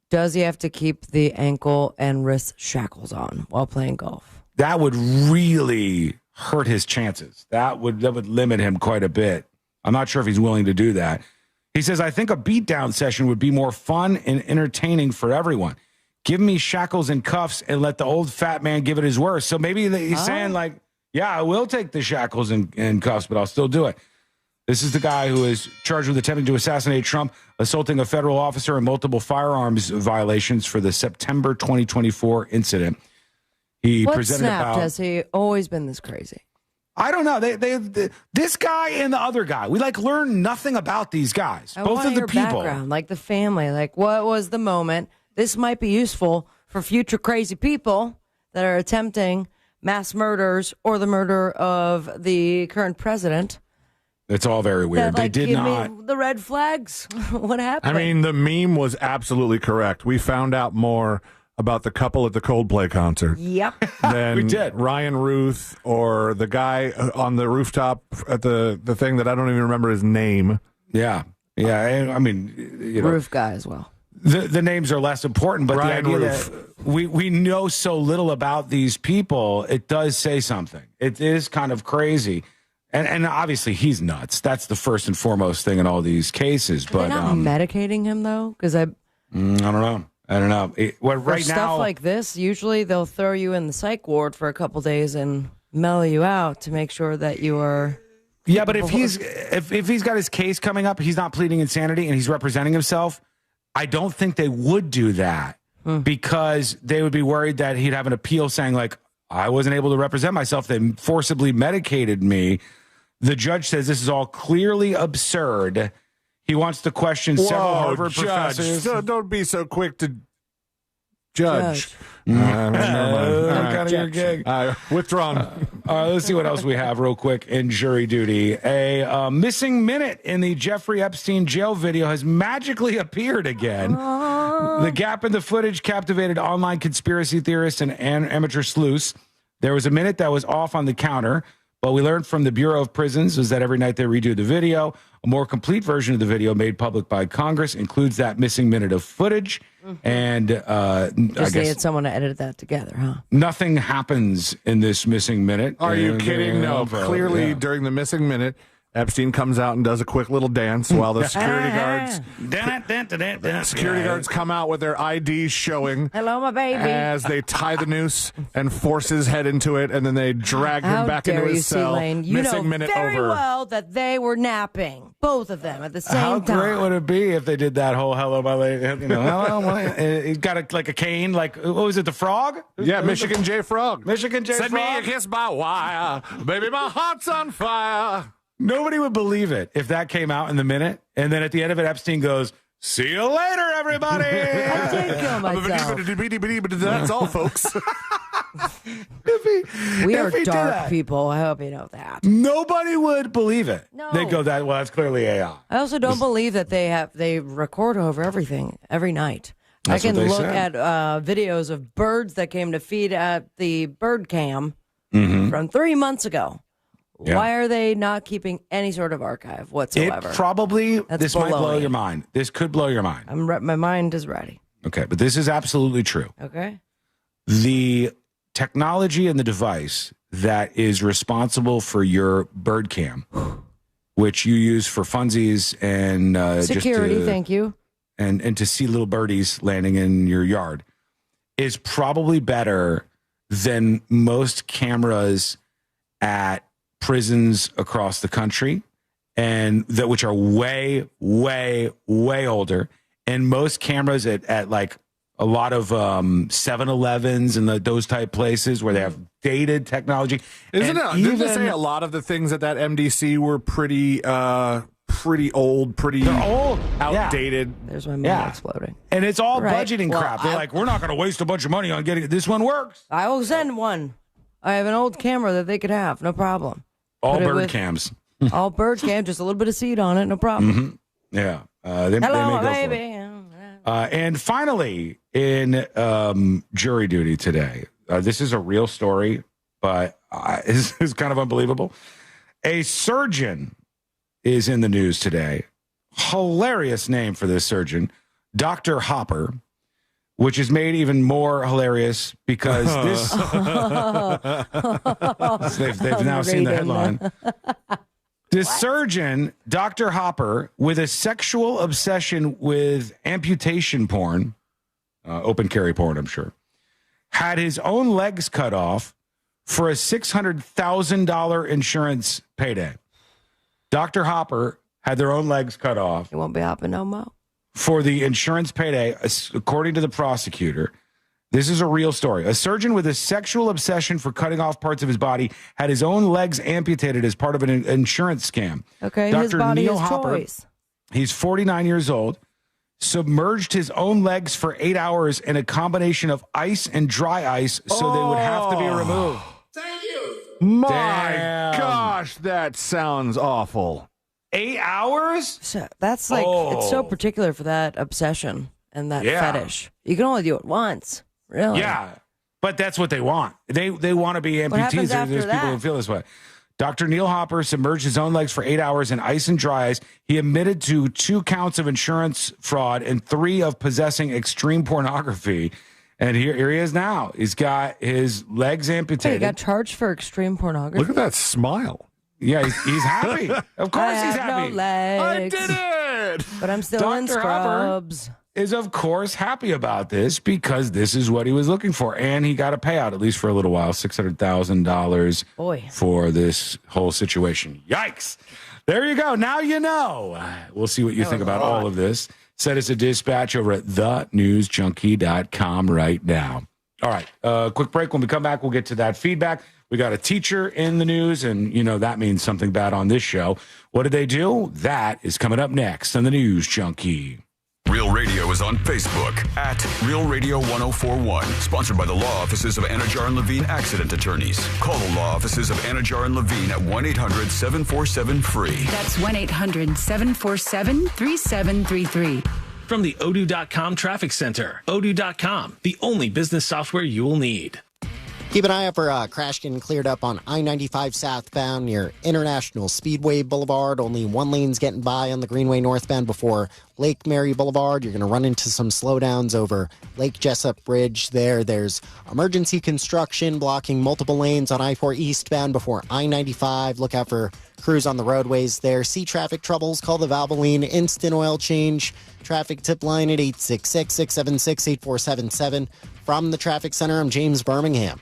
Does he have to keep the ankle and wrist shackles on while playing golf? That would really hurt his chances. That would limit him quite a bit. I'm not sure if he's willing to do that. He says, I think a beatdown session would be more fun and entertaining for everyone. Give me shackles and cuffs and let the old fat man give it his worst. So maybe he's saying yeah, I will take the shackles and cuffs, but I'll still do it. This is the guy who is charged with attempting to assassinate Trump, assaulting a federal officer, and multiple firearms violations for the September 2024 incident. What snapped? Has he always been this crazy? I don't know. This guy and the other guy, we learn nothing about these guys. Both of the people, background, the family, what was the moment? This might be useful for future crazy people that are attempting mass murders or the murder of the current president. It's all very weird. They did not. The red flags. What happened? I mean, the meme was absolutely correct. We found out more about the couple at the Coldplay concert. Yep. Than we did. Ryan Ruth or the guy on the rooftop at the thing that I don't even remember his name. Yeah. Yeah. I mean, Roof guy as well. the names are less important, but Brian the idea Roof. that we know so little about these people, it does say something. It is kind of crazy. And obviously he's nuts. That's the first and foremost thing in all these cases. Are they not medicating him though? Because I don't know. Right stuff now, like this, usually they'll throw you in the psych ward for a couple days and mellow you out to make sure that you are. Yeah, but if he's got his case coming up, he's not pleading insanity and he's representing himself. I don't think they would do that because they would be worried that he'd have an appeal saying like, I wasn't able to represent myself. They forcibly medicated me. The judge says this is all clearly absurd. He wants to question several Harvard professors. Don't be so quick to judge. Kind of your gig. Withdrawn. All right, let's see what else we have real quick in jury duty. A missing minute in the Jeffrey Epstein jail video has magically appeared again. The gap in the footage captivated online conspiracy theorists and amateur sleuths. There was a minute that was off on the counter. What we learned from the Bureau of Prisons is that every night they redo the video. A more complete version of the video made public by Congress includes that missing minute of footage. And I guess needed someone to edit that together, huh? nothing happens in this missing minute. Are you kidding? No, clearly during the missing minute, Epstein comes out and does a quick little dance while the security guards come out with their IDs showing. Hello, my baby. As they tie the noose and force his head into it, and then they drag him back into his cell. You missing know minute very over. well that they were napping, both of them at the same How time. great would it be if they did that whole "Hello, my lady"? You know, hello, my. He got a cane, like what was it? The frog? Yeah, Michigan J. Frog. Michigan J. Send Frog. me a kiss by wire, baby. My heart's on fire. Nobody would believe it if that came out in the minute, and then at the end of it, Epstein goes, "See you later, everybody." I did kill myself. That's all, folks. We are dark people. I hope you know that. Nobody would believe it. No. They'd go, "That well, that's clearly AI." I also don't believe that they record over everything every night. That's I can what they look said. at videos of birds that came to feed at the bird cam Mm-hmm. from 3 months ago. Yeah. Why are they not keeping any sort of archive whatsoever? It probably, That's this might blow baloney. your mind. This could blow your mind. My mind is ready. Okay, but this is absolutely true. Okay. The technology and the device that is responsible for your bird cam, which you use for funsies and Security, just to, thank you. and to see little birdies landing in your yard, is probably better than most cameras at prisons across the country, and that which are way, way, way older, and most cameras at like a lot of 7-Elevens and those type places where they have dated technology. Didn't even they say a lot of the things at that MDC were pretty old, They're old, outdated? There's my mind exploding. And it's all Right. budgeting Well, crap. They're like, we're not going to waste a bunch of money on getting it. This one works. I will send one. I have an old camera that they could have, no problem. All Put it bird with- cams. All bird cam, just a little bit of seed on it, no problem. Yeah. They Hello, may go baby. for it. And finally, in jury duty today, this is a real story, but this is kind of unbelievable. A surgeon is in the news today. Hilarious name for this surgeon, Dr. Hopper, which is made even more hilarious because this they've now seen the headline. This surgeon, Dr. Hopper, with a sexual obsession with amputation porn, open carry porn, I'm sure, had his own legs cut off for a $600,000 insurance payday. Dr. Hopper had their own legs cut off. It won't be hopping no more. For the insurance payday, according to the prosecutor. This is a real story. A surgeon with a sexual obsession for cutting off parts of his body had his own legs amputated as part of an insurance scam. Okay, Dr. his body, Neil his Hopper, choice. he's 49 years old, submerged his own legs for 8 hours in a combination of ice and dry ice so they would have to be removed. My Damn. gosh, that sounds awful. 8 hours? So that's like, it's so particular for that obsession and that Yeah. fetish. You can only do it once, really. Yeah, but that's what they want. They want to be What happens amputees. after There's people that? who feel this way. Dr. Neil Hopper submerged his own legs for 8 hours in ice and dry ice. He admitted to 2 counts of insurance fraud and 3 of possessing extreme pornography. And here he is now. He's got his legs amputated. Hey, he got charged for extreme pornography. Look at that smile. Yeah, he's happy. Of course he's happy. No legs. I did it. But I'm still in scrubs. Is of course happy about this because this is what he was looking for, and he got a payout at least for a little while, $600,000 for this whole situation. Yikes! There you go. Now you know. We'll see what you think about all of this. Send us a dispatch over at thenewsjunkie.com right now. All right, quick break. When we come back, we'll get to that feedback. We got a teacher in the news, and you know that means something bad on this show. What did they do? That is coming up next on the News Junkie. Real Radio is on Facebook at Real Radio 1041. Sponsored by the law offices of Anajar and Levine Accident Attorneys. Call the law offices of Anajar and Levine at 1-800-747-FREE. That's 1-800-747-3733. From the Odoo.com Traffic Center. Odoo.com, the only business software you will need. Keep an eye out for a crash getting cleared up on I-95 southbound near International Speedway Boulevard. Only one lane's getting by on the Greenway northbound before Lake Mary Boulevard. You're going to run into some slowdowns over Lake Jessup Bridge there. There's emergency construction blocking multiple lanes on I-4 eastbound before I-95. Look out for crews on the roadways there. See traffic troubles? Call the Valvoline Instant Oil Change traffic tip line at 866-676-8477. From the Traffic Center, I'm James Birmingham.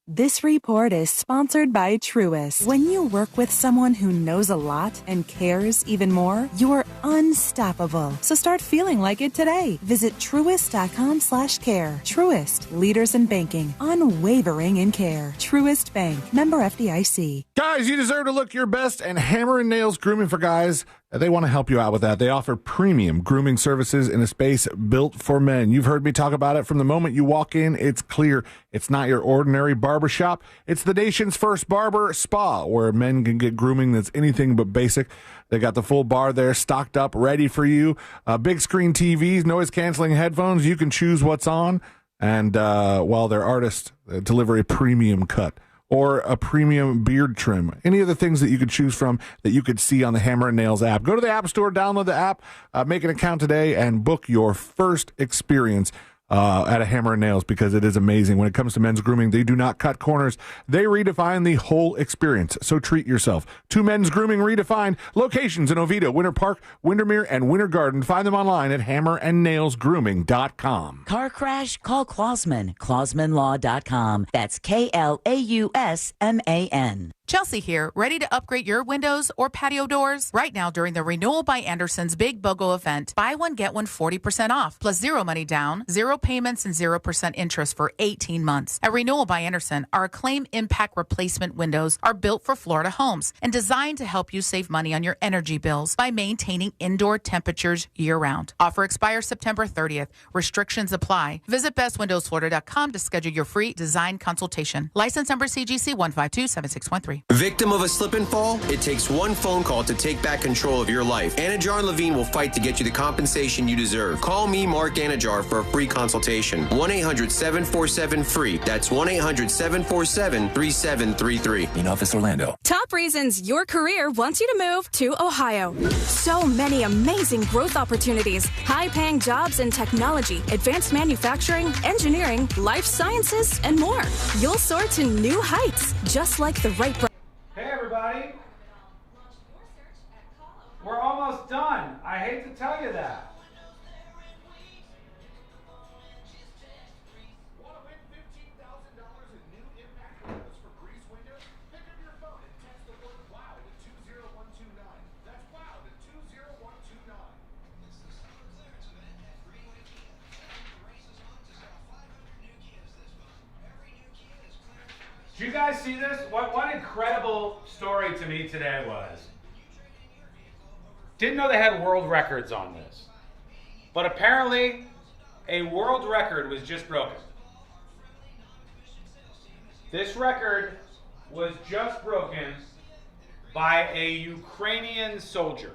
This report is sponsored by Truist. When you work with someone who knows a lot and cares even more, you're unstoppable. So start feeling like it today. Visit Truist.com/care. Truist, leaders in banking, unwavering in care. Truist Bank, member FDIC. Guys, you deserve to look your best, and Hammer and Nails Grooming for Guys, they want to help you out with that. They offer premium grooming services in a space built for men. You've heard me talk about it from the moment you walk in. It's clear it's not your ordinary barbershop. It's the nation's first barber spa where men can get grooming that's anything but basic. They got the full bar there stocked up, ready for you. Big screen TVs, noise-canceling headphones. You can choose what's on. And while their artists deliver a premium cut or a premium beard trim, any of the things that you could choose from that you could see on the Hammer and Nails app. Go to the App Store, download the app, make an account today, and book your first experience at a Hammer and Nails, because it is amazing. When it comes to men's grooming, they do not cut corners. They redefine the whole experience. So treat yourself to Men's Grooming Redefined. Locations in Oviedo, Winter Park, Windermere, and Winter Garden. Find them online at hammerandnailsgrooming.com. Car crash? Call Klausman. KlausmanLaw.com. That's KLAUSMAN. Chelsea here, ready to upgrade your windows or patio doors? Right now during the Renewal by Anderson's Big BOGO event, buy one, get one 40% off, plus zero money down, 0 payments, and 0% interest for 18 months. At Renewal by Anderson, our Acclaim Impact Replacement windows are built for Florida homes and designed to help you save money on your energy bills by maintaining indoor temperatures year-round. Offer expires September 30th. Restrictions apply. Visit bestwindowsflorida.com to schedule your free design consultation. License number CGC 1527613. Victim of a slip and fall? It takes one phone call to take back control of your life. Anajar and Levine will fight to get you the compensation you deserve. Call me, Mark Anajar, for a free consultation. 1-800-747-FREE. That's 1-800-747-3733. In Office Orlando. Top reasons your career wants you to move to Ohio. So many amazing growth opportunities. High-paying jobs in technology, advanced manufacturing, engineering, life sciences, and more. You'll soar to new heights, just like the right... Hey everybody! We're almost done. I hate to tell you that. Want to win $15,000 in new impact windows for Grease Windows? Pick up your phone and text the word WOW to 20129. That's WOW to 20129. It's the summer clearance event at Greenway Kia. The race is on to sell 500 new Kias this month. Every new Kia is clearance price. Did you guys see this? What incredible story to me today was. Didn't know they had world records on this. But apparently, a world record was just broken. This record was just broken by a Ukrainian soldier.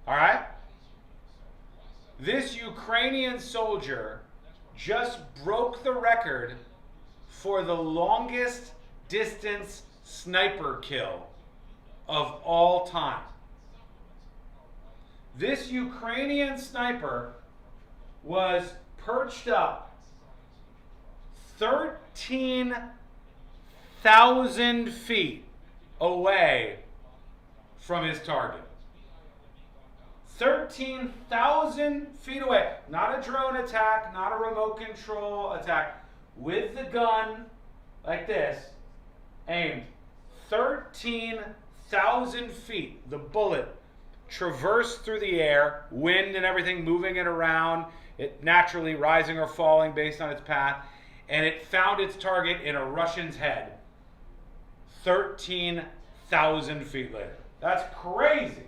All right? This Ukrainian soldier just broke the record for the longest distance sniper kill of all time. This Ukrainian sniper was perched up 13,000 feet away from his target. 13,000 feet away. Not a drone attack, not a remote control attack. With the gun, like this, aimed 13,000 feet. The bullet traversed through the air, wind and everything moving it around, it naturally rising or falling based on its path, and it found its target in a Russian's head 13,000 feet later. That's crazy.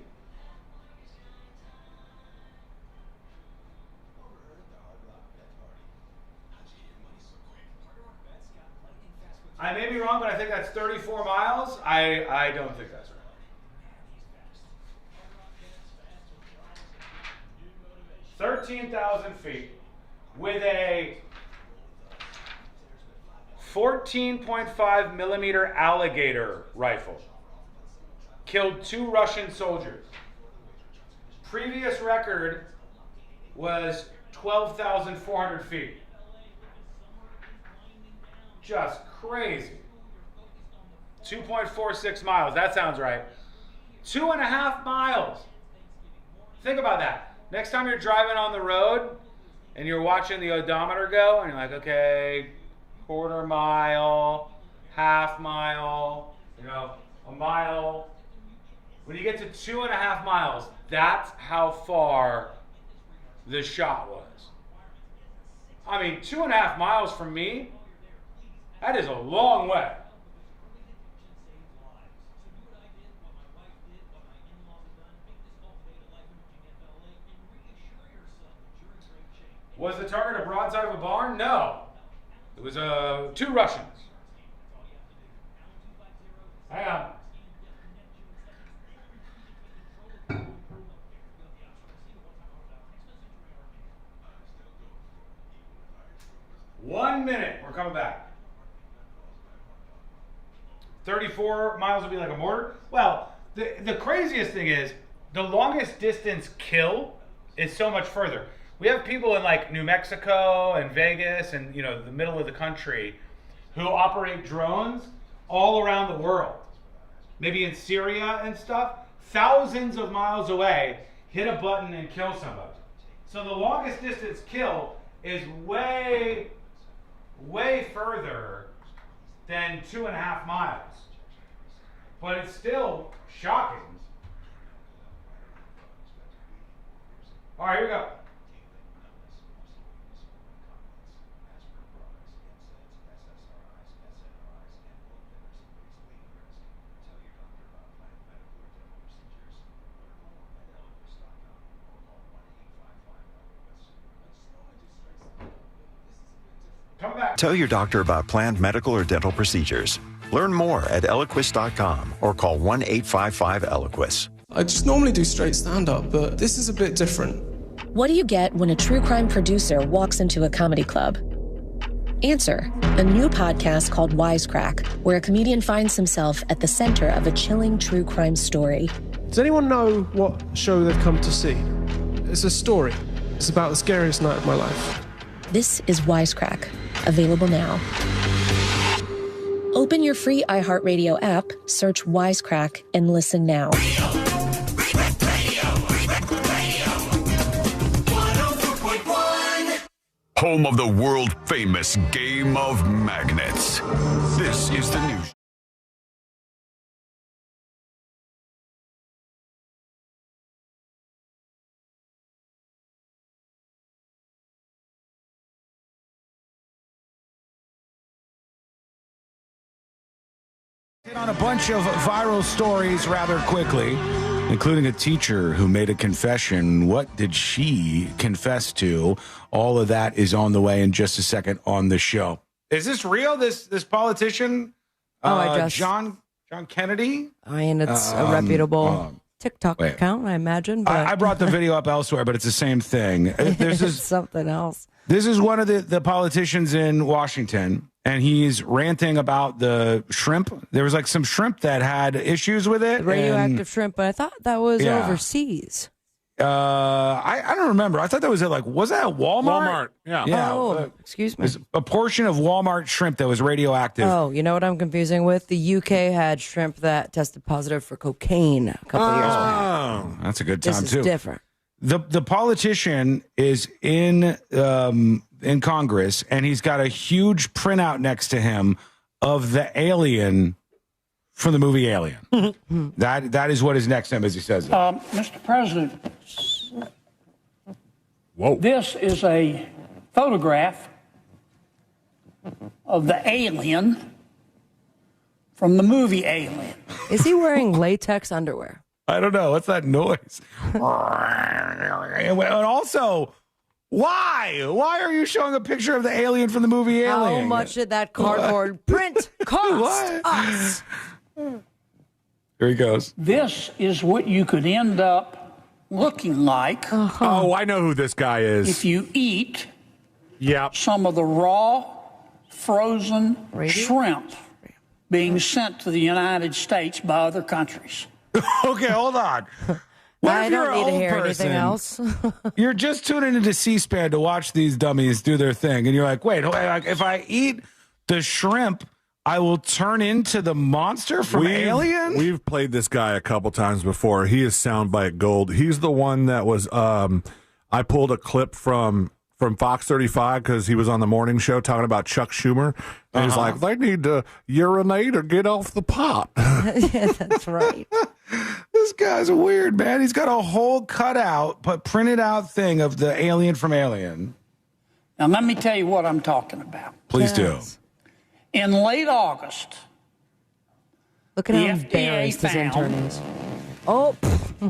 I may be wrong, but I think that's 34 miles. I don't think that's right. $13,000 feet with a 14.5 millimeter Alligator rifle. Killed 2 Russian soldiers. Previous record was 12,400 feet. Just crazy. 2.46 miles. That sounds right. 2.5 miles. Think about that. Next time you're driving on the road and you're watching the odometer go and you're like, okay, quarter mile, half mile, a mile. When you get to 2.5 miles, that's how far the shot was. I mean, 2.5 miles from me, that is a long way. Was the target a broadside of a barn? No. It was 2 Russians. Hang on. One minute. We're coming back. 34 miles would be like a mortar. Well, the craziest thing is the longest distance kill is so much further. We have people in like New Mexico and Vegas and the middle of the country who operate drones all around the world. Maybe in Syria and stuff, thousands of miles away, hit a button and kill somebody. So the longest distance kill is way, way further than 2.5 miles. But it's still shocking. All right, here we go. Tell your doctor about planned medical or dental procedures. Learn more at Eloquist.com or call 1-855-ELOQUIS. I just normally do straight stand-up, but this is a bit different. What do you get when a true crime producer walks into a comedy club? Answer, a new podcast called Wisecrack, where a comedian finds himself at the center of a chilling true crime story. Does anyone know what show they've come to see? It's a story. It's about the scariest night of my life. This is Wisecrack, available now. Open your free iHeartRadio app, search Wisecrack, and listen now. Home of the world-famous Game of Magnets. This is the news. Hit on a bunch of viral stories rather quickly, including a teacher who made a confession. What did she confess to? All of that is on the way in just a second on the show. Is this real? This politician? John Kennedy? I mean, it's a reputable TikTok account, I imagine. But I brought the video up elsewhere, but it's the same thing. This is something else. This is one of the politicians in Washington and he's ranting about the shrimp. There was like some shrimp that had issues with it. The radioactive shrimp, but I thought that was overseas. I don't remember. I thought that was at was that at Walmart? Yeah. Oh, excuse me. A portion of Walmart shrimp that was radioactive. Oh, you know what I'm confusing with? The UK had shrimp that tested positive for cocaine a couple years back. That's a good time This too. is different. The politician is in Congress, and he's got a huge printout next to him of the alien from the movie Alien. That is what is next to him as he says it. Mr. President, whoa! This is a photograph of the alien from the movie Alien. Is he wearing latex underwear? I don't know. What's that noise? And also, why? Why are you showing a picture of the alien from the movie Alien? How much did that cardboard print cost us? Here he goes. This is what you could end up looking like. Oh, I know who this guy is. If you eat some of the raw, frozen shrimp being sent to the United States by other countries. Okay, hold on. What I if you're don't an need to old hear person? anything else. You're just tuning into C-SPAN to watch these dummies do their thing, and you're like, wait, if I eat the shrimp, I will turn into the monster from Alien? We've played this guy a couple times before. He is soundbite gold. He's the one that was, I pulled a clip from Fox 35 because he was on the morning show talking about Chuck Schumer. And he's like, they need to urinate or get off the pot. Yeah, that's right. This guy's weird, man. He's got a whole cutout, but printed out thing of the alien from Alien. Now, let me tell you what I'm talking about. Please do. In late August, Look at the how FDA embarrassed his intern found is. Oh,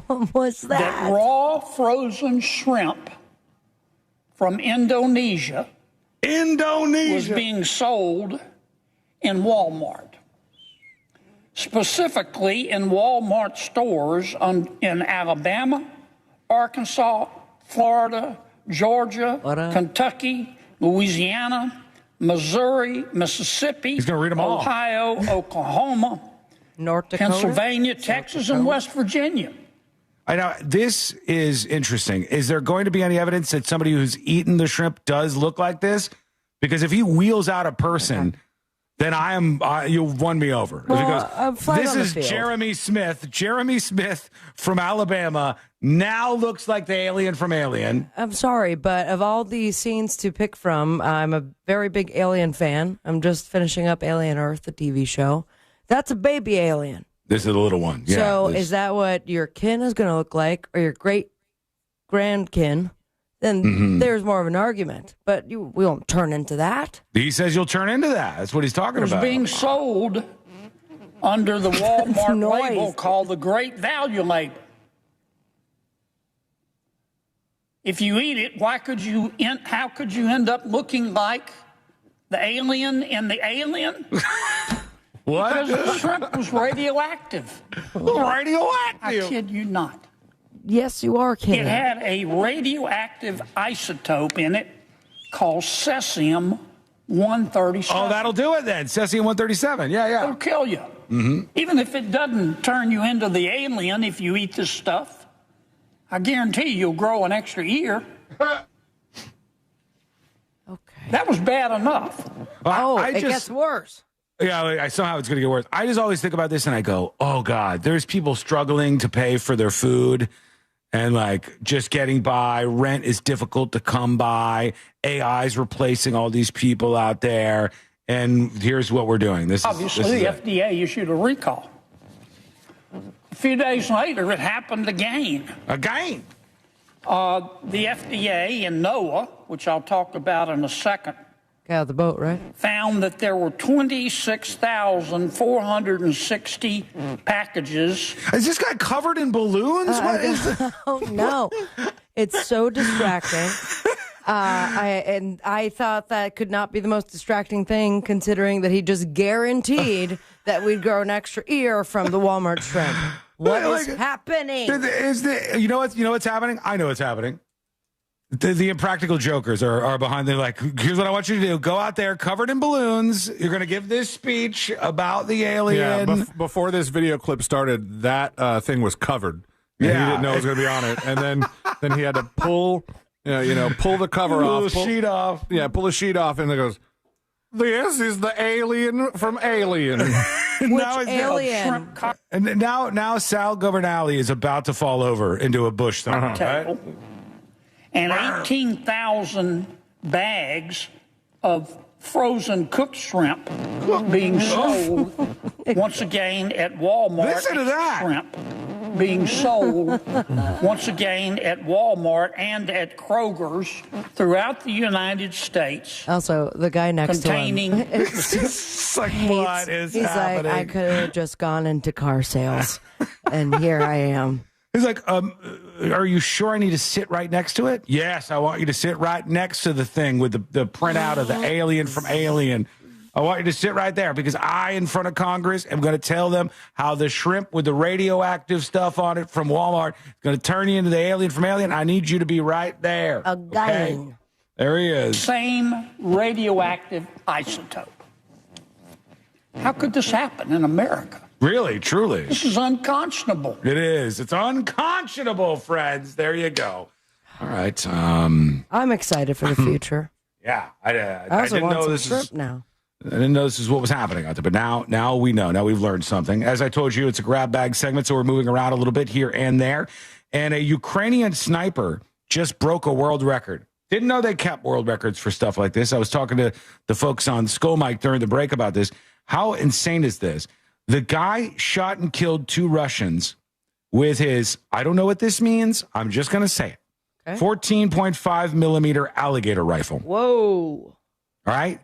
what was that? that raw frozen shrimp from Indonesia was being sold in Walmart. Specifically in Walmart stores in Alabama, Arkansas, Florida, Georgia, Kentucky, Louisiana, Missouri, Mississippi, He's gonna read them all. Ohio, Oklahoma, North Dakota, Pennsylvania, Texas, and West Virginia. I know this is interesting. Is there going to be any evidence that somebody who's eaten the shrimp does look like this? Because if he wheels out a person, then you've won me over. Well, this is Jeremy Smith. Jeremy Smith from Alabama now looks like the alien from Alien. I'm sorry, but of all the scenes to pick from, I'm a very big Alien fan. I'm just finishing up Alien Earth, the TV show. That's a baby alien. This is the little one. Yeah, so is that what your kin is going to look like, or your great-grandkin? Then there's more of an argument. But we won't turn into that. He says you'll turn into that. That's what he's talking It was about. being sold under the Walmart label called the Great Value label. If you eat it, how could you end up looking like the alien in the Alien? What? Because the shrimp was radioactive. Radioactive? I kid you not. Yes, you are kidding. It had a radioactive isotope in it called cesium-137. Oh, that'll do it then. Cesium-137. Yeah. It'll kill you. Even if it doesn't turn you into the alien if you eat this stuff, I guarantee you'll grow an extra ear. Okay. That was bad enough. It gets worse. Yeah, somehow it's going to get worse. I just always think about this and I go, oh, God, there's people struggling to pay for their food and just getting by. Rent is difficult to come by. AI's replacing all these people out there. And here's what we're doing. Obviously, the FDA issued a recall. A few days later, it happened again. Again? The FDA and NOAA, which I'll talk about in a second, Get out of the boat, right? found that there were 26,460 packages. Is this guy covered in balloons? What is this? Oh, no. It's so distracting. I thought that could not be the most distracting thing, considering that he just guaranteed that we'd grow an extra ear from the Walmart shrimp. What is happening? You know what's happening? I know what's happening. The impractical jokers are behind. They're like, here's what I want you to do. Go out there covered in balloons. You're going to give this speech about the alien. Yeah, before this video clip started, that thing was covered. And he didn't know it was going to be on it. And then he had to pull the cover off. Pull the sheet off. Yeah, pull the sheet off. And it goes, this is the alien from Alien. Which alien? And now Sal Governale is about to fall over into a bush somewhere. Right? And 18,000 bags of frozen cooked shrimp being sold once again at Walmart. Listen to that. Shrimp being sold once again at Walmart and at Kroger's throughout the United States. Also, the guy next containing to him. It's like, what is he's happening? Like, I could have just gone into car sales, and here I am. He's like, are you sure I need to sit right next to it? Yes, I want you to sit right next to the thing with the printout of the alien from Alien. I want you to sit right there because I, in front of Congress, am going to tell them how the shrimp with the radioactive stuff on it from Walmart is going to turn you into the alien from Alien. I need you to be right there. Okay? There he is. Same radioactive isotope. How could this happen in America? Really, truly. This is unconscionable. It is. It's unconscionable, friends. There you go. All right. I'm excited for the future. Yeah. I also didn't want know some this shrimp is now. I didn't know this is what was happening out there, but now we know. Now we've learned something. As I told you, it's a grab bag segment, so we're moving around a little bit here and there. And a Ukrainian sniper just broke a world record. Didn't know they kept world records for stuff like this. I was talking to the folks on Skull Mike during the break about this. How insane is this? The guy shot and killed 2 Russians with his, I don't know what this means. I'm just going to say it. Okay. 14.5 millimeter alligator rifle. Whoa. All right.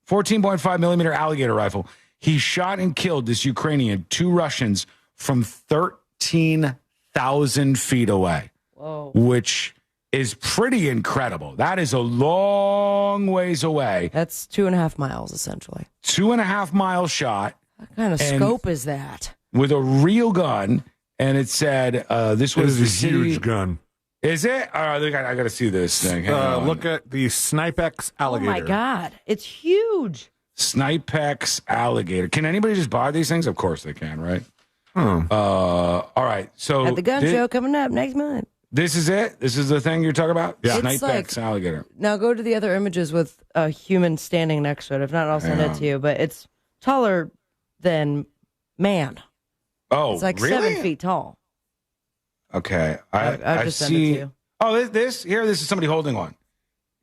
14.5 millimeter alligator rifle. He shot and killed this Ukrainian, 2 Russians from 13,000 feet away. Whoa. Which is pretty incredible. That is a long ways away. That's 2.5 miles, essentially. 2.5 mile shot. What kind of scope is that? With a real gun. And it said this was a huge gun. Is it? I got to see this thing. Look at the Snipex alligator. Oh, my God. It's huge. Snipex alligator. Can anybody just buy these things? Of course they can, right? All right. So at the gun show coming up next month. This is it? This is the thing you're talking about? Yeah. Snipex alligator. Now go to the other images with a human standing next to it. If not, I'll send it to you. But it's taller than man. Oh, it's like really? 7 feet tall. Okay. I just sent it to you. Oh, this is somebody holding one.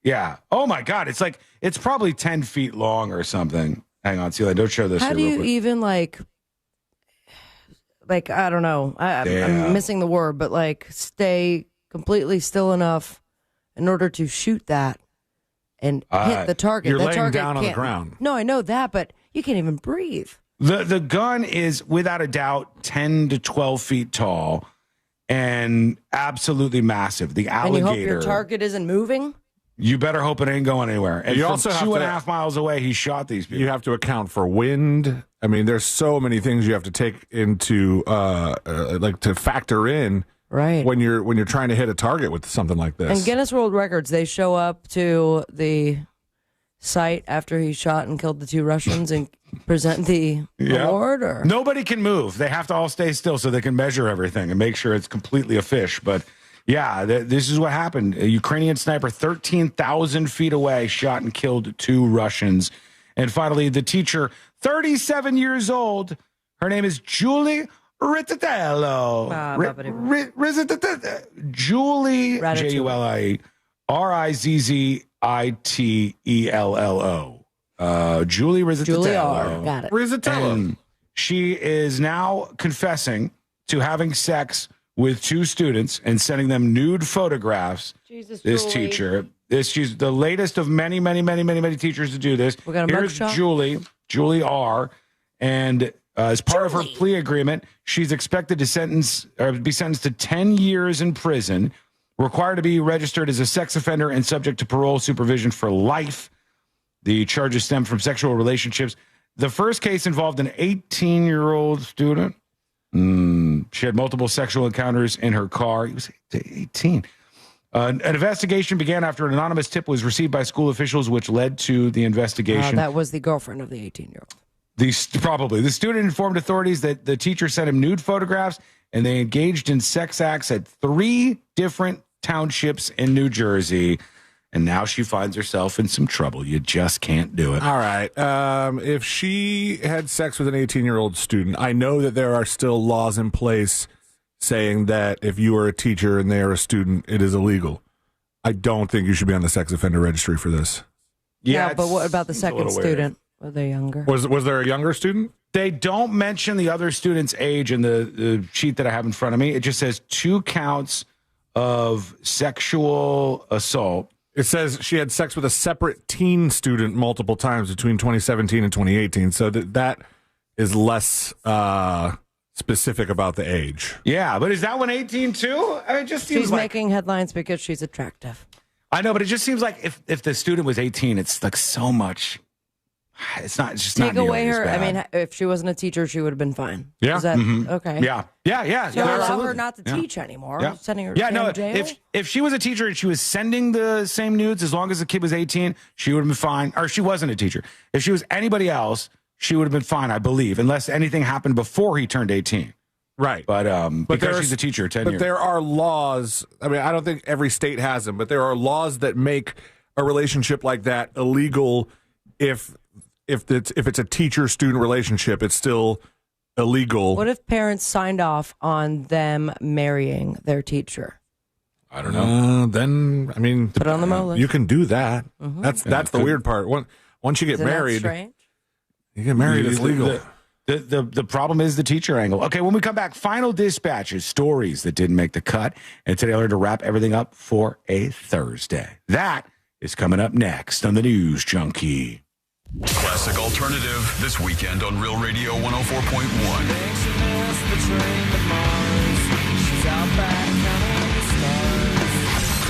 Yeah. Oh, my God. It's probably 10 feet long or something. Hang on. See, don't show this. How do you even like, I don't know. I'm missing the word, but stay completely still enough in order to shoot that and hit the target. You're the laying target down on the ground. No, I know that, but you can't even breathe. The gun is without a doubt 10 to 12 feet tall and absolutely massive. The alligator. And you hope your target isn't moving? You better hope it ain't going anywhere. And you from also have 2.5 miles away, he shot these people. You have to account for wind. I mean, there's so many things you have to take into to factor in. Right. When you're trying to hit a target with something like this. And Guinness World Records, they show up to the site after he shot and killed the 2 Russians and present the award? Or? Nobody can move. They have to all stay still so they can measure everything and make sure it's completely a fish. But yeah, this is what happened. A Ukrainian sniper 13,000 feet away shot and killed 2 Russians. And finally, the teacher, 37 years old. Her name is Julie Rizzitello. Julie, Julie, Rizzitello. Julie Rizzitello. Julie R. Got it. Rizzitello. And she is now confessing to having sex with 2 students and sending them nude photographs. Jesus, this Julie. teacher. She's the latest of many teachers to do this. We got a Here's mugshot? Julie R. And as part of her plea agreement, she's expected to be sentenced to 10 years in prison, required to be registered as a sex offender and subject to parole supervision for life. The charges stem from sexual relationships. The first case involved an 18-year-old student. She had multiple sexual encounters in her car. He was 18. An investigation began after an anonymous tip was received by school officials, which led to the investigation. That was the girlfriend of the 18-year-old. Probably. The student informed authorities that the teacher sent him nude photographs, and they engaged in sex acts at 3 different townships in New Jersey. And now she finds herself in some trouble. You just can't do it. All right. If she had sex with an 18-year-old student, I know that there are still laws in place saying that if you are a teacher and they are a student, it is illegal. I don't think you should be on the sex offender registry for this. Yeah, but what about the second student? Were they younger? Was there a younger student? They don't mention the other student's age in the sheet that I have in front of me. It just says 2 counts of sexual assault. It says she had sex with a separate teen student multiple times between 2017 and 2018. So that is less specific about the age. Yeah, but is that one 18 too? I mean, it just seems she's like, making headlines because she's attractive. I know, but it just seems like if the student was 18, it's like so much. It's just Take not away nearly her. as bad. I mean, if she wasn't a teacher, she would have been fine. Yeah. Is that Mhm. okay? Yeah. So allow absolutely. her not to Yeah. teach anymore. Yeah. Sending her Yeah, to no. jail. If she was a teacher and she was sending the same nudes, as long as the kid was 18, she would have been fine. Or she wasn't a teacher. If she was anybody else, she would have been fine, I believe, unless anything happened before he turned 18. Right. But because there's- she's a teacher, 10 But years. there are laws. I mean, I don't think every state has them, but there are laws that make a relationship like that illegal. If it's a teacher-student relationship, it's still illegal. What if parents signed off on them marrying their teacher? I don't know. Then I mean, put it on the Mo list. You can do that. Mhm. That's the weird part. Once you get Isn't that married, strange? you get married. It's legal. The problem is the teacher angle. Okay, when we come back, final dispatches, stories that didn't make the cut. And today I learned to wrap everything up for a Thursday. That is coming up next on the News Junkie. Classic Alternative this weekend on Real Radio 104.1.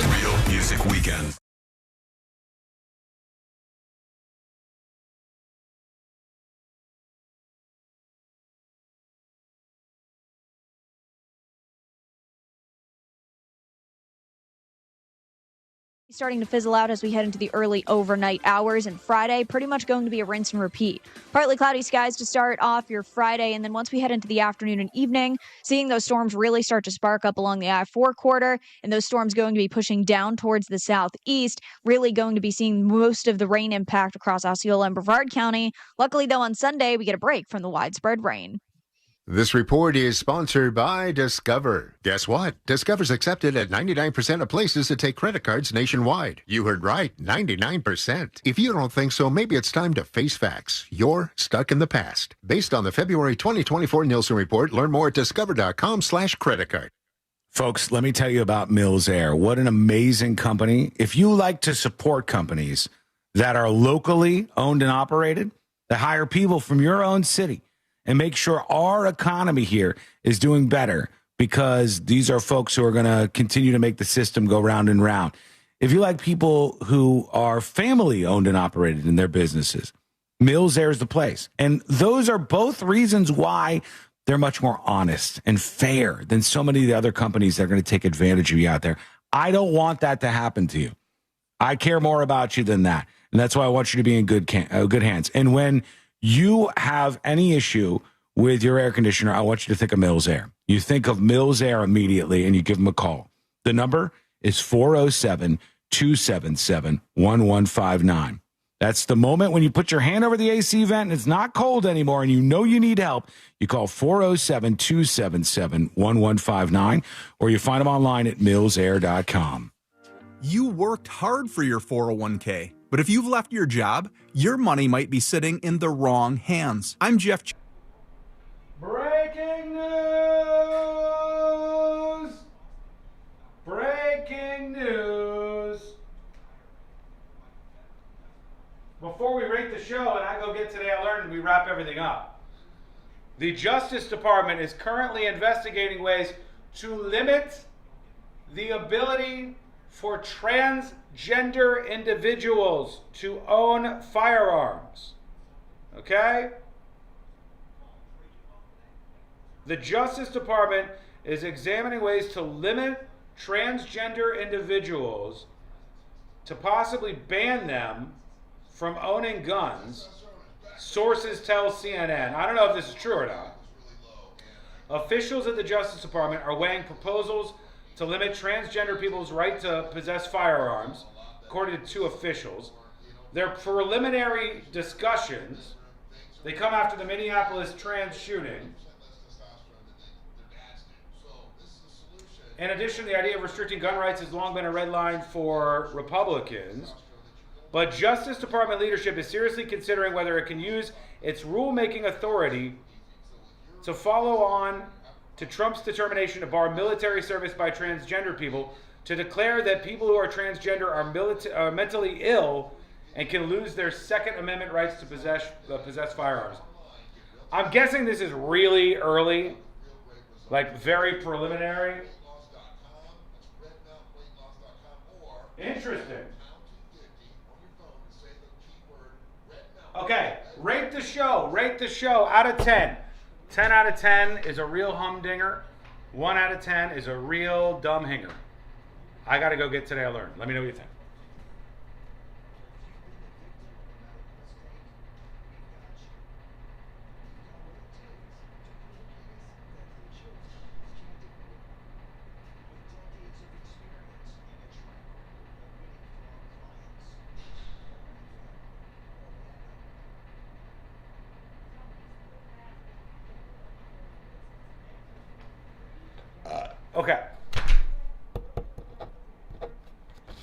Real Music Weekend. Starting to fizzle out as we head into the early overnight hours, and Friday pretty much going to be a rinse and repeat. Partly cloudy skies to start off your Friday, and then once we head into the afternoon and evening, seeing those storms really start to spark up along the I-4 corridor, and those storms going to be pushing down towards the southeast, really going to be seeing most of the rain impact across Osceola and Brevard County. Luckily, though, on Sunday, we get a break from the widespread rain. This report is sponsored by Discover. Guess what? Discover's accepted at 99% of places that take credit cards nationwide. You heard right, 99%. If you don't think so, maybe it's time to face facts. You're stuck in the past. Based on the February 2024 Nielsen report, learn more at discover.com/creditcard. Folks, let me tell you about Mills Air. What an amazing company. If you like to support companies that are locally owned and operated, that hire people from your own city, and make sure our economy here is doing better, because these are folks who are going to continue to make the system go round and round. If you like people who are family owned and operated in their businesses, Mills Air is the place. And those are both reasons why they're much more honest and fair than so many of the other companies that are going to take advantage of you out there. I don't want that to happen to you. I care more about you than that. And that's why I want you to be in good hands. And when you have any issue with your air conditioner, I want you to think of Mills Air. You think of Mills Air immediately and you give them a call. The number is 407-277-1159. That's the moment when you put your hand over the AC vent and it's not cold anymore and you know you need help. You call 407-277-1159 or you find them online at millsair.com. You worked hard for your 401k, but if you've left your job, your money might be sitting in the wrong hands. I'm Jeff. Breaking news! Breaking news! Before we rate the show and I go get Today I Learned and we wrap everything up, the Justice Department is currently investigating ways to limit the ability for transgender individuals to own firearms. Okay? The Justice Department is examining ways to limit transgender individuals to possibly ban them from owning guns. Sources tell CNN. I don't know if this is true or not. Officials at the Justice Department are weighing proposals to limit transgender people's right to possess firearms, according to two officials. Their preliminary discussions, they come after the Minneapolis trans shooting. In addition, the idea of restricting gun rights has long been a red line for Republicans. But Justice Department leadership is seriously considering whether it can use its rulemaking authority to follow on to Trump's determination to bar military service by transgender people, to declare that people who are transgender are mentally ill and can lose their Second Amendment rights to possess firearms. I'm guessing this is really early, like very preliminary. Interesting. Okay, rate the show. Rate the show out of 10. 10 out of 10 is a real humdinger. 1 out of 10 is a real dumb hinger. I got to go get Today I Learned. Let me know what you think. Okay.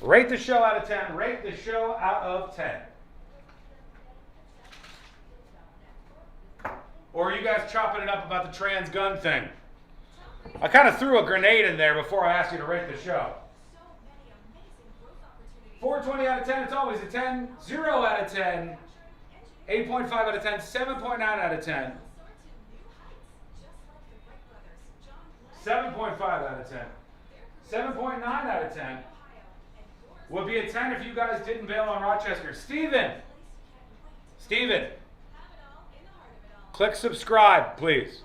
Rate the show out of 10. Rate the show out of 10. Or are you guys chopping it up about the trans gun thing? I kind of threw a grenade in there before I asked you to rate the show. 420 out of 10, it's always a 10. 0 out of 10. 8.5 out of 10. 7.9 out of 10. 7.5 out of 10. 7.9 out of 10 would be a 10 if you guys didn't bail on Rochester. Steven, click subscribe, please.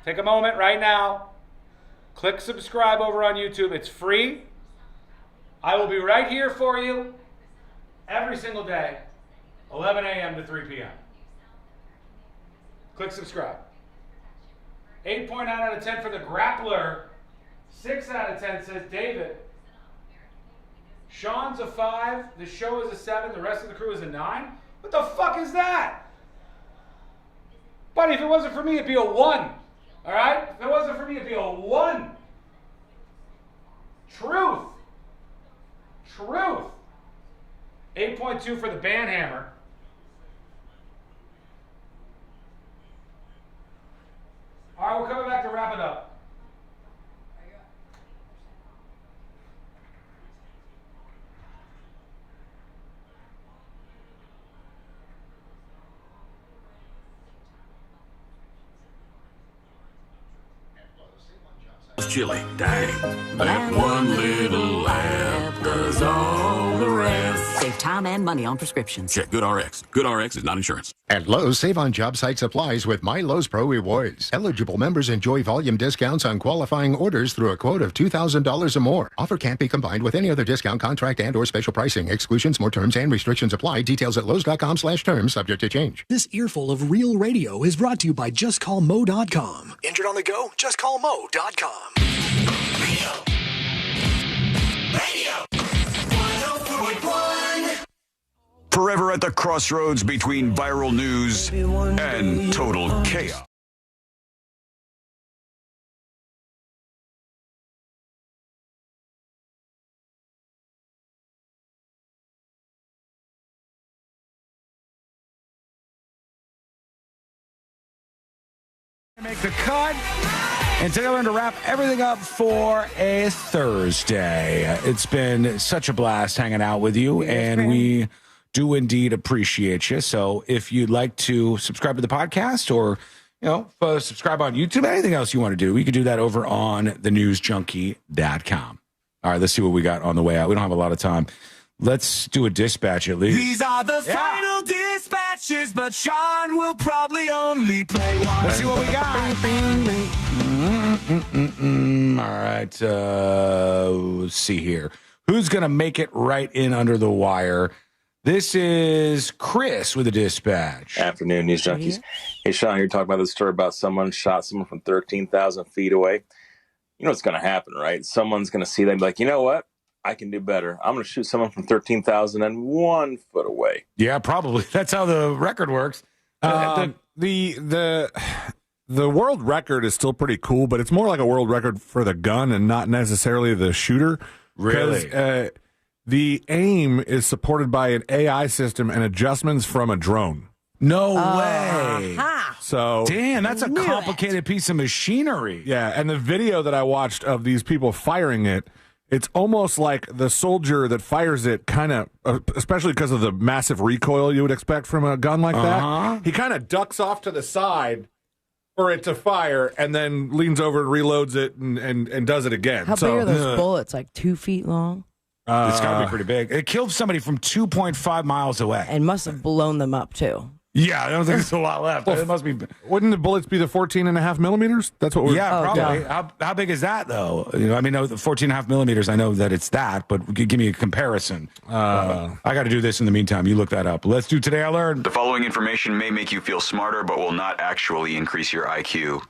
Take a moment right now. Click subscribe over on YouTube. It's free. I will be right here for you every single day, 11 a.m. to 3 p.m. Click subscribe. 8.9 out of 10 for the Grappler. 6 out of 10 says David. Sean's a 5. The show is a 7. The rest of the crew is a 9. What the fuck is that? Buddy, if it wasn't for me, it'd be a 1. All right? If it wasn't for me, it'd be a 1. Truth. 8.2 for the Banhammer. All right, we're coming back to wrap it up. Chili, dang. That one little app does all the rest. Save time and money on prescriptions. Check GoodRx. GoodRx is not insurance. At Lowe's, save on job site supplies with My Lowe's Pro Rewards. Eligible members enjoy volume discounts on qualifying orders through a quote of $2,000 or more. Offer can't be combined with any other discount, contract, and or special pricing. Exclusions, more terms, and restrictions apply. Details at Lowe's.com/terms, subject to change. This earful of real radio is brought to you by JustCallMo.com. Injured on the go? JustCallMo.com. Radio. 104.1. Forever at the crossroads between viral news and total chaos. Make the cut. And today we're going to wrap everything up for a Thursday. It's been such a blast hanging out with you, and we do indeed appreciate you. So if you'd like to subscribe to the podcast or, subscribe on YouTube, anything else you want to do, you can do that over on thenewsjunkie.com. All right, let's see what we got on the way out. We don't have a lot of time. Let's do a dispatch at least. These are the final dispatches, but Sean will probably only play one. Let's see what we got. All right. Let's see here. Who's going to make it right in under the wire? This is Chris with a dispatch. Afternoon, News Junkies. Hey, Sean, you're talking about this story about someone shot someone from 13,000 feet away. You know what's going to happen, right? Someone's going to see that and be like, you know what? I can do better. I'm going to shoot someone from 13,001 foot away. Yeah, probably. That's how the record works. The world record is still pretty cool, but it's more like a world record for the gun and not necessarily the shooter. Really? The aim is supported by an AI system and adjustments from a drone. No way. So, damn, that's a complicated piece of machinery. Yeah, and the video that I watched of these people firing it, it's almost like the soldier that fires it kind of, especially because of the massive recoil you would expect from a gun like that, he kind of ducks off to the side for it to fire and then leans over and reloads it and does it again. How big are those bullets? Like 2 feet long? It's got to be pretty big. It killed somebody from 2.5 miles away. And must have blown them up, too. Yeah, I don't think there's a lot left. Well, it must be. Wouldn't the bullets be the 14.5 millimeters? That's what we're. Yeah, probably. How big is that though? You know, I mean, the 14.5 millimeters. I know that it's that, but give me a comparison. I got to do this in the meantime. You look that up. Let's do Today I Learned. The following information may make you feel smarter, but will not actually increase your IQ.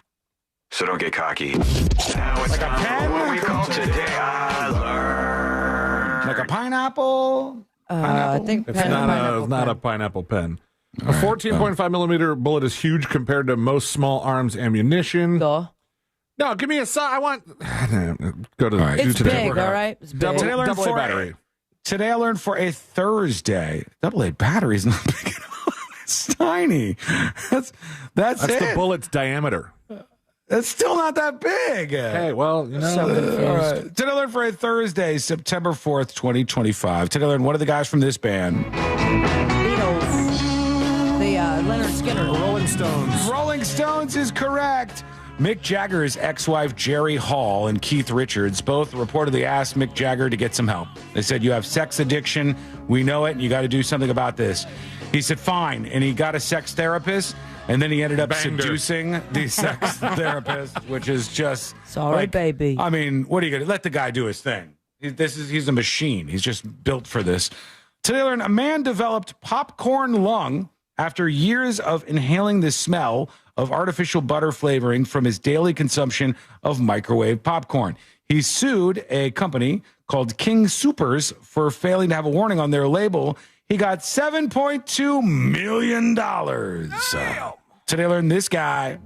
So don't get cocky. Now it's time for what we call Today I Learned. Like a pineapple. I think it's not a pineapple pen. A 14.5 millimeter bullet is huge compared to most small arms ammunition. No, give me a sign. I want. Go to the. It's big, all right? It's big. Double A battery. Today I learned for a Thursday. Double A battery is not big enough. It's tiny. That's it. The bullet's diameter. It's still not that big. Hey, well, you know. All right. Today I learned for a Thursday, September 4th, 2025. Today I learned one of the guys from this band. Leonard Skinner. Rolling Stones. Rolling Stones is correct. Mick Jagger's ex-wife, Jerry Hall, and Keith Richards both reportedly asked Mick Jagger to get some help. They said, you have sex addiction. We know it, and you got to do something about this. He said, fine. And he got a sex therapist, and then he ended up seducing the sex therapist, which is just... Sorry, baby. I mean, what are you going to... Let the guy do his thing. He's a machine. He's just built for this. Today, I learned a man developed popcorn lung after years of inhaling the smell of artificial butter flavoring from his daily consumption of microwave popcorn. He sued a company called King Soopers for failing to have a warning on their label. He got $7.2 million. Today I learned this guy.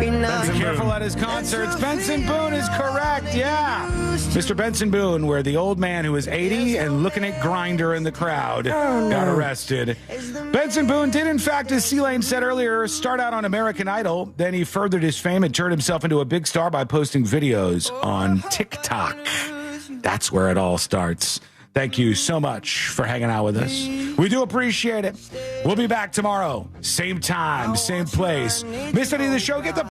Be careful at his concerts. Benson Boone is correct. Yeah. Mr. Benson Boone, where the old man who was 80 and looking at Grindr in the crowd got arrested. Benson Boone did, in fact, as C-Lane said earlier, start out on American Idol. Then he furthered his fame and turned himself into a big star by posting videos on TikTok. That's where it all starts. Thank you so much for hanging out with us. We do appreciate it. We'll be back tomorrow. Same time, same place. Missed any of the show? Get the